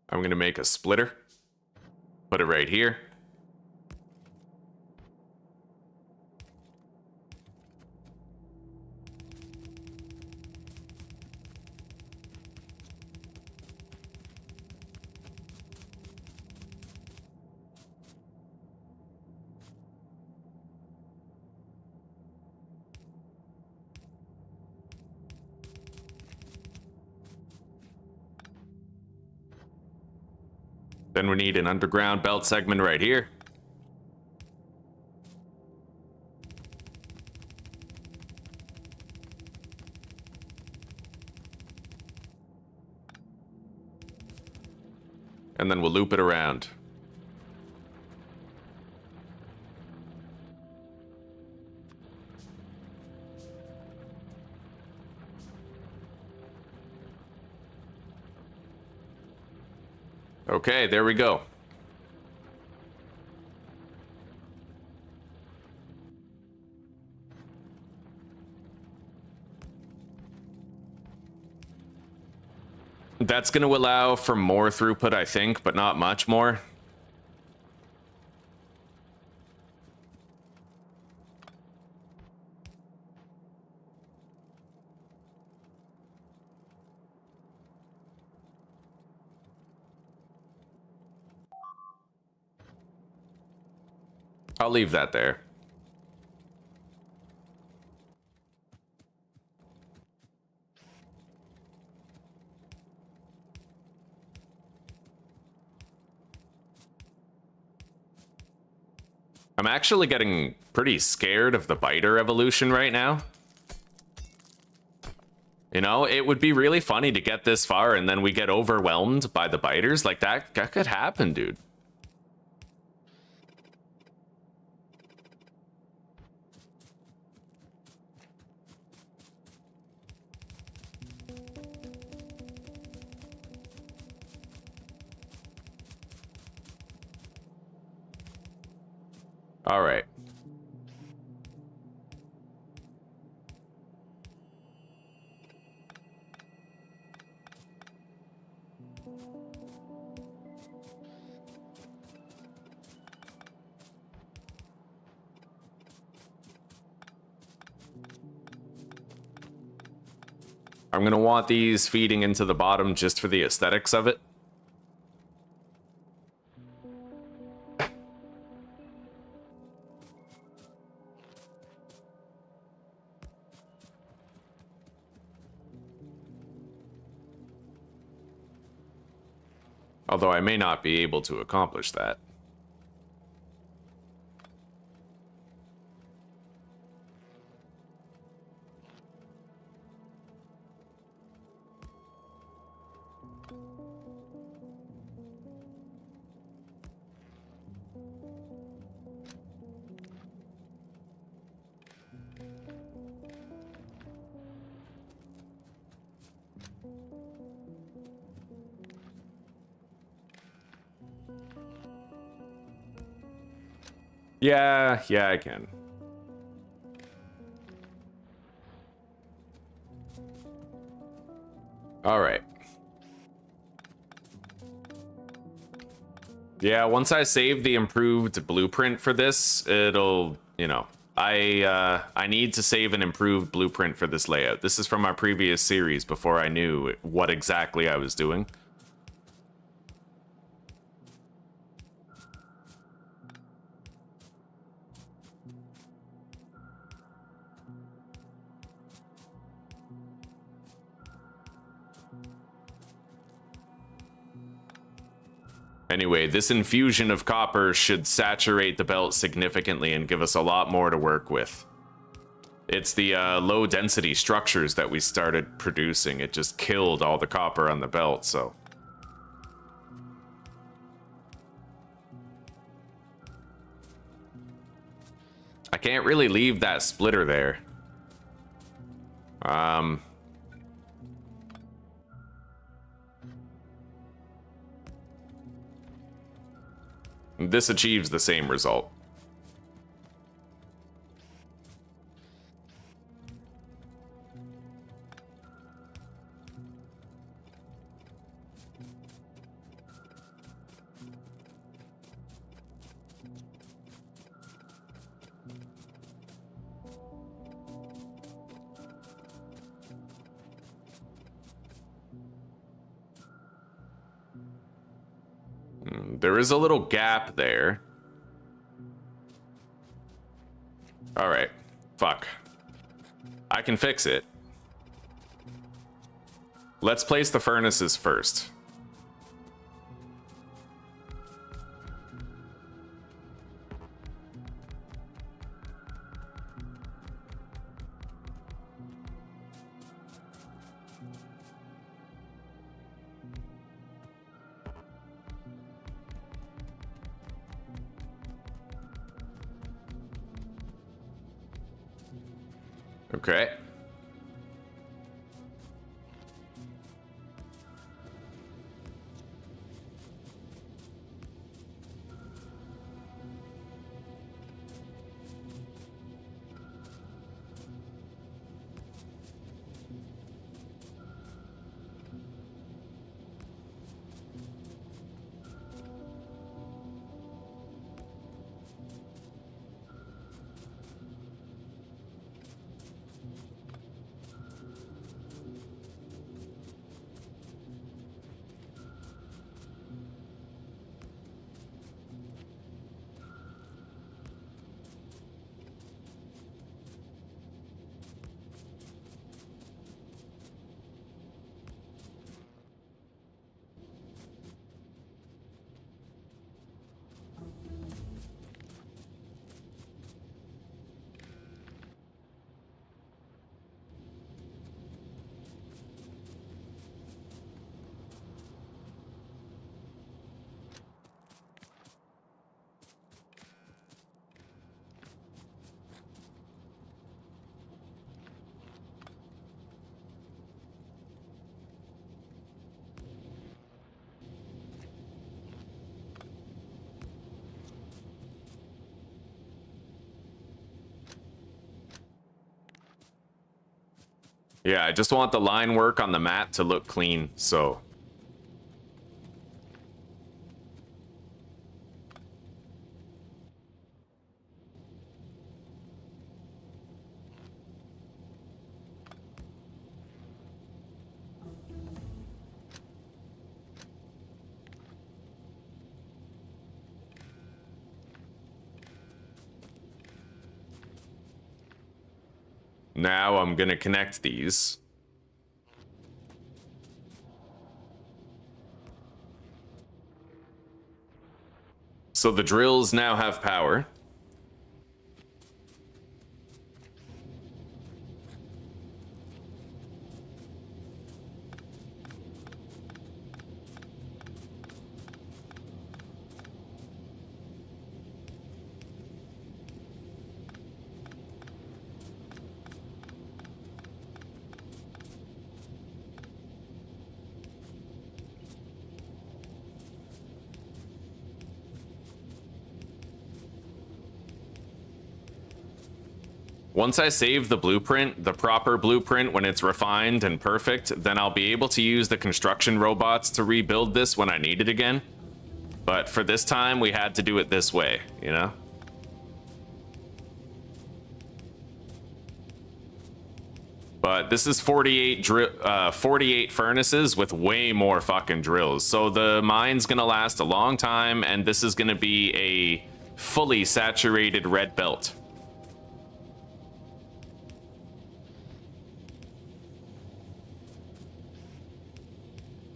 I'm going to make a splitter. Put it right here. Then we need an underground belt segment right here. And then we'll loop it around. Okay, there we go. That's going to allow for more throughput, I think, but not much more. I'll leave that there. I'm actually getting pretty scared of the biter evolution right now. You know, it would be really funny to get this far and then we get overwhelmed by the biters. Like, that could happen, dude. All right. I'm going to want these feeding into the bottom just for the aesthetics of it. Although I may not be able to accomplish that. Yeah, I can. All right. Yeah, once I save the improved blueprint for this, it'll, you know, I need to save an improved blueprint for this layout. This is from our previous series before I knew what exactly I was doing. Anyway, this infusion of copper should saturate the belt significantly and give us a lot more to work with. It's the low density structures that we started producing. It just killed all the copper on the belt, so. I can't really leave that splitter there. This achieves the same result. There is a little gap there. All right. Fuck. I can fix it. Let's place the furnaces first. Okay. Yeah, I just want the line work on the mat to look clean, so. Now I'm gonna connect these. So the drills now have power. Once I save the blueprint, the proper blueprint, when it's refined and perfect, then I'll be able to use the construction robots to rebuild this when I need it again. But for this time, we had to do it this way, you know? But this is 48 furnaces with way more fucking drills. So the mine's gonna last a long time, and this is gonna be a fully saturated red belt.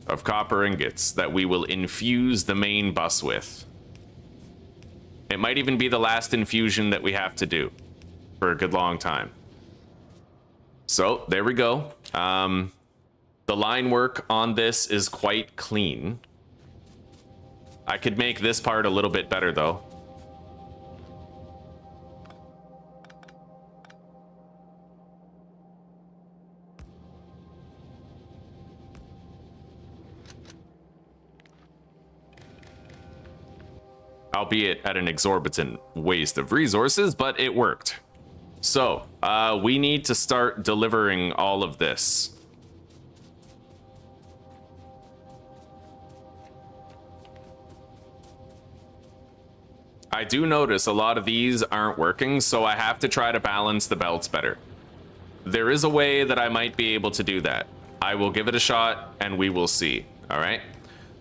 Of copper ingots that we will infuse the main bus with. It might even be the last infusion that we have to do for a good long time. So there we go. The line work on this is quite clean. I could make this part a little bit better though. Albeit at an exorbitant waste of resources, but it worked. So, we need to start delivering all of this. I do notice a lot of these aren't working, so I have to try to balance the belts better. There is a way that I might be able to do that. I will give it a shot, and we will see, all right?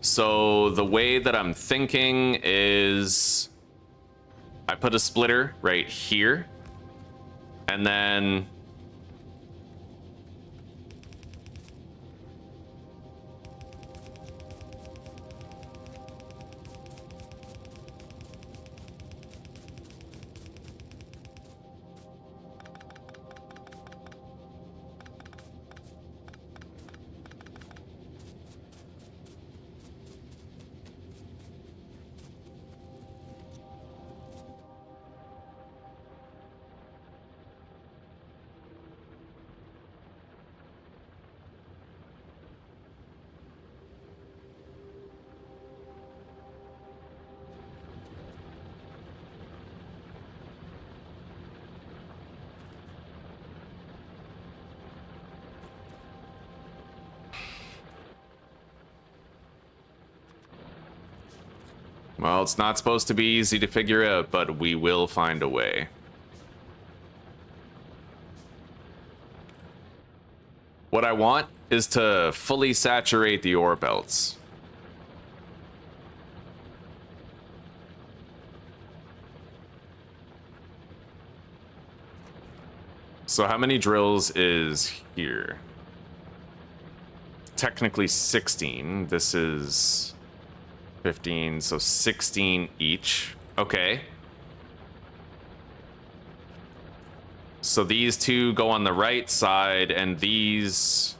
So the way that I'm thinking is I put a splitter right here, and then well, it's not supposed to be easy to figure out, but we will find a way. What I want is to fully saturate the ore belts. So how many drills is here? Technically 16. This is 15, so 16 each. Okay. So these two go on the right side, and these...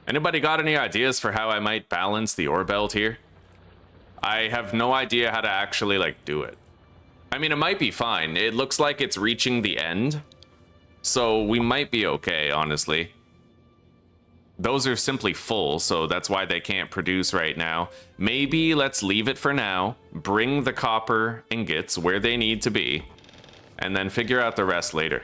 Anybody got any ideas for how I might balance the ore belt here? I have no idea how to actually, like, do it. I mean, it might be fine. It looks like it's reaching the end. So we might be okay, honestly. Those are simply full, so that's why they can't produce right now. Maybe let's leave it for now, bring the copper ingots where they need to be, and then figure out the rest later.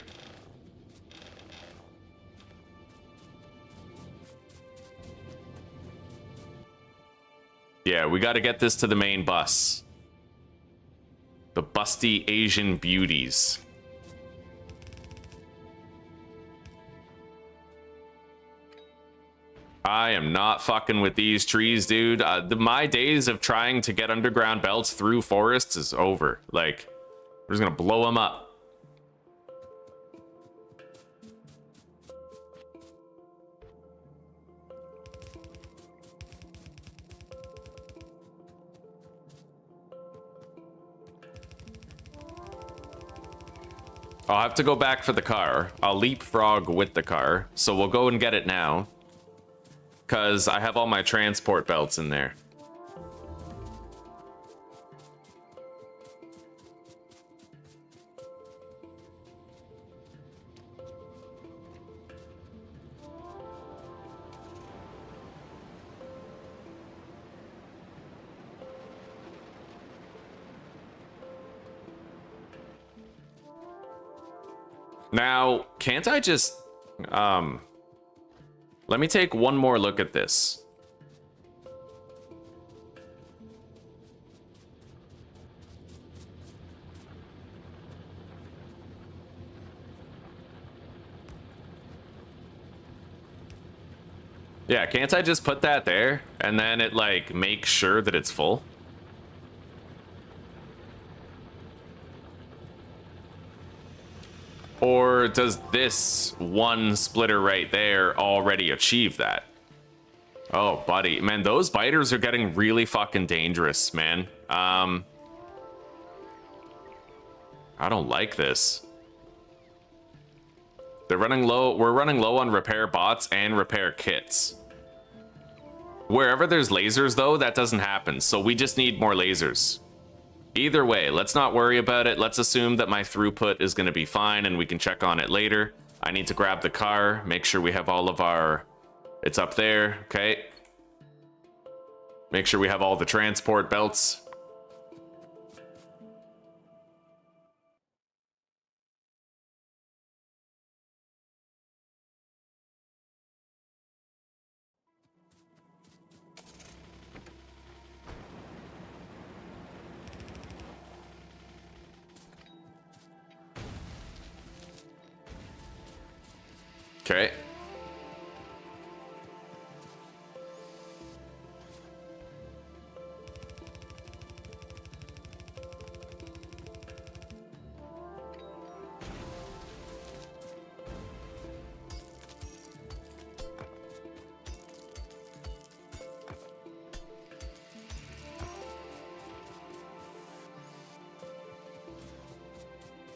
Yeah, we got to get this to the main bus. The busty Asian beauties. I am not fucking with these trees, dude. My days of trying to get underground belts through forests is over. Like, We're just gonna blow him up. I'll have to go back for the car. I'll leapfrog with the car. So we'll go and get it now. Because I have all my transport belts in there. Now, can't I just, let me take one more look at this. Yeah, can't I just put that there and then it like makes sure that it's full? Or does this one splitter right there already achieve that? Oh, buddy. Man, those biters are getting really fucking dangerous, man. I don't like this. They're running low. We're running low on repair bots and repair kits. Wherever there's lasers, though, that doesn't happen. So we just need more lasers. Either way, let's not worry about it. Let's assume that my throughput is going to be fine and we can check on it later. I need to grab the car, make sure we have all of our... It's up there, okay. Make sure we have all the transport belts. Okay.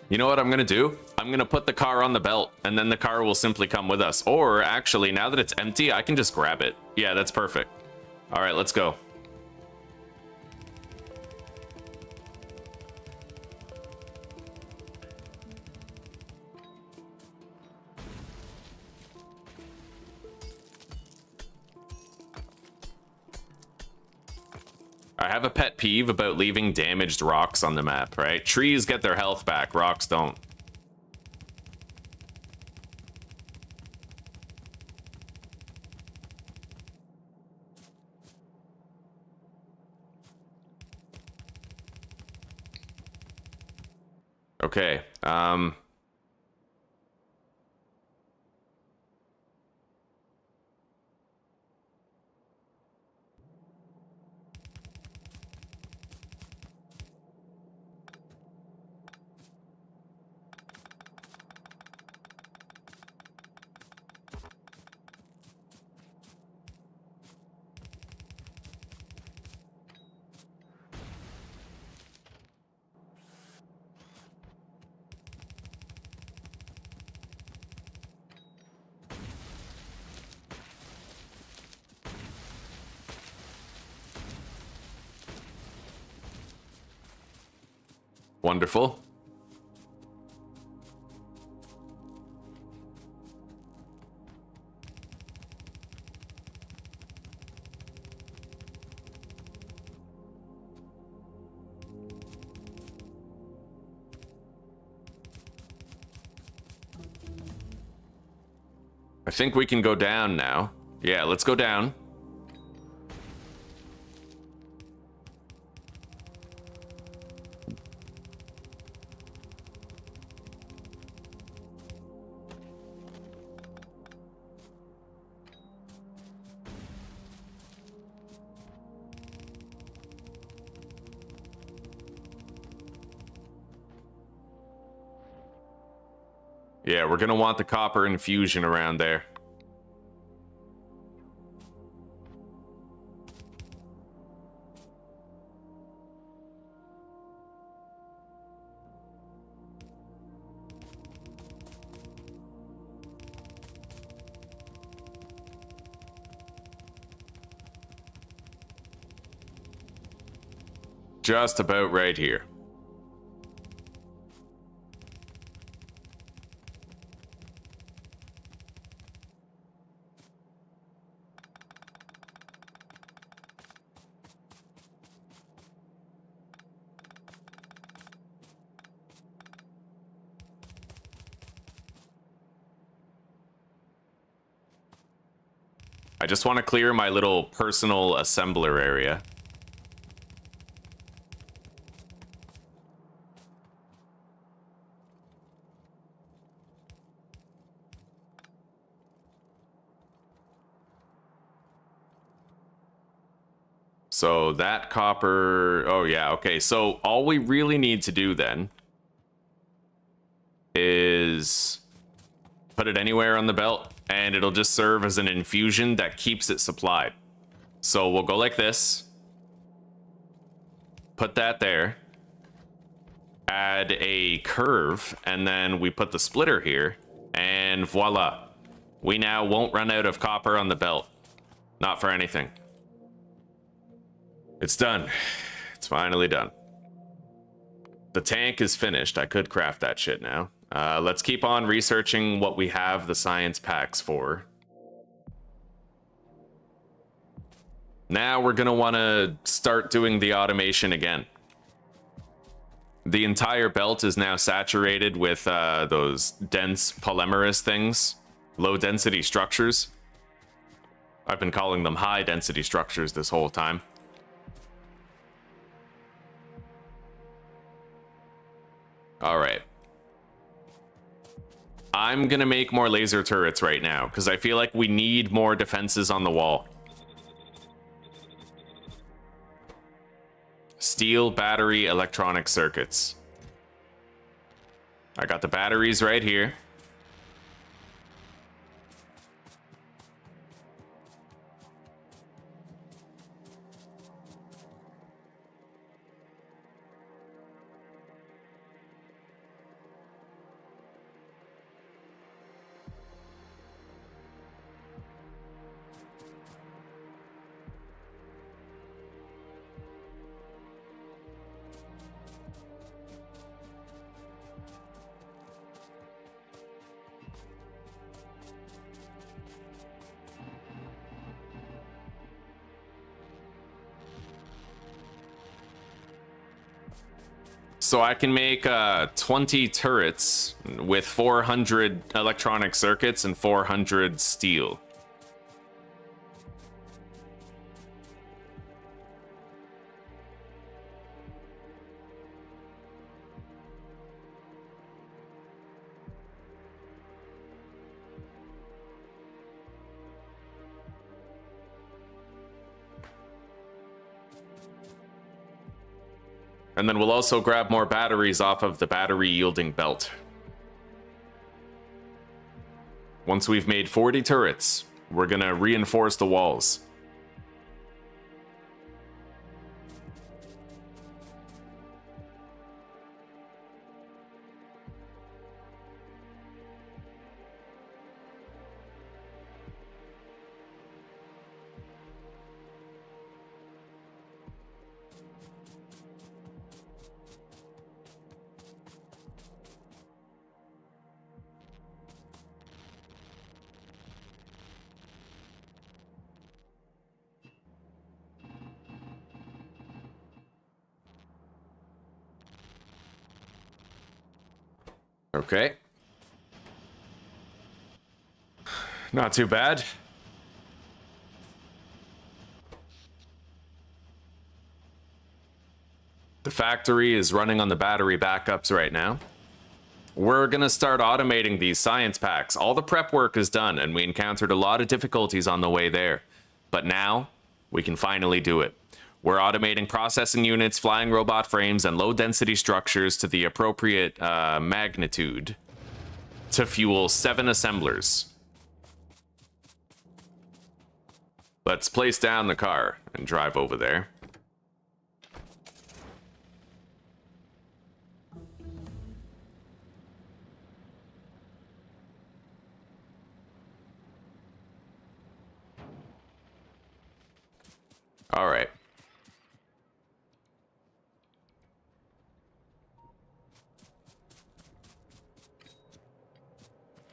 You know what I'm gonna do? I'm gonna put the car on the belt and then the car will simply come with us. Or actually, now that it's empty, I can just grab it. Yeah, that's perfect. All right, let's go. I have a pet peeve about leaving damaged rocks on the map, right? Trees get their health back, rocks don't. Okay, wonderful. I think we can go down now. Yeah, let's go down. Yeah, we're gonna want the copper infusion around there. Just about right here. I just want to clear my little personal assembler area. So that copper, oh yeah, okay. So all we really need to do then is put it anywhere on the belt and it'll just serve as an infusion that keeps it supplied. So we'll go like this, put that there, add a curve, and then we put the splitter here, and voila. We now won't run out of copper on the belt. Not for anything. It's done. It's finally done. The tank is finished. I could craft that shit now. Let's keep on researching what we have the science packs for. Now we're gonna want to start doing the automation again. The entire belt is now saturated with those dense polymerous things, low density structures. I've been calling them high density structures this whole time. All right. I'm gonna make more laser turrets right now because I feel like we need more defenses on the wall. Steel battery electronic circuits. I got the batteries right here. So I can make 20 turrets with 400 electronic circuits and 400 steel. And then we'll also grab more batteries off of the battery yielding belt. Once we've made 40 turrets, we're gonna reinforce the walls. Okay. Not too bad. The factory is running on the battery backups right now. We're gonna start automating these science packs. All the prep work is done, and we encountered a lot of difficulties on the way there. But now, we can finally do it. We're automating processing units, flying robot frames, and low-density structures to the appropriate magnitude. to fuel 7 assemblers. Let's place down the car and drive over there. All right.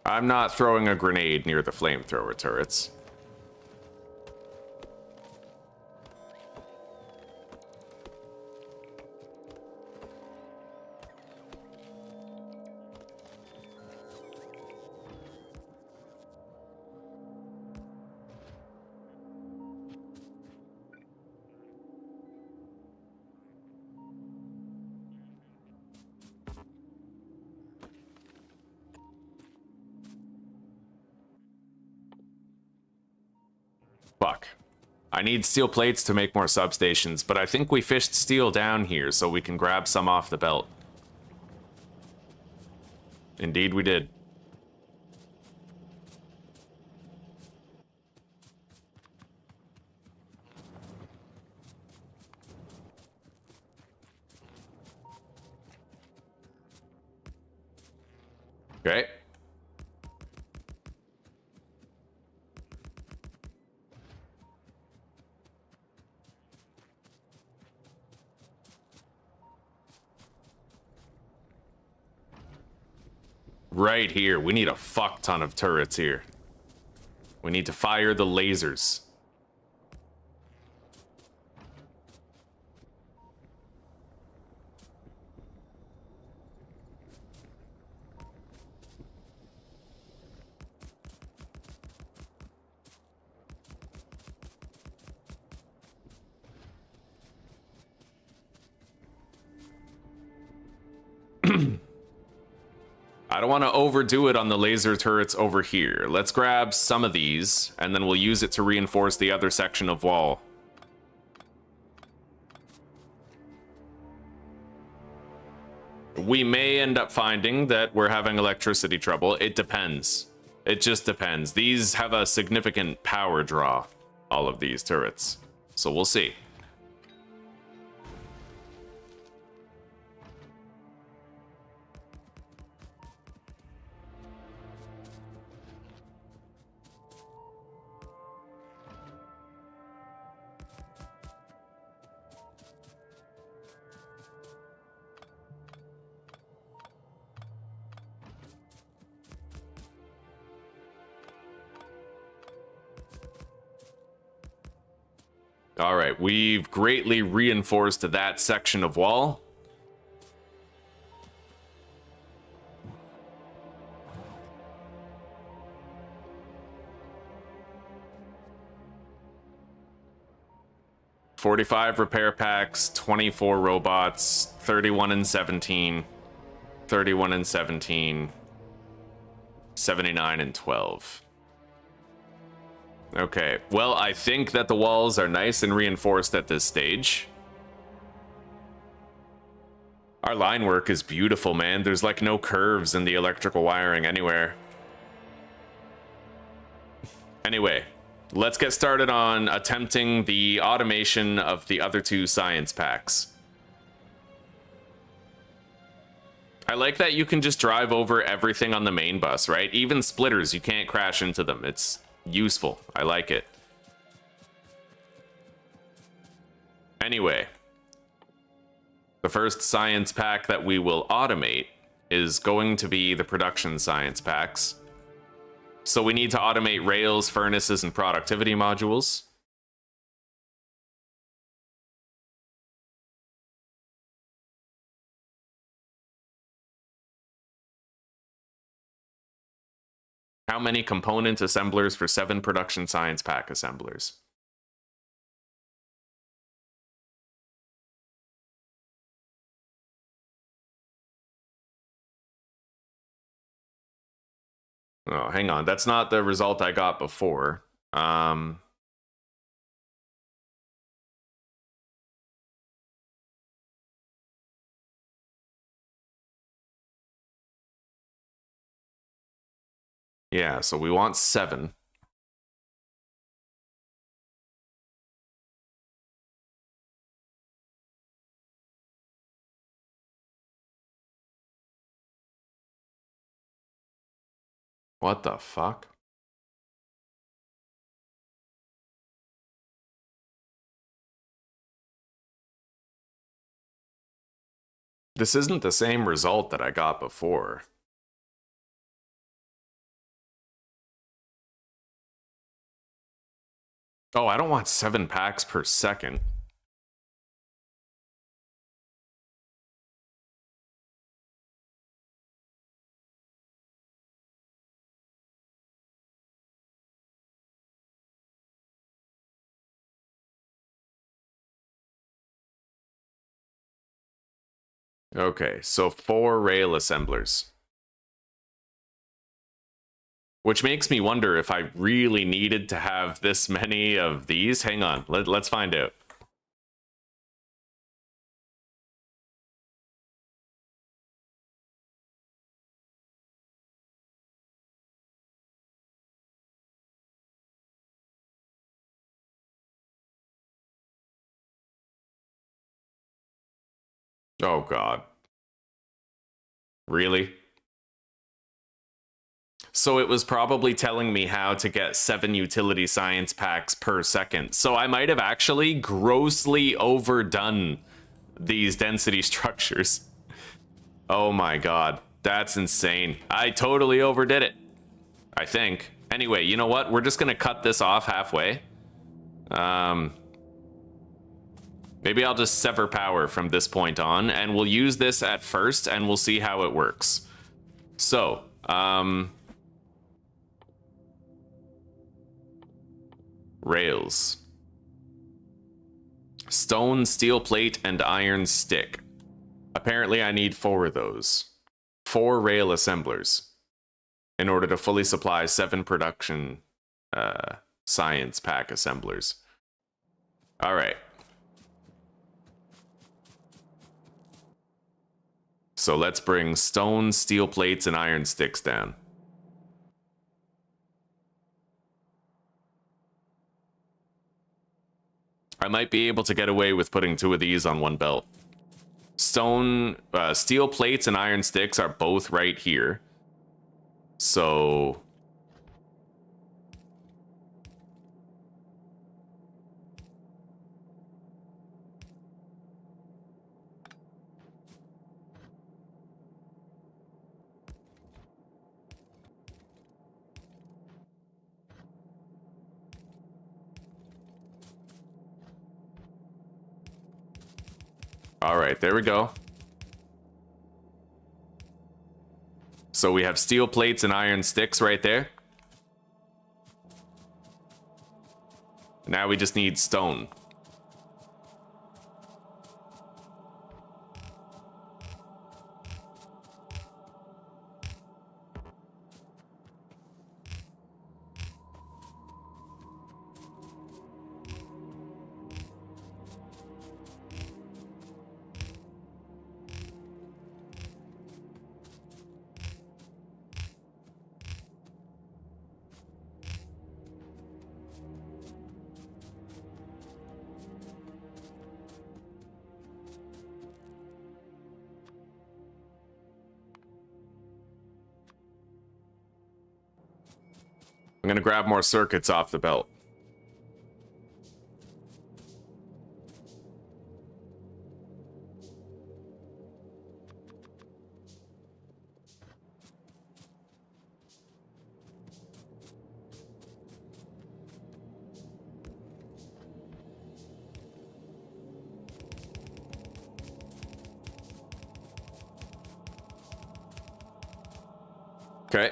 I'm not throwing a grenade near the flamethrower turrets. Fuck. I need steel plates to make more substations, but I think we fished steel down here so we can grab some off the belt. Indeed we did. Okay. Right here. We need a fuck ton of turrets here. We need to fire the lasers. I don't want to overdo it on the laser turrets over here. Let's grab some of these, and then we'll use it to reinforce the other section of wall. We may end up finding that we're having electricity trouble. It depends. It just depends. These have a significant power draw, all of these turrets. So we'll see. All right, we've greatly reinforced that section of wall. $45 repair packs, 24 robots, 31 and 17, 31 and 17, 79 and 12. Okay, well, I think that the walls are nice and reinforced at this stage. Our line work is beautiful, man. There's like no curves in the electrical wiring anywhere. Anyway, let's get started on attempting the automation of the other 2 science packs. I like that you can just drive over everything on the main bus, right? Even splitters, you can't crash into them. It's useful. I like it. Anyway, the first science pack that we will automate is going to be the production science packs. So we need to automate rails, furnaces, and productivity modules. How many component assemblers for 7 production science pack assemblers? Oh, hang on. That's not the result I got before. Yeah, so we want 7. What the fuck? This isn't the same result that I got before. Oh, I don't want 7 packs per second. Okay, so 4 rail assemblers. Which makes me wonder if I really needed to have this many of these. Hang on, let's find out. Oh god. Really? So it was probably telling me how to get 7 utility science packs per second. So I might have actually grossly overdone these density structures. Oh my god. That's insane. I totally overdid it. I think. Anyway, you know what? We're just gonna cut this off halfway. Maybe I'll just sever power from this point on, and we'll use this at first, and we'll see how it works. So, rails. Stone, steel plate, and iron stick. Apparently I need 4 of those. 4 rail assemblers in order to fully supply 7 production science pack assemblers. All right. So let's bring stone, steel plates, and iron sticks down. I might be able to get away with putting 2 of these on one belt. Stone, steel plates and iron sticks are both right here. So... all right, there we go. So we have steel plates and iron sticks right there. Now we just need stone. I'm gonna grab more circuits off the belt. Okay.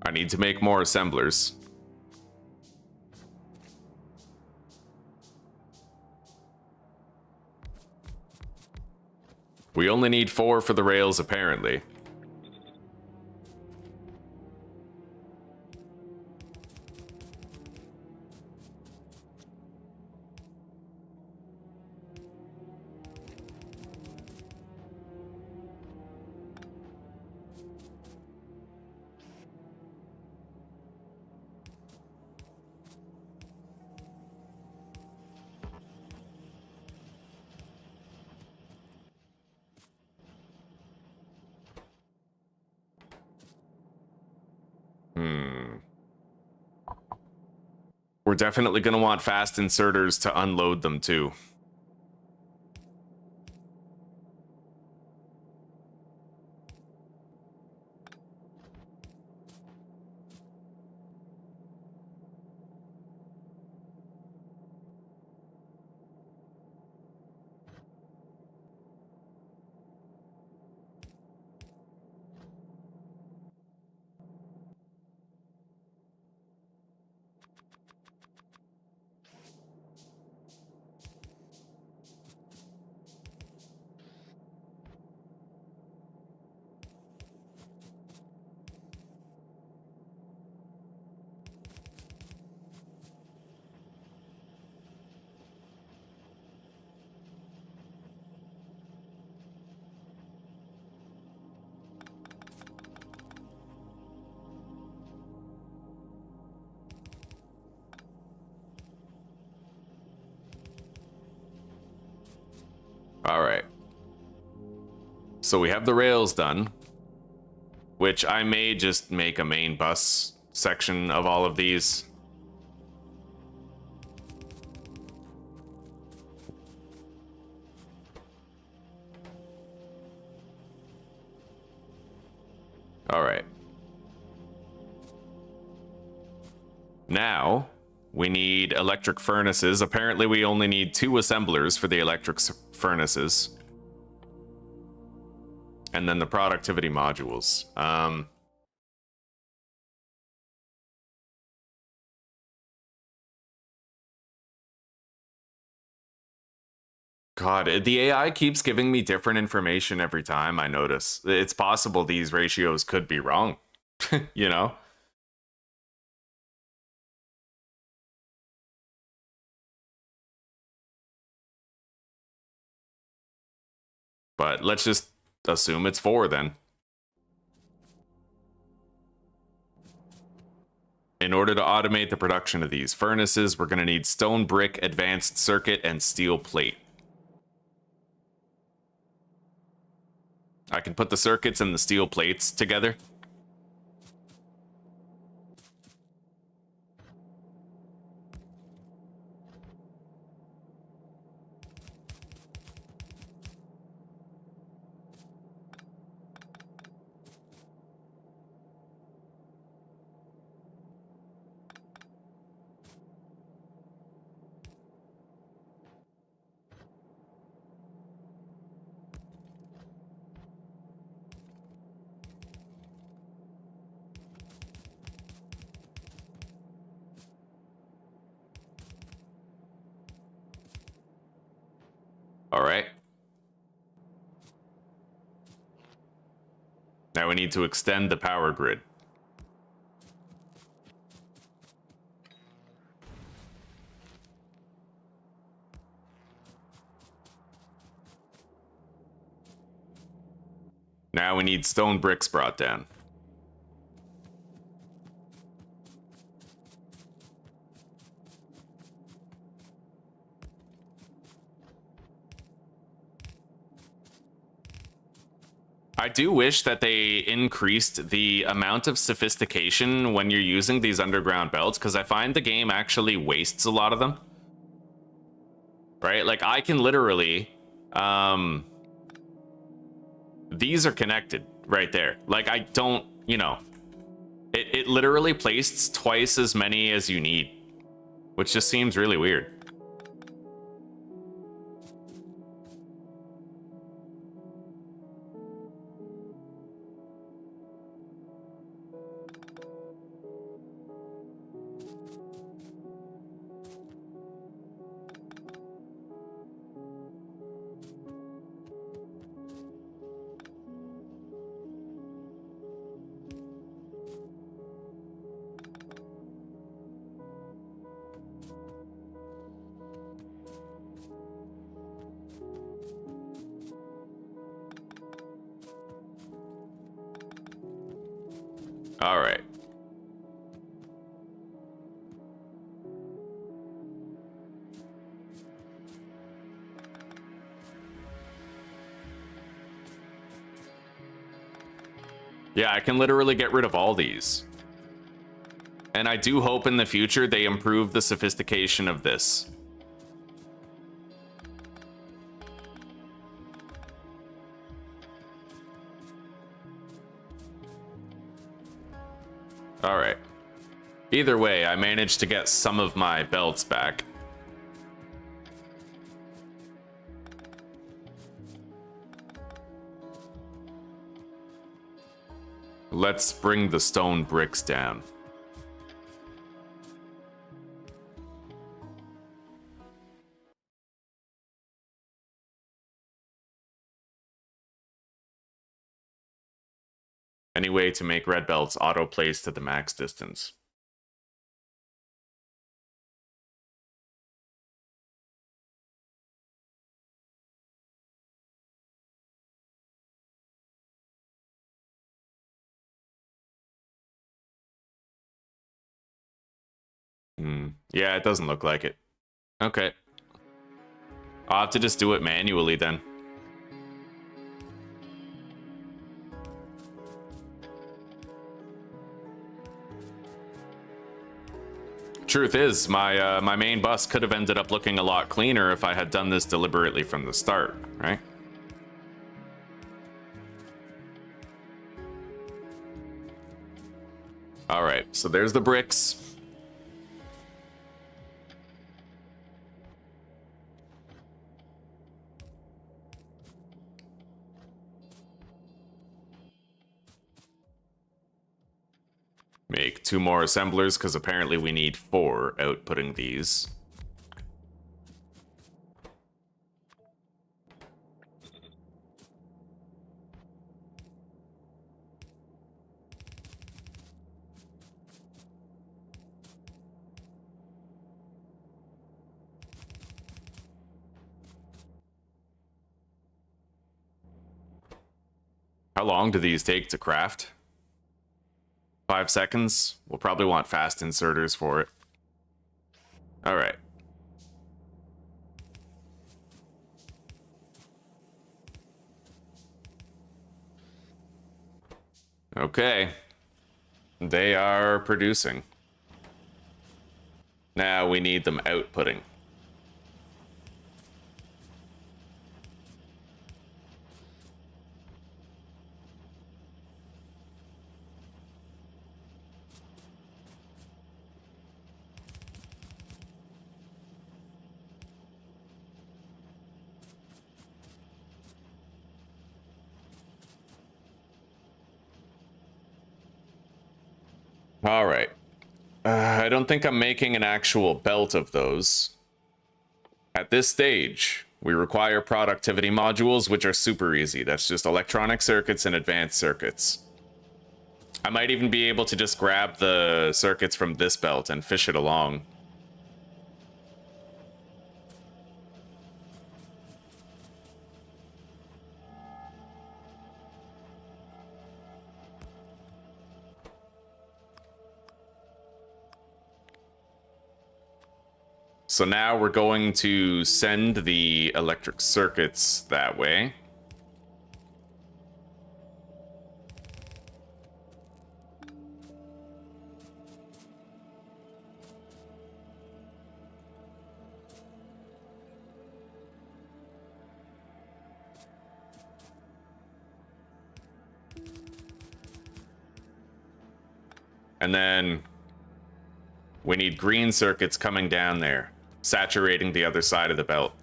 I need to make more assemblers. We only need 4 for the rails, apparently. We're definitely going to want fast inserters to unload them too. All right. So we have the rails done, which I may just make a main bus section of all of these. All right. Now we need electric furnaces. Apparently we only need 2 assemblers for the electric furnaces. And then the productivity modules. God, the AI keeps giving me different information every time, I notice. It's possible these ratios could be wrong, you know? But let's just assume it's 4 then. In order to automate the production of these furnaces, we're going to need stone brick, advanced circuit, and steel plate. I can put the circuits and the steel plates together. All right. Now we need to extend the power grid. Now we need stone bricks brought down. I do wish that they increased the amount of sophistication when you're using these underground belts, because I find the game actually wastes a lot of them. Right? Like, I can literally... these are connected right there. Like, I don't, you know... It literally placed twice as many as you need, which just seems really weird. All right. Yeah, I can literally get rid of all these. And I do hope in the future they improve the sophistication of this. All right. Either way, I managed to get some of my belts back. Let's bring the stone bricks down. Any way to make red belts auto-place to the max distance? Yeah, it doesn't look like it. Okay. I'll have to just do it manually then. Truth is, my main bus could have ended up looking a lot cleaner if I had done this deliberately from the start, right? All right, so there's the bricks. Make 2 more assemblers, because apparently we need 4 outputting these. How long do these take to craft? 5 seconds? We'll probably want fast inserters for it. All right. Okay. They are producing. Now we need them outputting. All right. I don't think I'm making an actual belt of those. At this stage, we require productivity modules, which are super easy. That's just electronic circuits and advanced circuits. I might even be able to just grab the circuits from this belt and fish it along. So now we're going to send the electric circuits that way. And then we need green circuits coming down there, saturating the other side of the belt.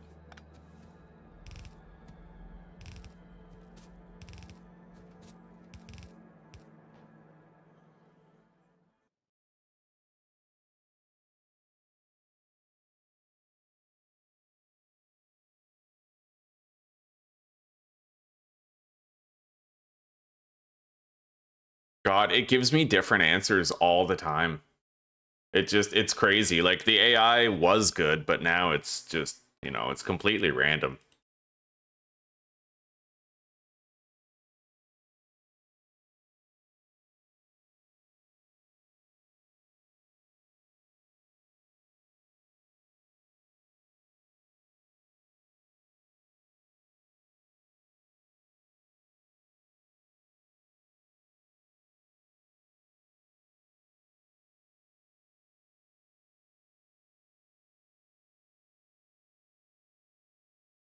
God, it gives me different answers all the time. It's crazy. Like, the AI was good, but now it's just, you know, it's completely random.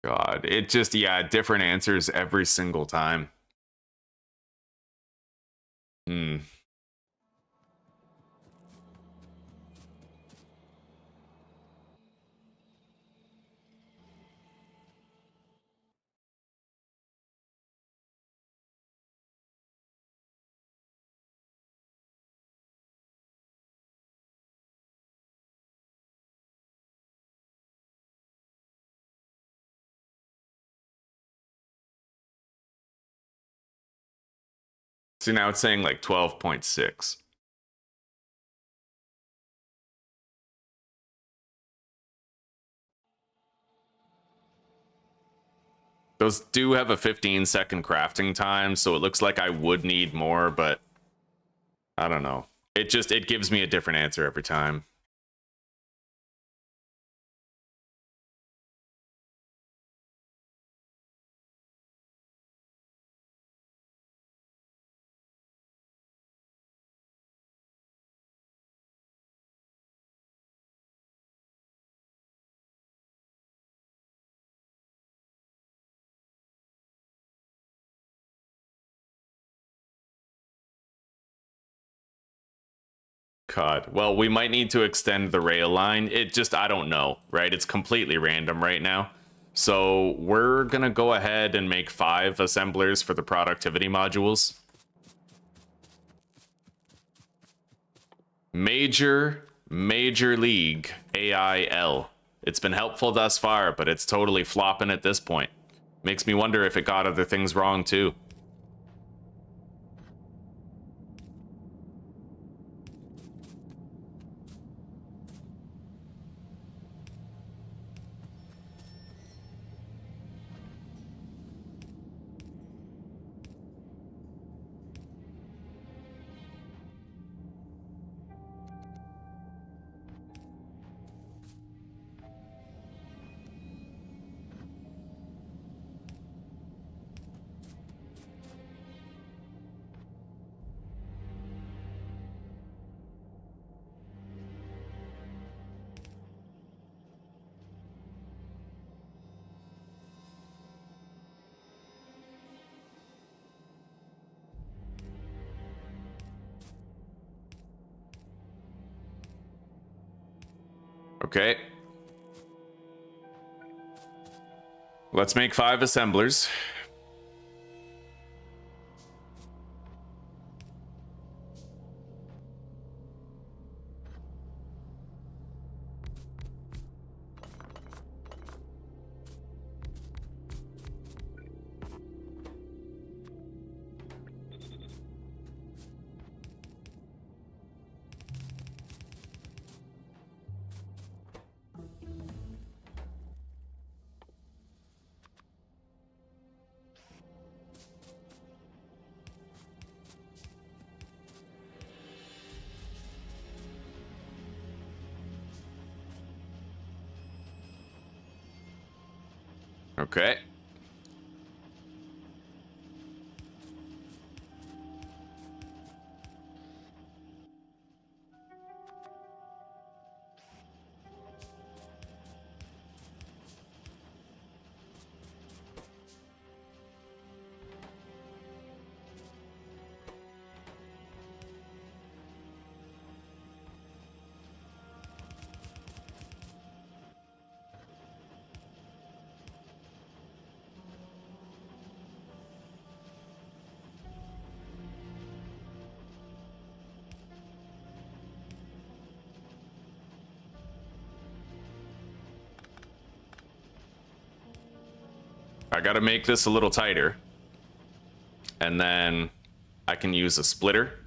God, it just, yeah, different answers every single time. Hmm. See, now it's saying like 12.6. Those do have a 15-second crafting time, so it looks like I would need more, but I don't know. It gives me a different answer every time. God. Well, we might need to extend the rail line. I don't know, right? It's completely random right now. So we're going to go ahead and make 5 assemblers for the productivity modules. Major League AIL. It's been helpful thus far, but it's totally flopping at this point. Makes me wonder if it got other things wrong too. Okay. Let's make 5 assemblers. Okay. I gotta make this a little tighter. And then I can use a splitter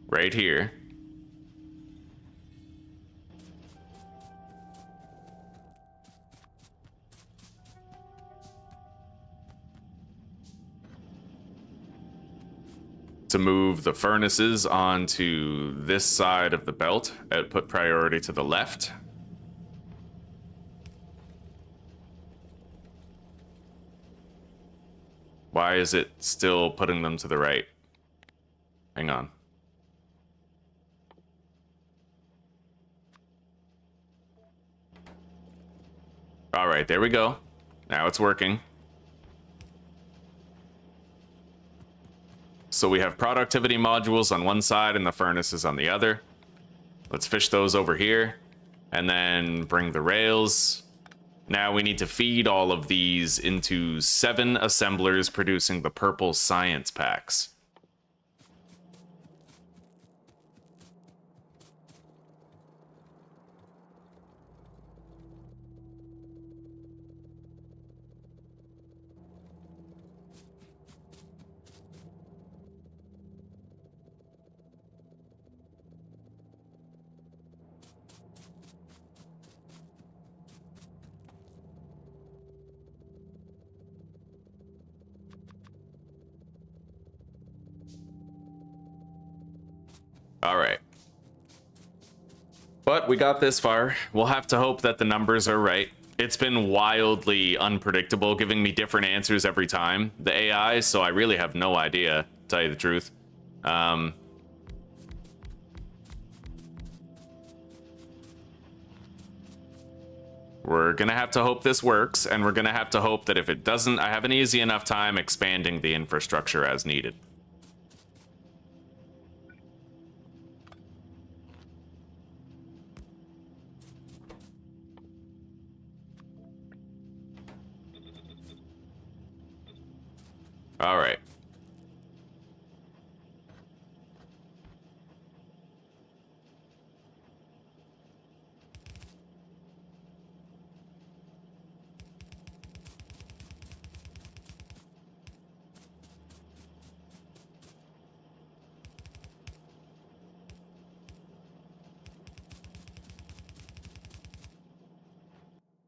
right here. To move the furnaces onto this side of the belt, output priority to the left. Why is it still putting them to the right? Hang on. All right, there we go. Now it's working. So we have productivity modules on one side and the furnaces on the other. Let's fish those over here and then bring the rails. Now we need to feed all of these into 7 assemblers producing the purple science packs. All right. But we got this far. We'll have to hope that the numbers are right. It's been wildly unpredictable, giving me different answers every time, the AI, so I really have no idea, to tell you the truth. We're gonna have to hope this works, and we're gonna have to hope that if it doesn't, I have an easy enough time expanding the infrastructure as needed. All right.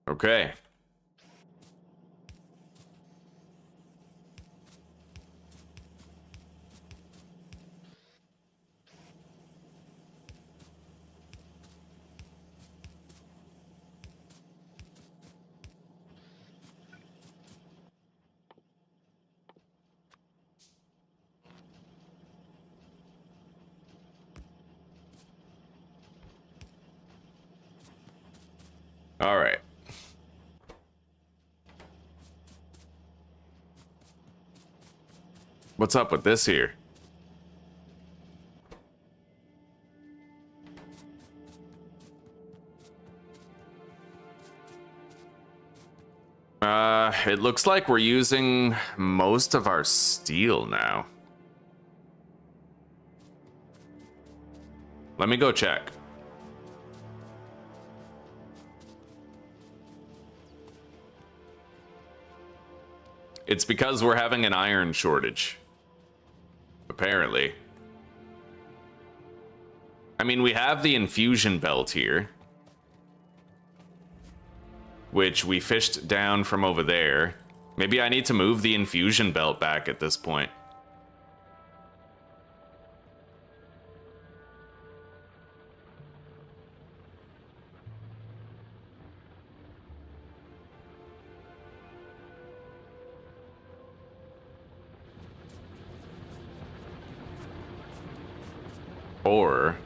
Okay. All right. What's up with this here? It looks like we're using most of our steel now. Let me go check. It's because we're having an iron shortage. Apparently. I mean, we have the infusion belt here, which we fished down from over there. Maybe I need to move the infusion belt back at this point. Or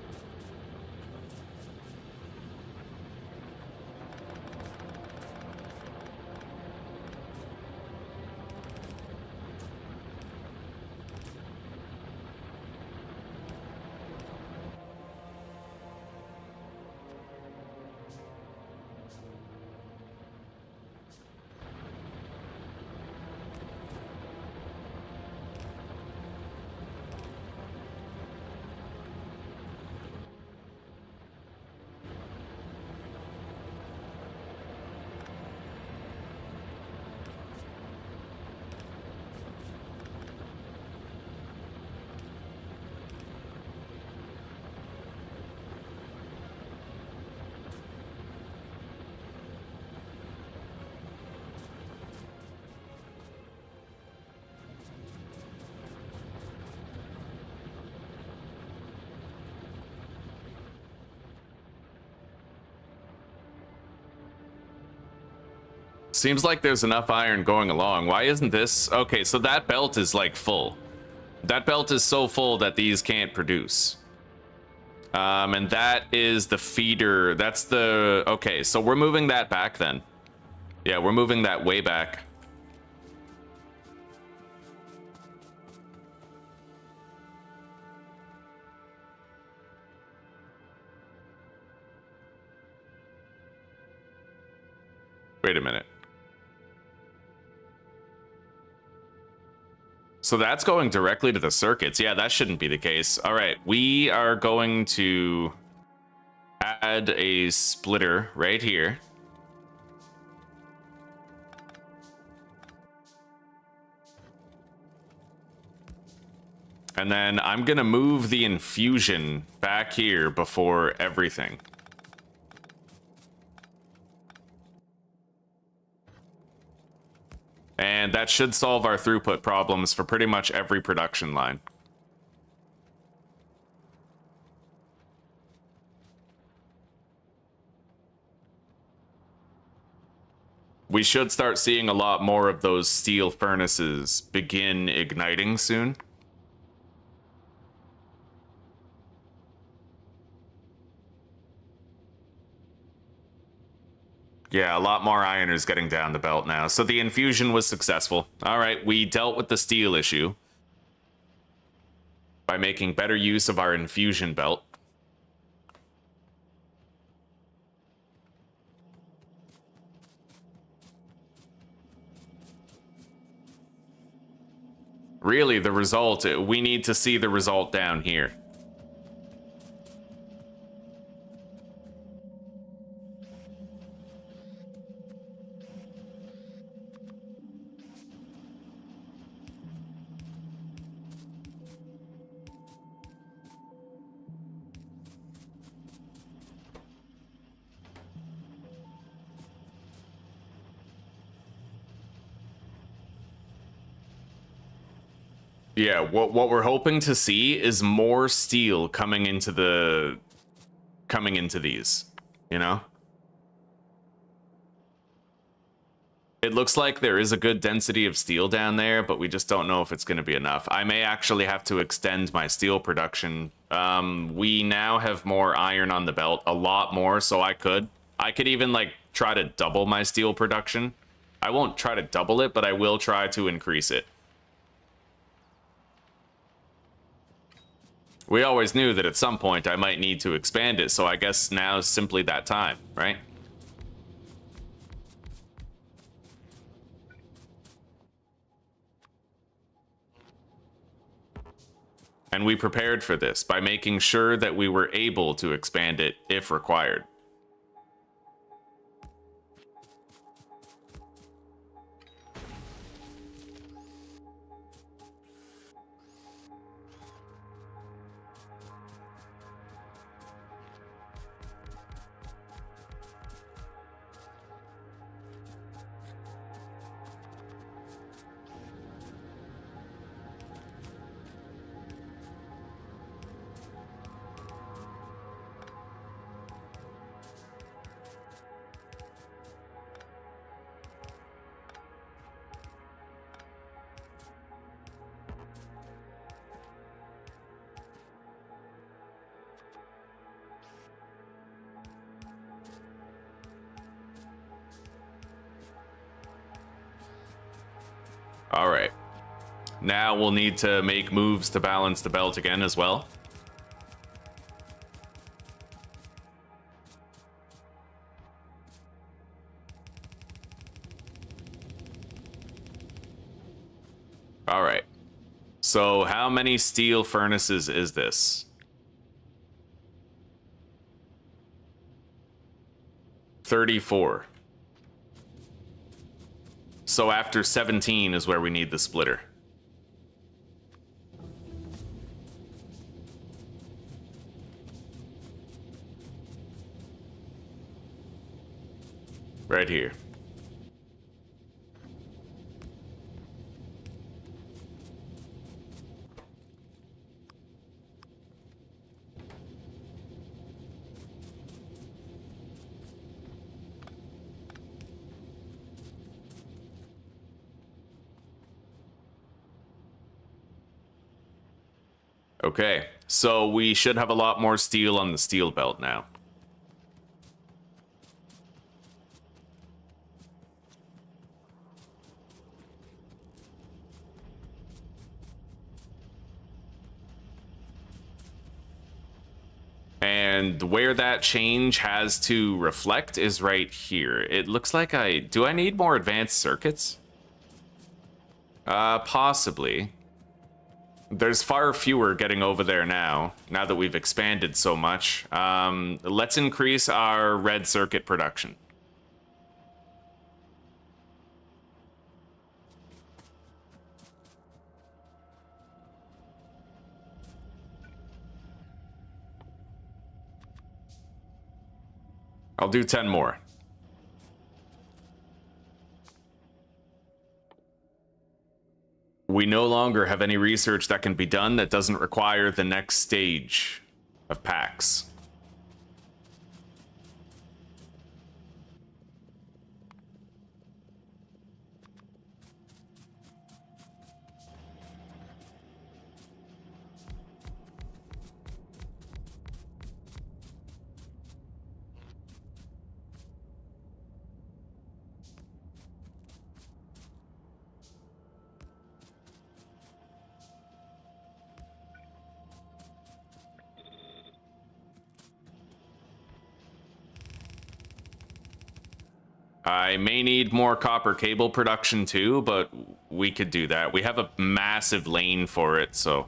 seems like there's enough iron going along. Why isn't this? Okay, so that belt is like full. That belt is so full that these can't produce. And that is the feeder. That's the... Okay, so we're moving that back then. Yeah, we're moving that way back. Wait a minute. So that's going directly to the circuits. Yeah, that shouldn't be the case. All right, we are going to add a splitter right here. And then I'm going to move the infusion back here before everything. And that should solve our throughput problems for pretty much every production line. We should start seeing a lot more of those steel furnaces begin igniting soon. Yeah, a lot more ironers getting down the belt now. So the infusion was successful. All right, we dealt with the steel issue by making better use of our infusion belt. Really, the result, we need to see the result down here. Yeah, what we're hoping to see is more steel coming into these, you know? It looks like there is a good density of steel down there, but we just don't know if it's going to be enough. I may actually have to extend my steel production. We now have more iron on the belt, a lot more, so I could even like try to double my steel production. I won't try to double it, but I will try to increase it. We always knew that at some point I might need to expand it, so I guess now's simply that time, right? And we prepared for this by making sure that we were able to expand it if required. All right. Now we'll need to make moves to balance the belt again as well. All right. So how many steel furnaces is this? 34. So after 17 is where we need the splitter. Right here. Okay, so we should have a lot more steel on the steel belt now. And where that change has to reflect is right here. It looks like do I need more advanced circuits? Possibly. There's far fewer getting over there now that we've expanded so much. Let's increase our red circuit production. I'll do 10 more. We no longer have any research that can be done that doesn't require the next stage of packs. I may need more copper cable production too, but we could do that. We have a massive lane for it, so.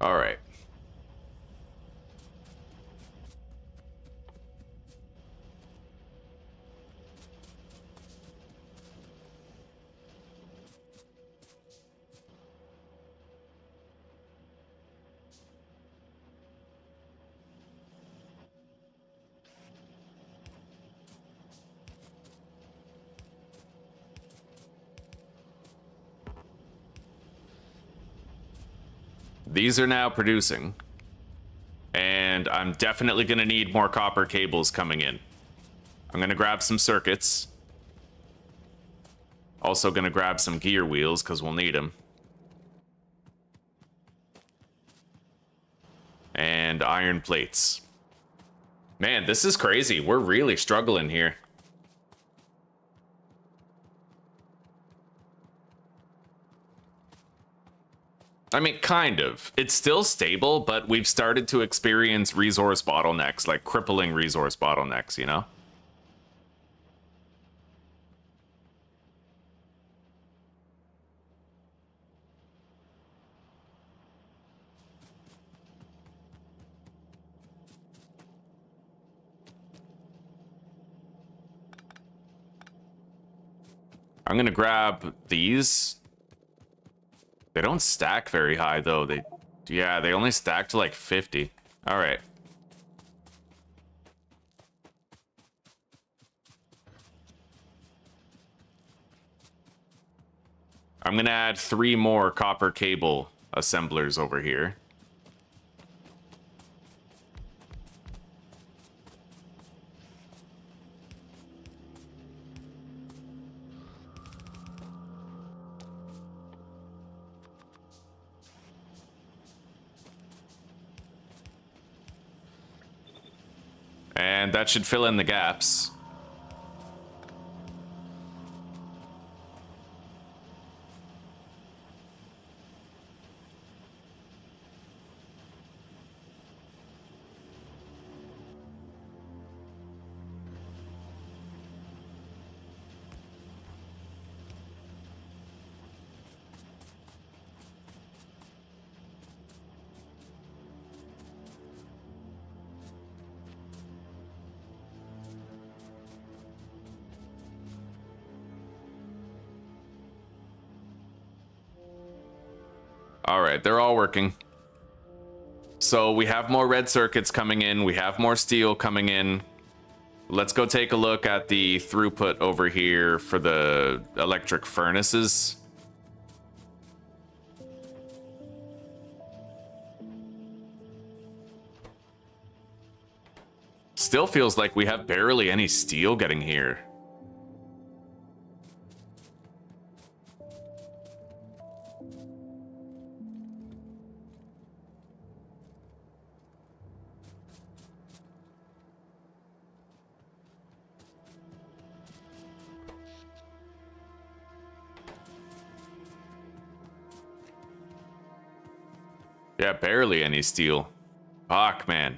All right. These are now producing. And I'm definitely going to need more copper cables coming in. I'm going to grab some circuits. Also going to grab some gear wheels because we'll need them. And iron plates. Man, this is crazy. We're really struggling here. I mean, kind of. It's still stable, but we've started to experience resource bottlenecks, like crippling resource bottlenecks, you know? I'm gonna grab these. They don't stack very high, though. Yeah, they only stack to like 50. All right. I'm gonna add 3 more copper cable assemblers over here. And that should fill in the gaps. All right, they're all working. So we have more red circuits coming in. We have more steel coming in. Let's go take a look at the throughput over here for the electric furnaces. Still feels like we have barely any steel getting here. Yeah, barely any steel. Fuck, man.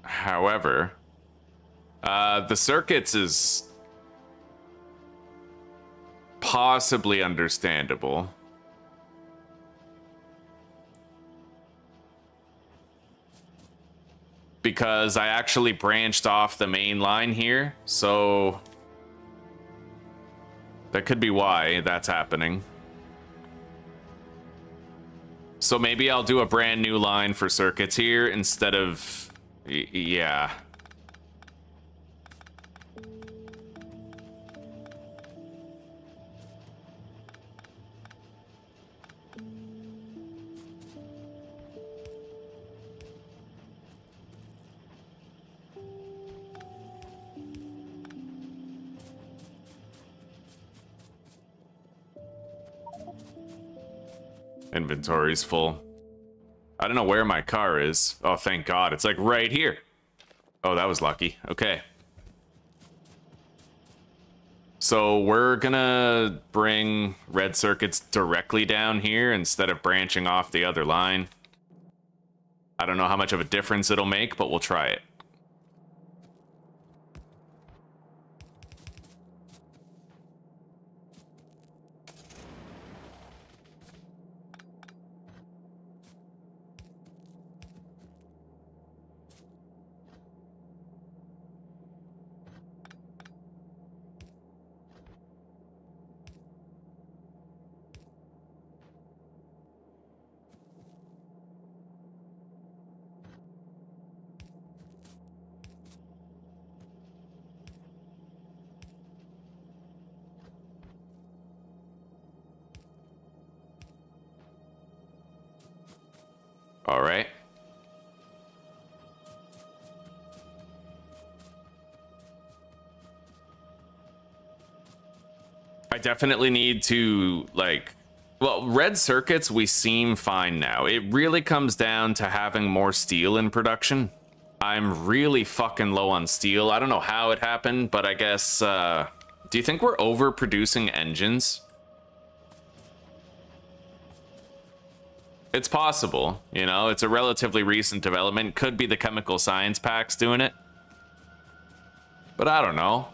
However, the circuits is possibly understandable. Because I actually branched off the main line here, so that could be why that's happening. So maybe I'll do a brand new line for circuits here instead of... yeah. Inventory's full. I don't know where my car is. Oh, thank God. It's like right here. Oh, that was lucky. Okay. So we're gonna bring red circuits directly down here instead of branching off the other line. I don't know how much of a difference it'll make, but we'll try it. All right. I definitely need to, like, well, red circuits, we seem fine now. It really comes down to having more steel in production. I'm really fucking low on steel. I don't know how it happened, but I guess, do you think we're overproducing engines? It's possible, you know, it's a relatively recent development. Could be the chemical science packs doing it. But I don't know.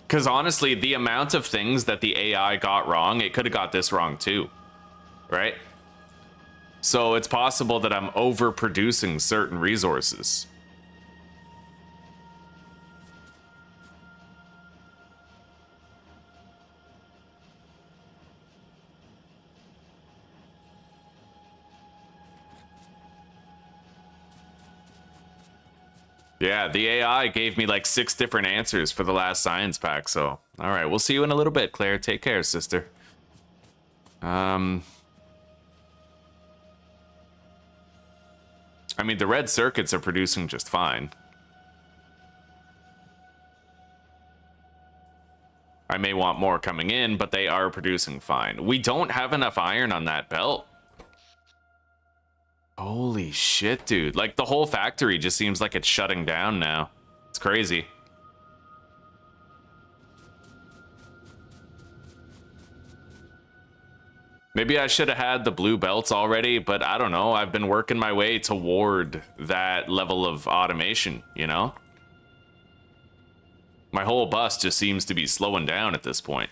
Because honestly, the amount of things that the AI got wrong, it could have got this wrong too, right? So it's possible that I'm overproducing certain resources. Yeah, the AI gave me like 6 different answers for the last science pack, so... Alright, we'll see you in a little bit, Claire. Take care, sister. I mean, the red circuits are producing just fine. I may want more coming in, but they are producing fine. We don't have enough iron on that belt. Holy shit, dude. Like, the whole factory just seems like it's shutting down now. It's crazy. Maybe I should have had the blue belts already, but I don't know. I've been working my way toward that level of automation, you know? My whole bus just seems to be slowing down at this point.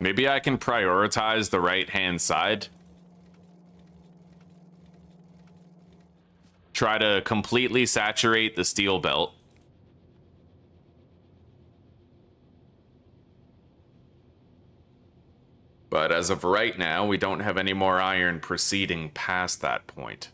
Maybe I can prioritize the right-hand side. Try to completely saturate the steel belt. But as of right now, we don't have any more iron proceeding past that point.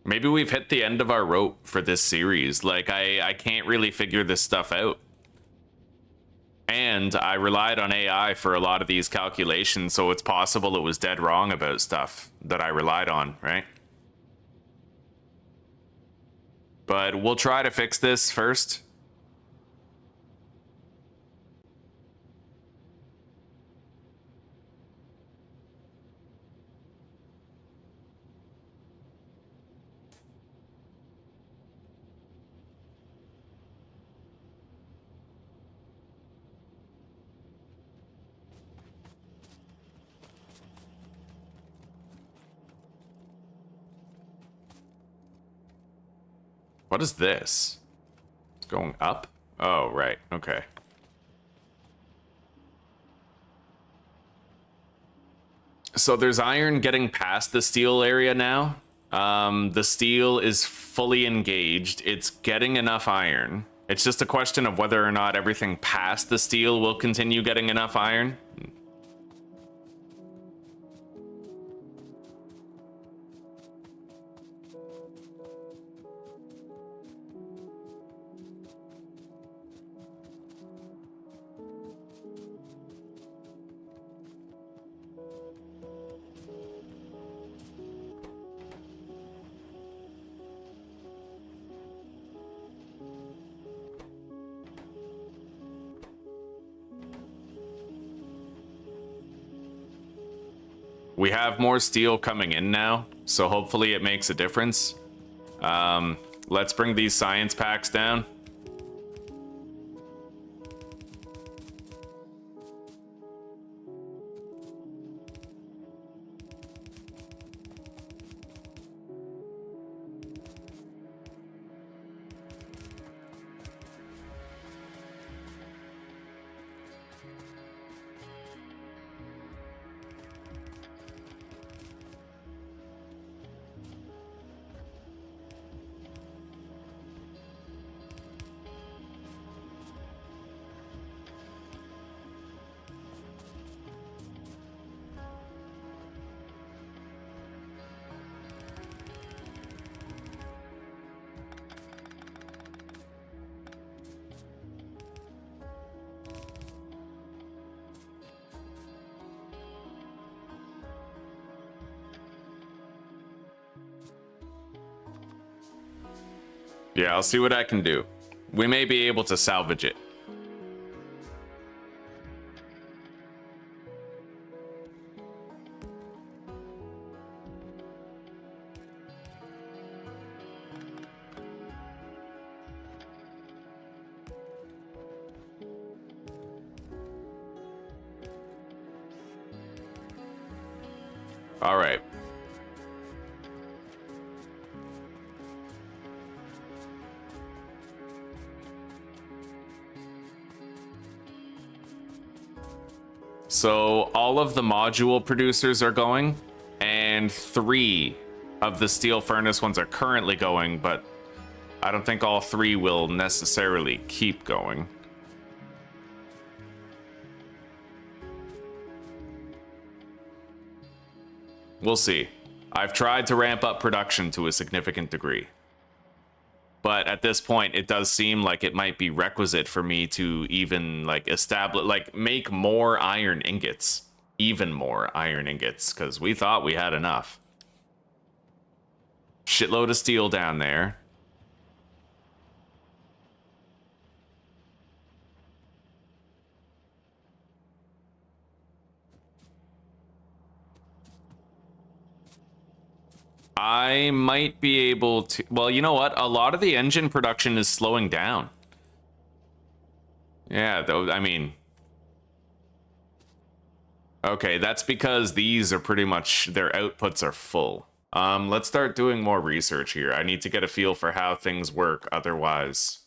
Maybe we've hit the end of our rope for this series. Like, I can't really figure this stuff out. And I relied on AI for a lot of these calculations, so it's possible it was dead wrong about stuff that I relied on, right? But we'll try to fix this first. What is this? It's going up? Oh, right. Okay. So there's iron getting past the steel area now. The steel is fully engaged. It's getting enough iron. It's just a question of whether or not everything past the steel will continue getting enough iron. We have more steel coming in now, so hopefully it makes a difference. Let's bring these science packs down. Yeah, I'll see what I can do. We may be able to salvage it. All right. So all of the module producers are going, and 3 of the steel furnace ones are currently going, but I don't think all 3 will necessarily keep going. We'll see. I've tried to ramp up production to a significant degree. But at this point, it does seem like it might be requisite for me to even, like, establish, like, make more iron ingots. Even more iron ingots, because we thought we had enough. Shitload of steel down there. I might be able to... Well, you know what? A lot of the engine production is slowing down. Yeah, though, I mean... Okay, that's because these are pretty much... Their outputs are full. Let's start doing more research here. I need to get a feel for how things work otherwise.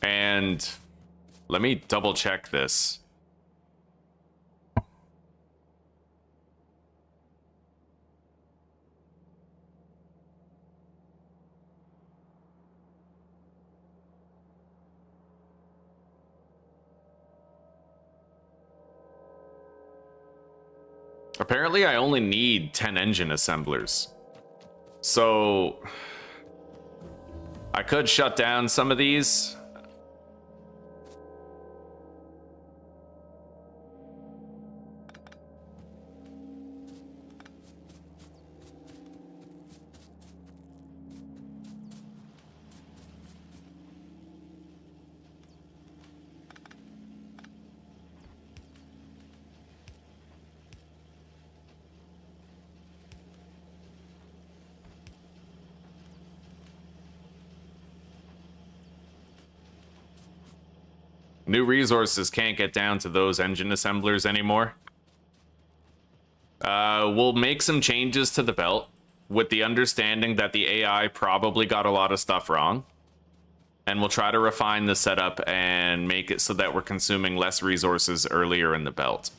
And let me double check this. Apparently, I only need 10 engine assemblers. So I could shut down some of these. New resources can't get down to those engine assemblers anymore. We'll make some changes to the belt with the understanding that the AI probably got a lot of stuff wrong. And we'll try to refine the setup and make it so that we're consuming less resources earlier in the belt.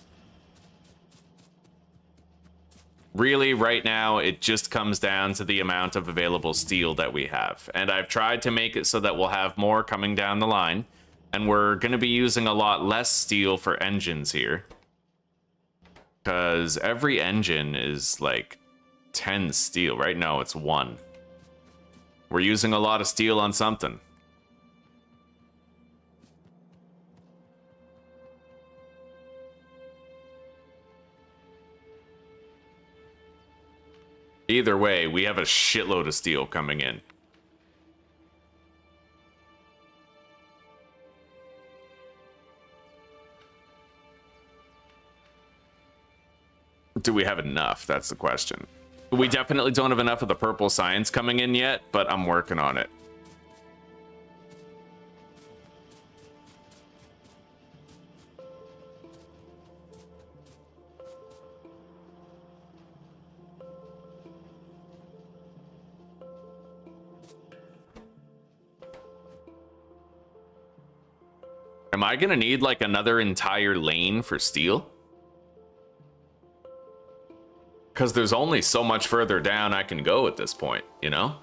Really, right now, it just comes down to the amount of available steel that we have. And I've tried to make it so that we'll have more coming down the line. And we're going to be using a lot less steel for engines here. Because every engine is like 10 steel. Right now, it's 1. We're using a lot of steel on something. Either way, we have a shitload of steel coming in. Do we have enough? That's the question. We definitely don't have enough of the purple science coming in yet, but I'm working on it. Am I gonna need like another entire lane for steel? Because there's only so much further down I can go at this point, you know?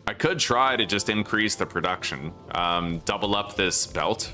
I could try to just increase the production, double up this belt.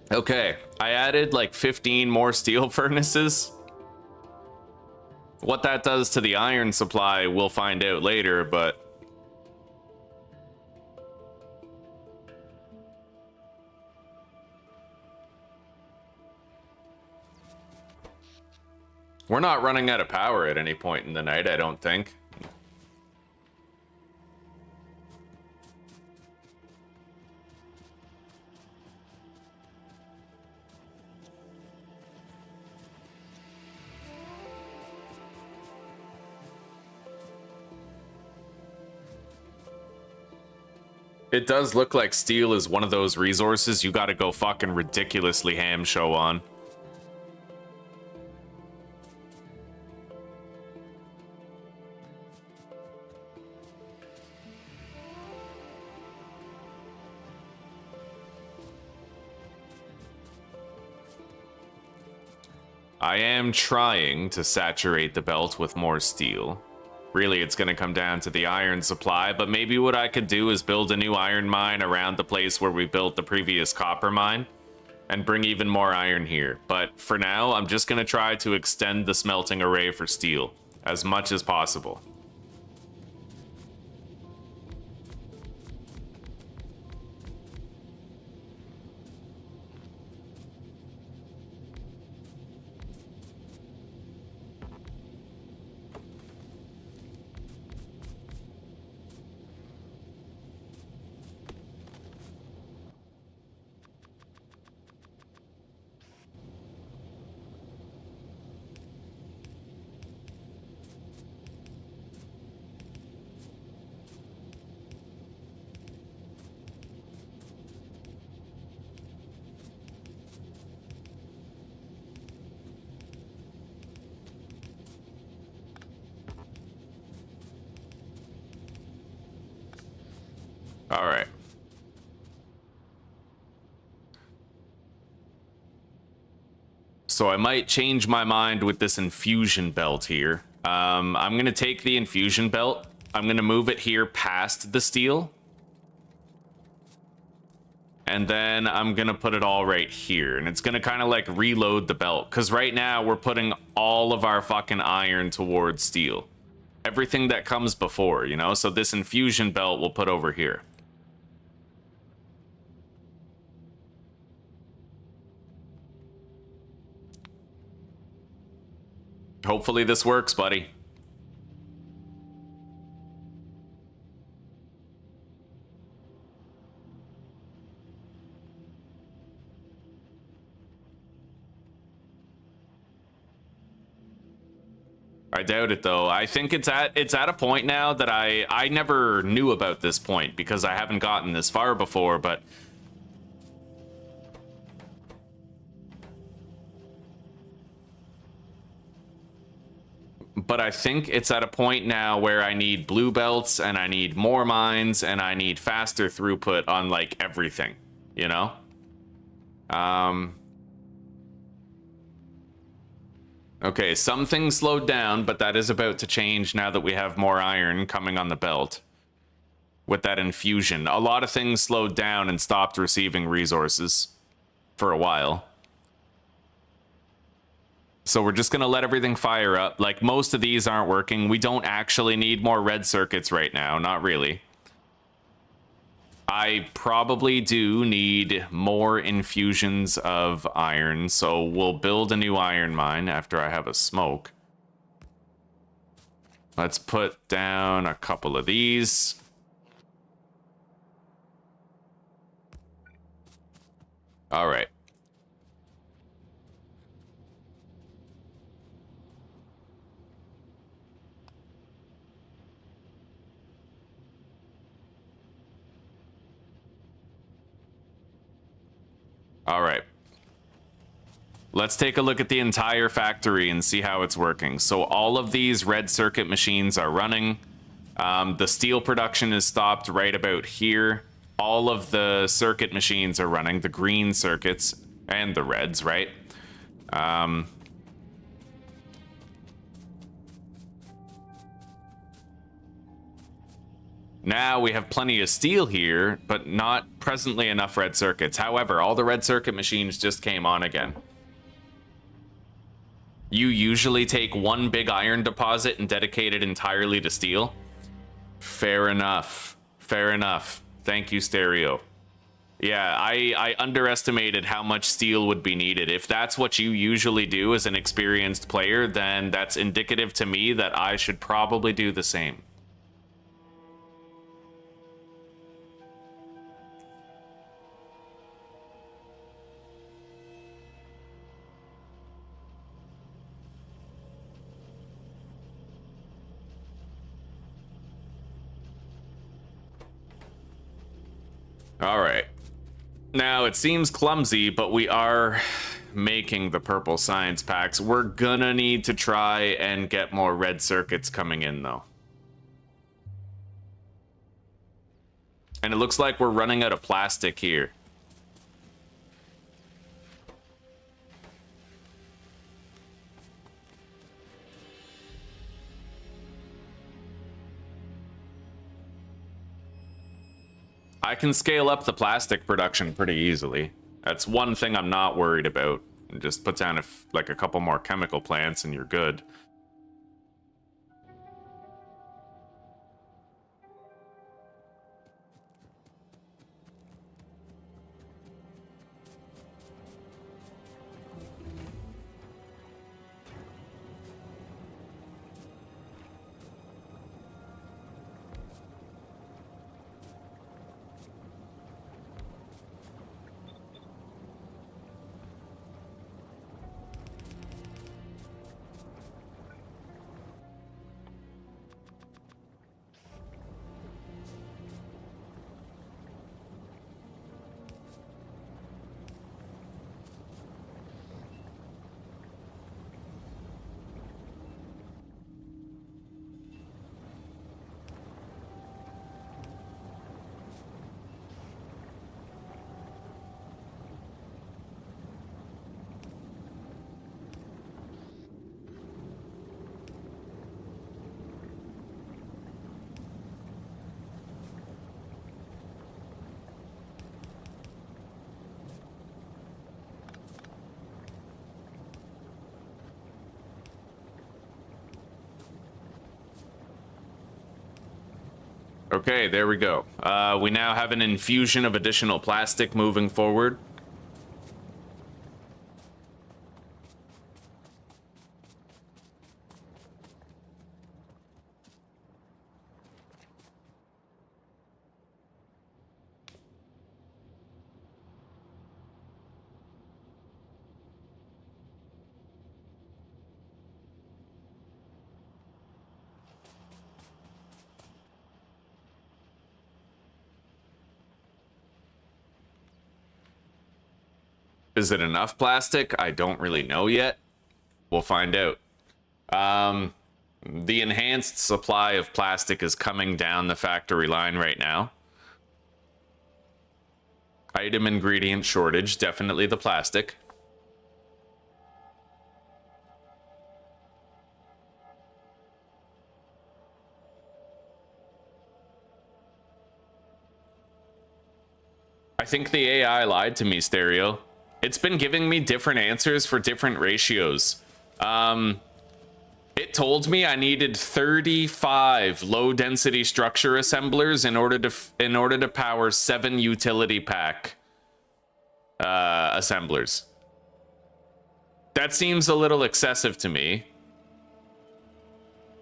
Okay, I added like 15 more steel furnaces. What that does to the iron supply, we'll find out later, but... we're not running out of power at any point in the night, I don't think. It does look like steel is one of those resources you gotta go fucking ridiculously ham show on. I am trying to saturate the belt with more steel. Really, it's going to come down to the iron supply, but maybe what I could do is build a new iron mine around the place where we built the previous copper mine and bring even more iron here. But for now, I'm just going to try to extend the smelting array for steel as much as possible. All right. So I might change my mind with this infusion belt here. I'm going to take the infusion belt. I'm going to move it here past the steel. And then I'm going to put it all right here. And it's going to kind of like reload the belt. Because right now we're putting all of our fucking iron towards steel. Everything that comes before, you know? So this infusion belt we'll put over here. Hopefully this works, buddy. I doubt it though. I think it's at a point now that I never knew about this point because I haven't gotten this far before, but I think it's at a point now where I need blue belts and I need more mines and I need faster throughput on like everything, you know? Okay, some things slowed down, but that is about to change now that we have more iron coming on the belt. With that infusion. A lot of things slowed down and stopped receiving resources for a while. So we're just going to let everything fire up. Like, most of these aren't working. We don't actually need more red circuits right now. Not really. I probably do need more infusions of iron, so we'll build a new iron mine after I have a smoke. Let's put down a couple of these. All right. All right. Let's take a look at the entire factory and see how it's working. So all of these red circuit machines are running. The steel production is stopped right about here. All of the circuit machines are running, the green circuits and the reds, right? Now we have plenty of steel here, but not presently enough red circuits. However, all the red circuit machines just came on again. You usually take one big iron deposit and dedicate it entirely to steel? Fair enough. Fair enough. Thank you, Stereo. Yeah, I underestimated how much steel would be needed. If that's what you usually do as an experienced player, then that's indicative to me that I should probably do the same. All right. Now, it seems clumsy, but we are making the purple science packs. We're gonna need to try and get more red circuits coming in, though. And it looks like we're running out of plastic here. I can scale up the plastic production pretty easily. That's one thing I'm not worried about. Just put down like a couple more chemical plants and you're good. Okay, there we go. We now have an infusion of additional plastic moving forward. Is it enough plastic? I don't really know yet. We'll find out. The enhanced supply of plastic is coming down the factory line right now. Item ingredient shortage, definitely the plastic. I think the AI lied to me, Stereo. It's been giving me different answers for different ratios. It told me I needed 35 low-density structure assemblers in order to power 7 utility pack assemblers. That seems a little excessive to me.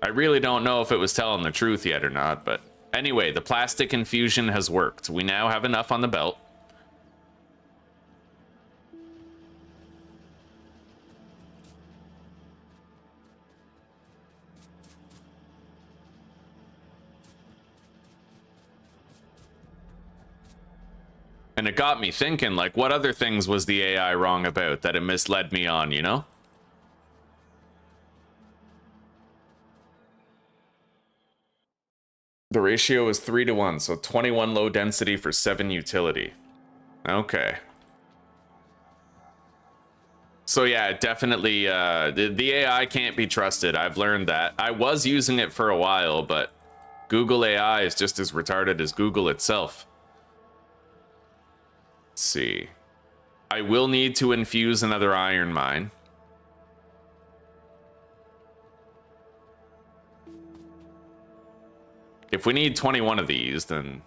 I really don't know if it was telling the truth yet or not, but anyway, the plastic infusion has worked. We now have enough on the belt. And it got me thinking, like, what other things was the AI wrong about that it misled me on, you know? The ratio is 3-to-1, so 21 low density for 7 utility. Okay. So yeah, definitely, the AI can't be trusted. I've learned that. I was using it for a while, but Google AI is just as retarded as Google itself. Let's see. I will need to infuse another iron mine. If we need 21 of these, then...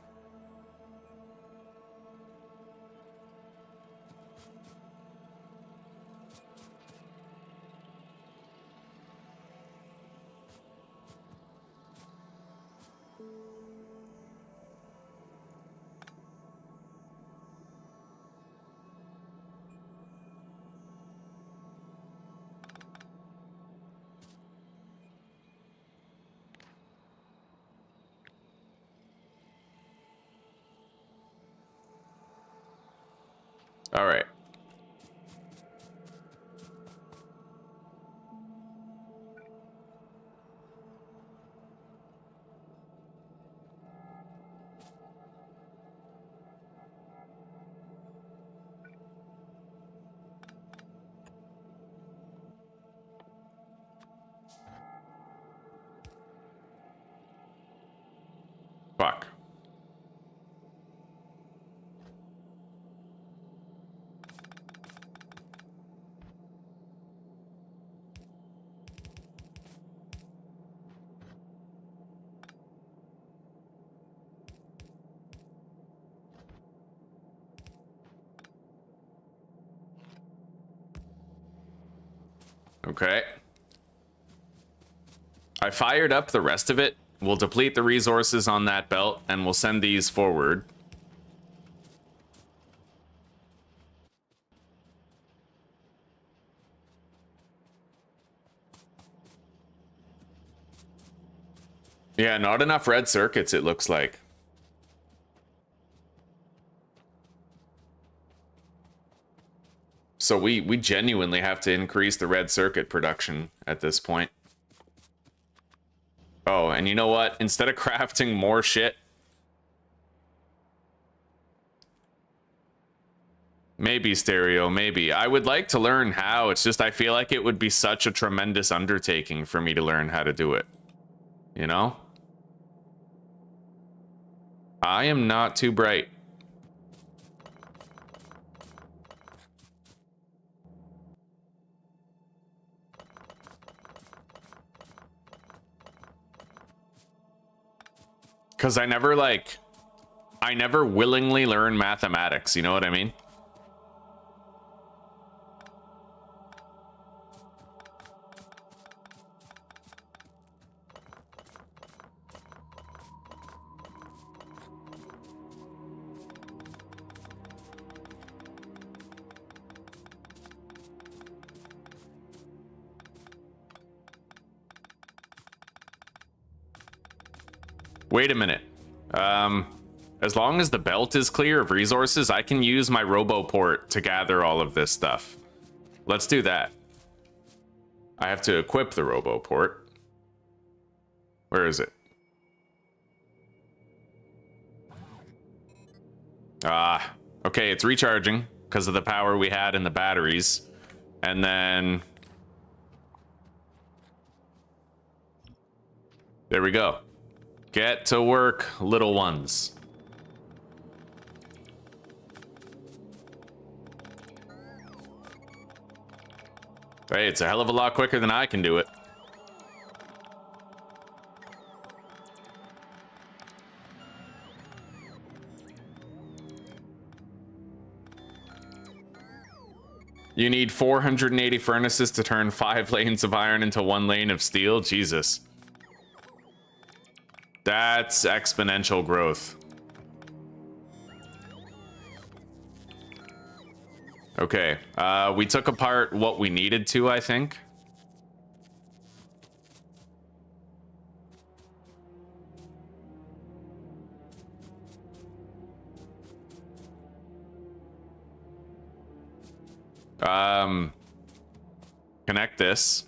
Fuck. Okay. I fired up the rest of it. We'll deplete the resources on that belt, and we'll send these forward. Yeah, not enough red circuits, it looks like. So we genuinely have to increase the red circuit production at this point. Oh, and you know what? Instead of crafting more shit, maybe stereo, maybe. I would like to learn how. It's just I feel like it would be such a tremendous undertaking for me to learn how to do it. You know? I am not too bright. Because I never willingly learn mathematics, you know what I mean? Wait a minute. As long as the belt is clear of resources, I can use my RoboPort to gather all of this stuff. Let's do that. I have to equip the RoboPort. Where is it? Okay, it's recharging because of the power we had in the batteries. And then... there we go. Get to work, little ones. Hey, it's a hell of a lot quicker than I can do it. You need 480 furnaces to turn 5 lanes of iron into 1 lane of steel? Jesus. That's exponential growth. Okay, we took apart what we needed to, I think. Connect this.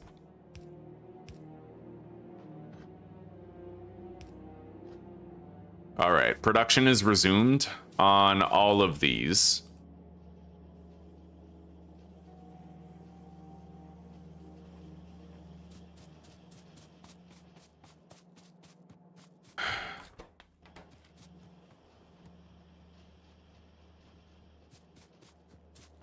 All right, production is resumed on all of these.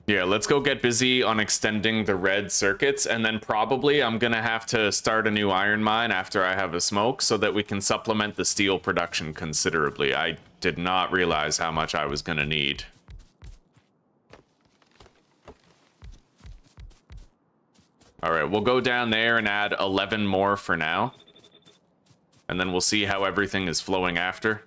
Yeah, let's go get busy on extending the red circuits, and then probably I'm gonna have to start a new iron mine after I have a smoke so that we can supplement the steel production considerably. I did not realize how much I was gonna need. All right, we'll go down there and add 11 more for now. And then we'll see how everything is flowing after.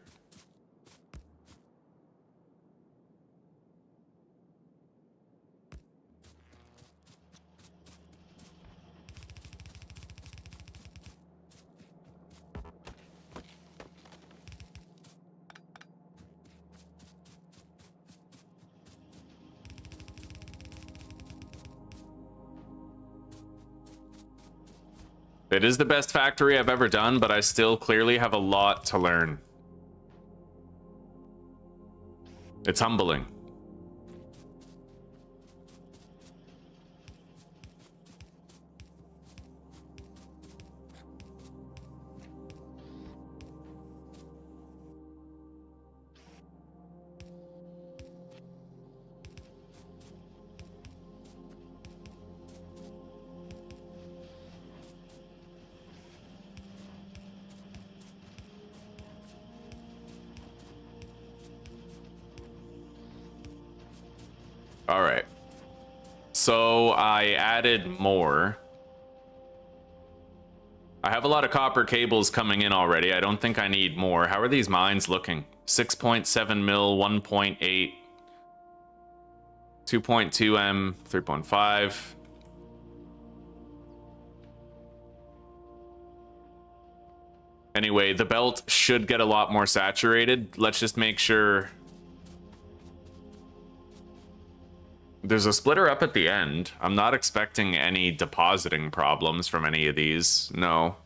It is the best factory I've ever done, but I still clearly have a lot to learn. It's humbling. All right. So I added more. I have a lot of copper cables coming in already. I don't think I need more. How are these mines looking? 6.7 mil, 1.8, 2.2 M, 3.5. Anyway, the belt should get a lot more saturated. Let's just make sure. There's a splitter up at the end. I'm not expecting any depositing problems from any of these. No.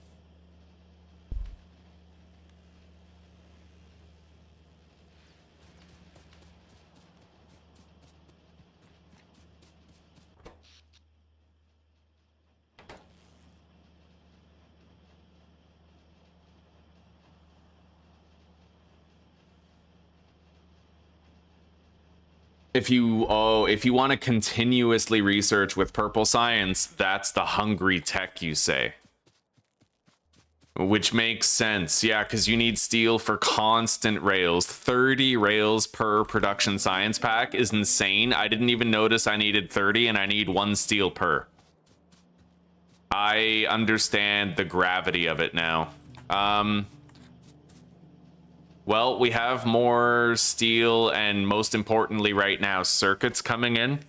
If you want to continuously research with purple science, that's the hungry tech, you say. Which makes sense, yeah, because you need steel for constant rails. 30 rails per production science pack is insane. I didn't even notice I needed 30, and I need 1 steel per. I understand the gravity of it now. Well, we have more steel and, most importantly right now, circuits coming in.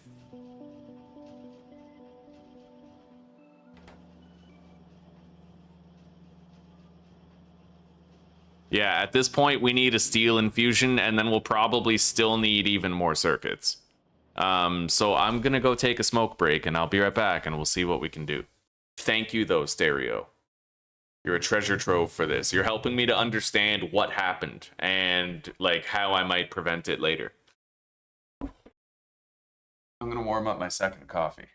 Yeah, at this point, we need a steel infusion, and then we'll probably still need even more circuits. So I'm gonna go take a smoke break, and I'll be right back, and we'll see what we can do. Thank you, though, Stereo. You're a treasure trove for this. You're helping me to understand what happened and, like, how I might prevent it later. I'm gonna warm up my second coffee.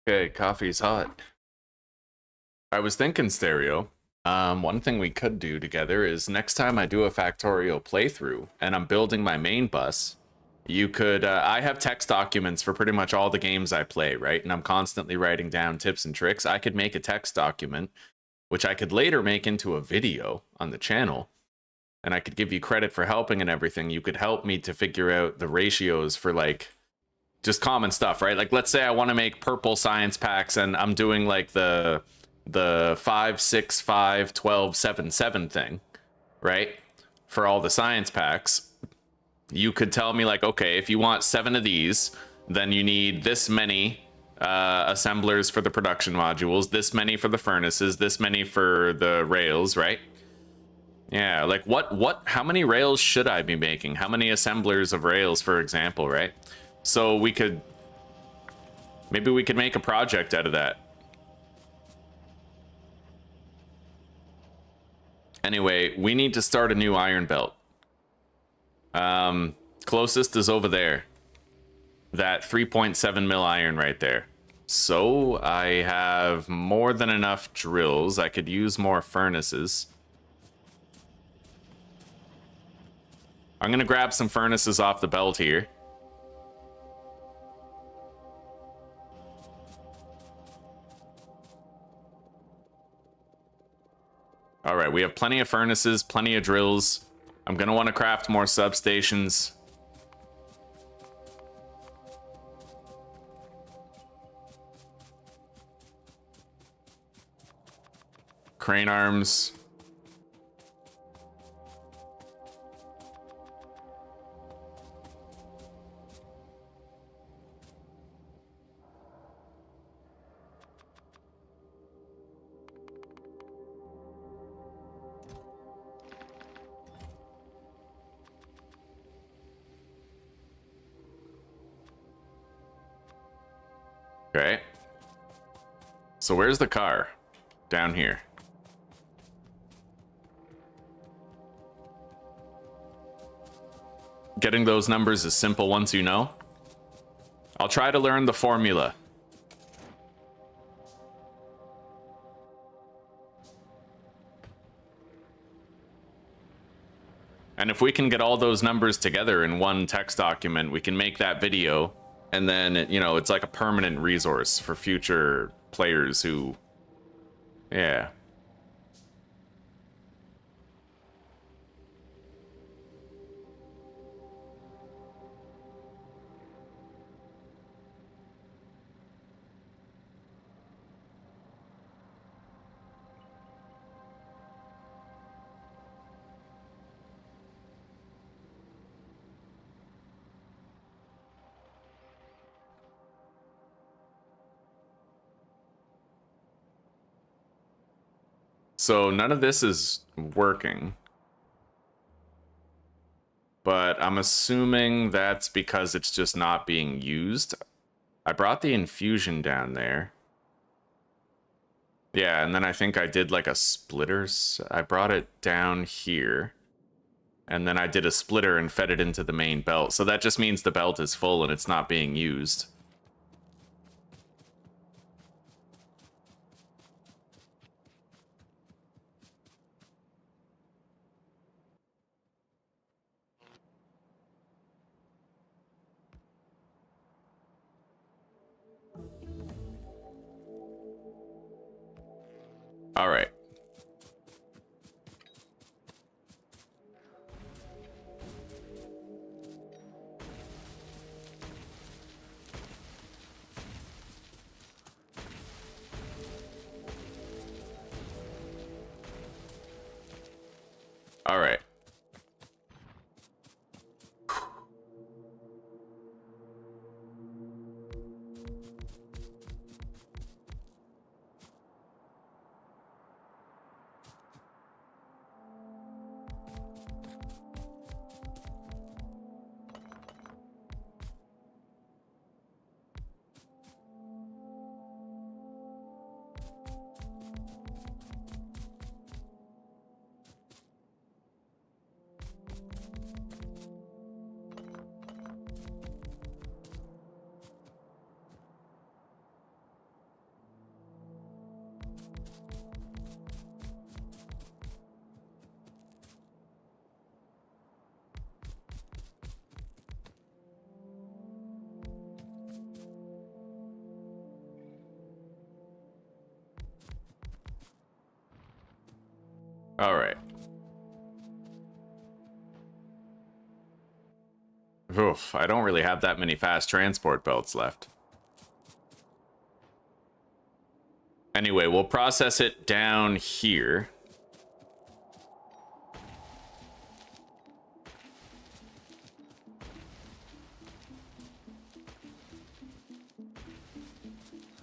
Okay, coffee's hot. I was thinking, Stereo, one thing we could do together is next time I do a Factorio playthrough and I'm building my main bus, you could, I have text documents for pretty much all the games I play, right? And I'm constantly writing down tips and tricks. I could make a text document, which I could later make into a video on the channel. And I could give you credit for helping and everything. You could help me to figure out the ratios for like just common stuff, right? Like, let's say I want to make purple science packs and I'm doing like the 5, 6, 5, 12, 7, 7 thing, right? For all the science packs, you could tell me like, okay, if you want 7 of these, then you need this many assemblers for the production modules, this many for the furnaces, this many for the rails, right? Yeah, like how many rails should I be making? How many assemblers of rails, for example, right? So maybe we could make a project out of that. Anyway, we need to start a new iron belt. Closest is over there. That 3.7 mil iron right there. So I have more than enough drills. I could use more furnaces. I'm gonna grab some furnaces off the belt here. All right, we have plenty of furnaces, plenty of drills. I'm gonna want to craft more substations. Crane arms. Okay. So where's the car? Down here. Getting those numbers is simple once you know. I'll try to learn the formula. And if we can get all those numbers together in one text document, we can make that video. And then, you know, it's like a permanent resource for future players who... Yeah. So none of this is working. But I'm assuming that's because it's just not being used. I brought the infusion down there. Yeah, and then I think I did like a splitter. I brought it down here. And then I did a splitter and fed it into the main belt. So that just means the belt is full and it's not being used. All right. All right. All right. Oof, I don't really have that many fast transport belts left. Anyway, we'll process it down here.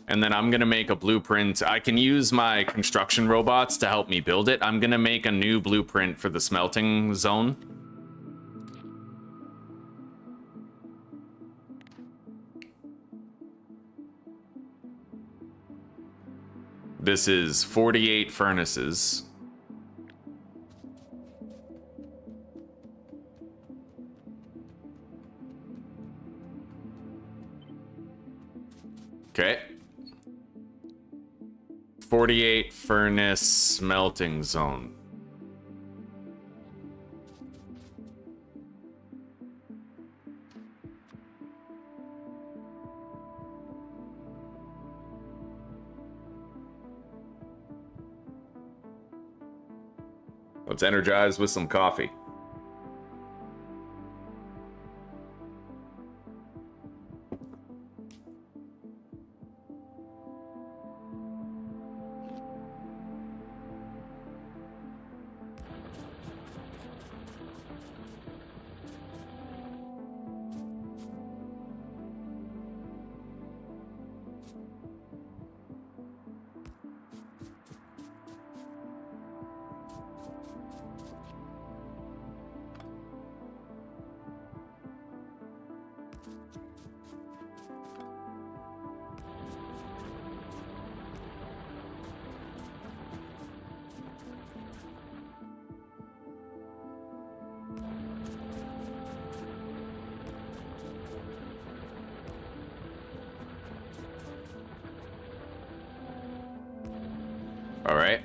And then I'm going to make a blueprint. I can use my construction robots to help me build it. I'm going to make a new blueprint for the smelting zone. This is 48 furnaces. Okay. 48 furnace smelting zone. Let's energize with some coffee. All right.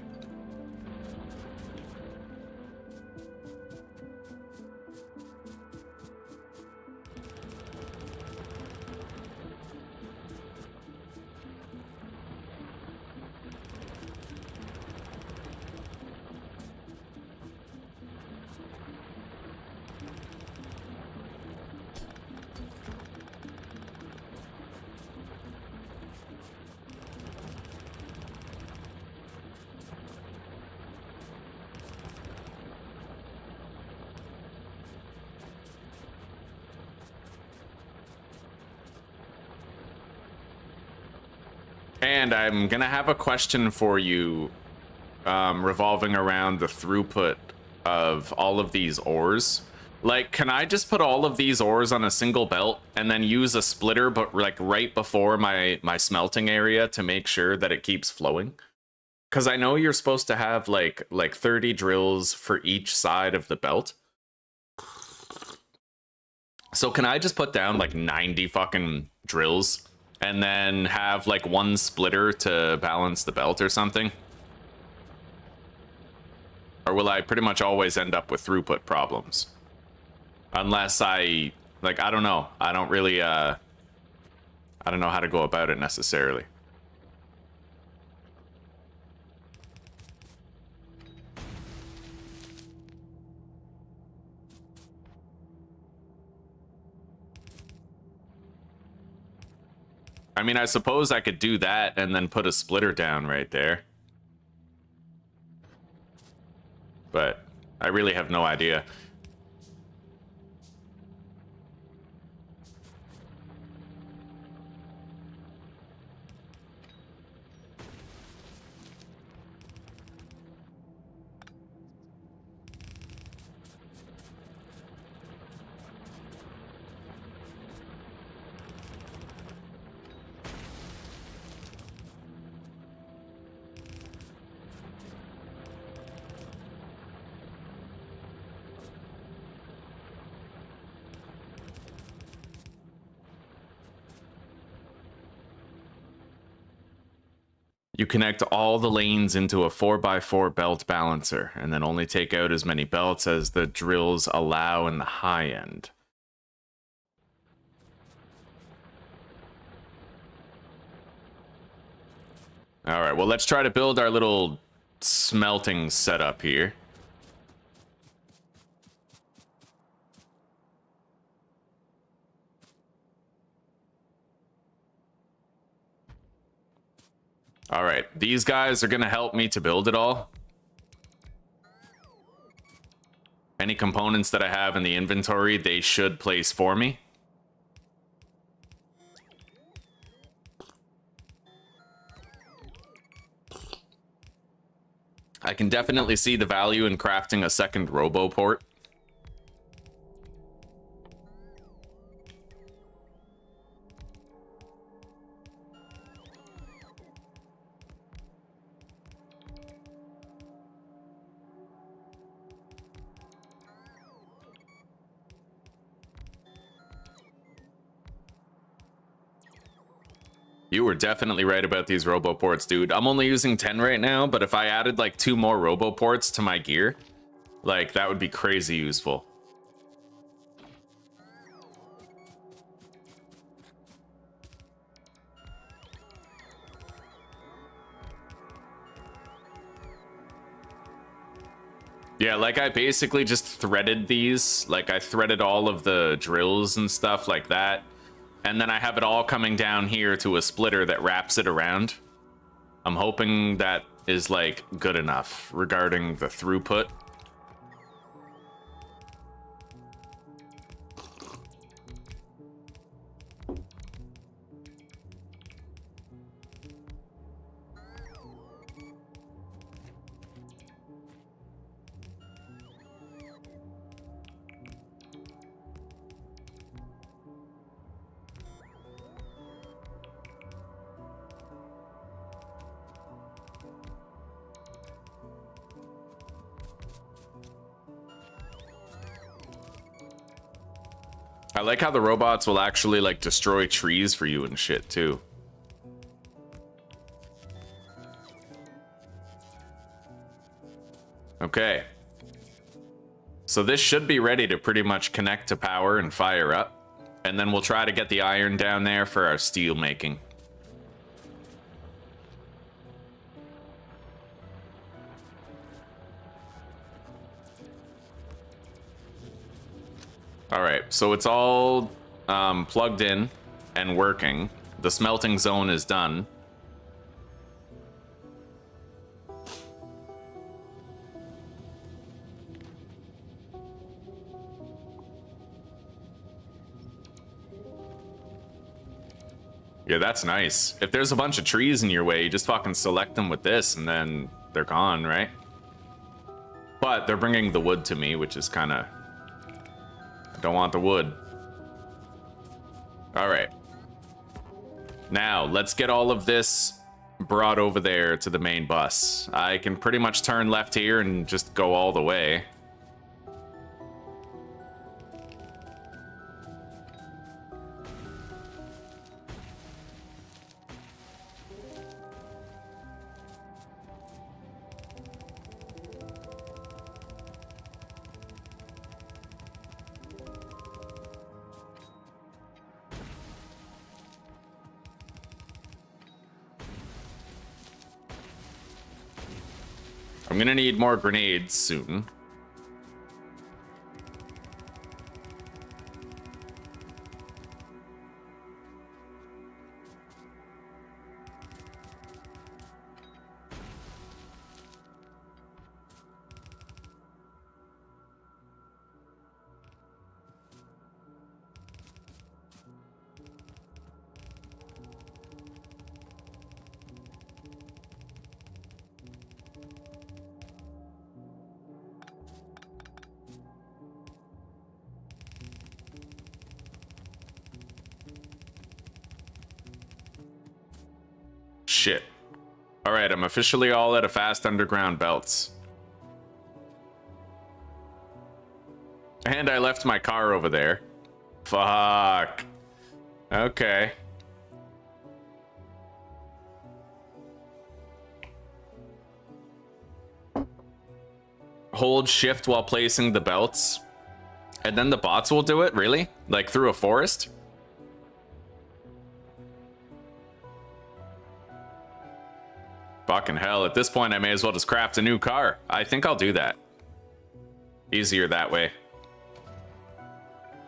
And I'm gonna have a question for you revolving around the throughput of all of these ores. Like, can I just put all of these ores on a single belt and then use a splitter, but like right before my smelting area to make sure that it keeps flowing? Because I know you're supposed to have like 30 drills for each side of the belt. So can I just put down like 90 fucking drills and then have like one splitter to balance the belt or something? Or will I pretty much always end up with throughput problems? Unless I don't know. I don't really, I don't know how to go about it necessarily. I mean, I suppose I could do that and then put a splitter down right there. But I really have no idea. You connect all the lanes into a 4x4 belt balancer, and then only take out as many belts as the drills allow in the high end. All right, well, let's try to build our little smelting setup here. All right, these guys are gonna help me to build it all. Any components that I have in the inventory, they should place for me. I can definitely see the value in crafting a second RoboPort. You were definitely right about these RoboPorts, dude. I'm only using 10 right now, but if I added like 2 more RoboPorts to my gear, like that would be crazy useful. Yeah, like I basically just threaded these. Like I threaded all of the drills and stuff like that. And then I have it all coming down here to a splitter that wraps it around. I'm hoping that is like good enough regarding the throughput. I like how the robots will actually like destroy trees for you and shit too. Okay. So this should be ready to pretty much connect to power and fire up. And then we'll try to get the iron down there for our steel making. All right, so it's all plugged in and working. The smelting zone is done. Yeah, that's nice. If there's a bunch of trees in your way, you just fucking select them with this and then they're gone, right? But they're bringing the wood to me, which is kind of... I don't want the wood. All right. Now, let's get all of this brought over there to the main bus. I can pretty much turn left here and just go all the way. I'm gonna need more grenades soon. Shit. Alright, I'm officially all out of fast underground belts. And I left my car over there. Fuck. Okay. Hold shift while placing the belts. And then the bots will do it? Really? Like through a forest? Fucking hell, at this point I may as well just craft a new car. I think I'll do that. Easier that way.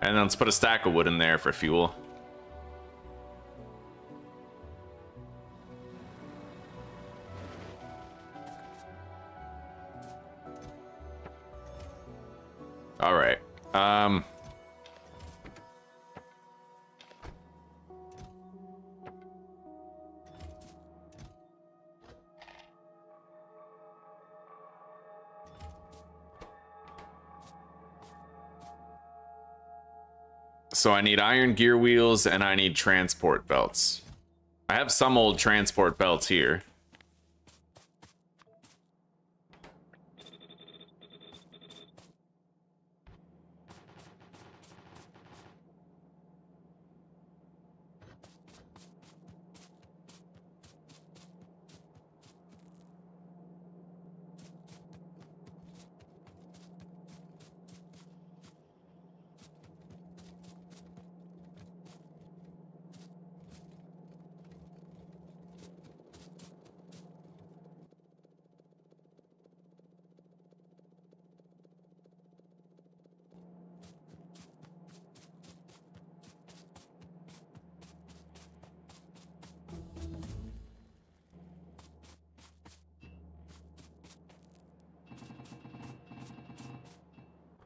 And then let's put a stack of wood in there for fuel. All right. So I need iron gear wheels and I need transport belts. I have some old transport belts here.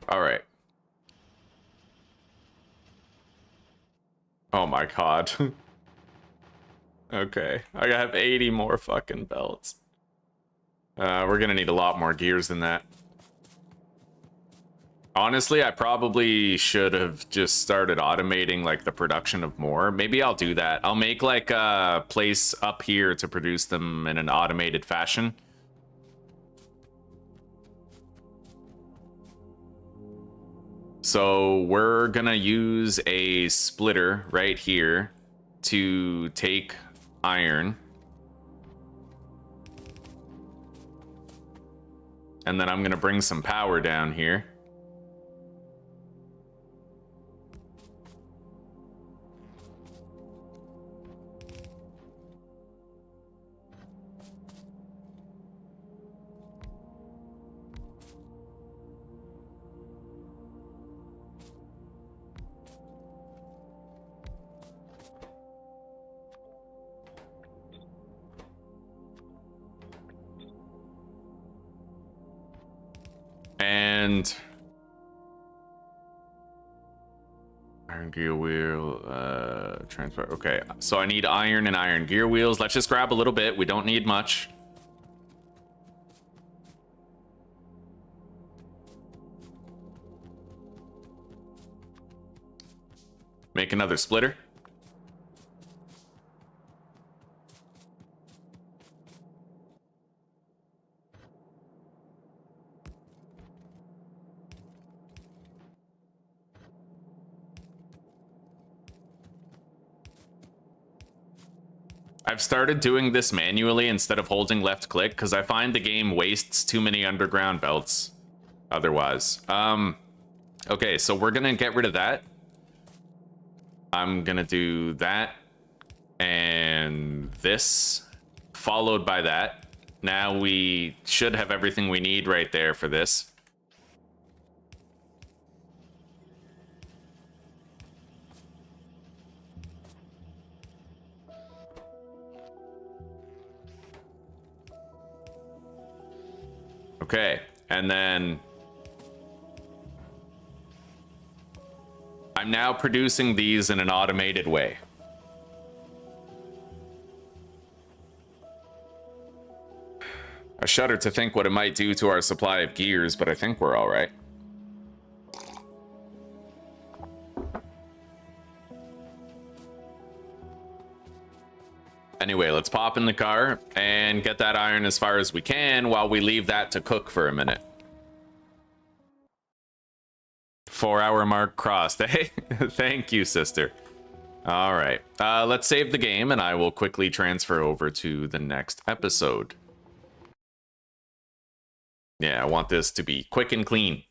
All right. Oh my god. Okay. I have 80 more fucking belts. We're gonna need a lot more gears than that. Honestly, I probably should have just started automating like the production of more. Maybe I'll do that. I'll make like a place up here to produce them in an automated fashion. So we're gonna use a splitter right here to take iron. And then I'm gonna bring some power down here. And iron gear wheel, transport. Okay, so I need iron and iron gear wheels. Let's just grab a little bit. We don't need much. Make another splitter. I've started doing this manually instead of holding left click because I find the game wastes too many underground belts otherwise. Okay, so we're gonna get rid of that. I'm gonna do that and this, followed by that. Now we should have everything we need right there for this. Okay, and then I'm now producing these in an automated way. I shudder to think what it might do to our supply of gears, but I think we're all right. Anyway, let's pop in the car and get that iron as far as we can while we leave that to cook for a minute. 4-hour mark crossed. Hey, thank you, sister. All right, let's save the game and I will quickly transfer over to the next episode. Yeah, I want this to be quick and clean.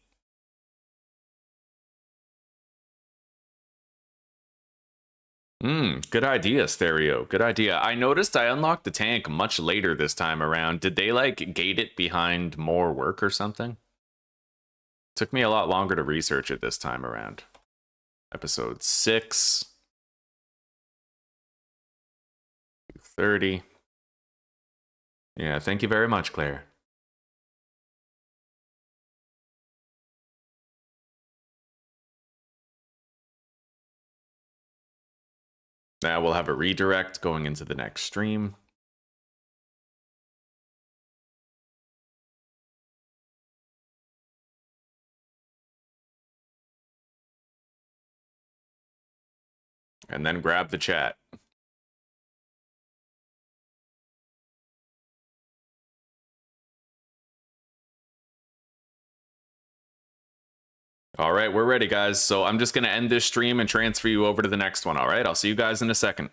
Good idea, Stereo. Good idea. I noticed I unlocked the tank much later this time around. Did they, like, gate it behind more work or something? Took me a lot longer to research it this time around. Episode 6. 30. Yeah, thank you very much, Claire. Now we'll have a redirect going into the next stream. And then grab the chat. All right, we're ready, guys. So I'm just going to end this stream and transfer you over to the next one, all right? I'll see you guys in a second.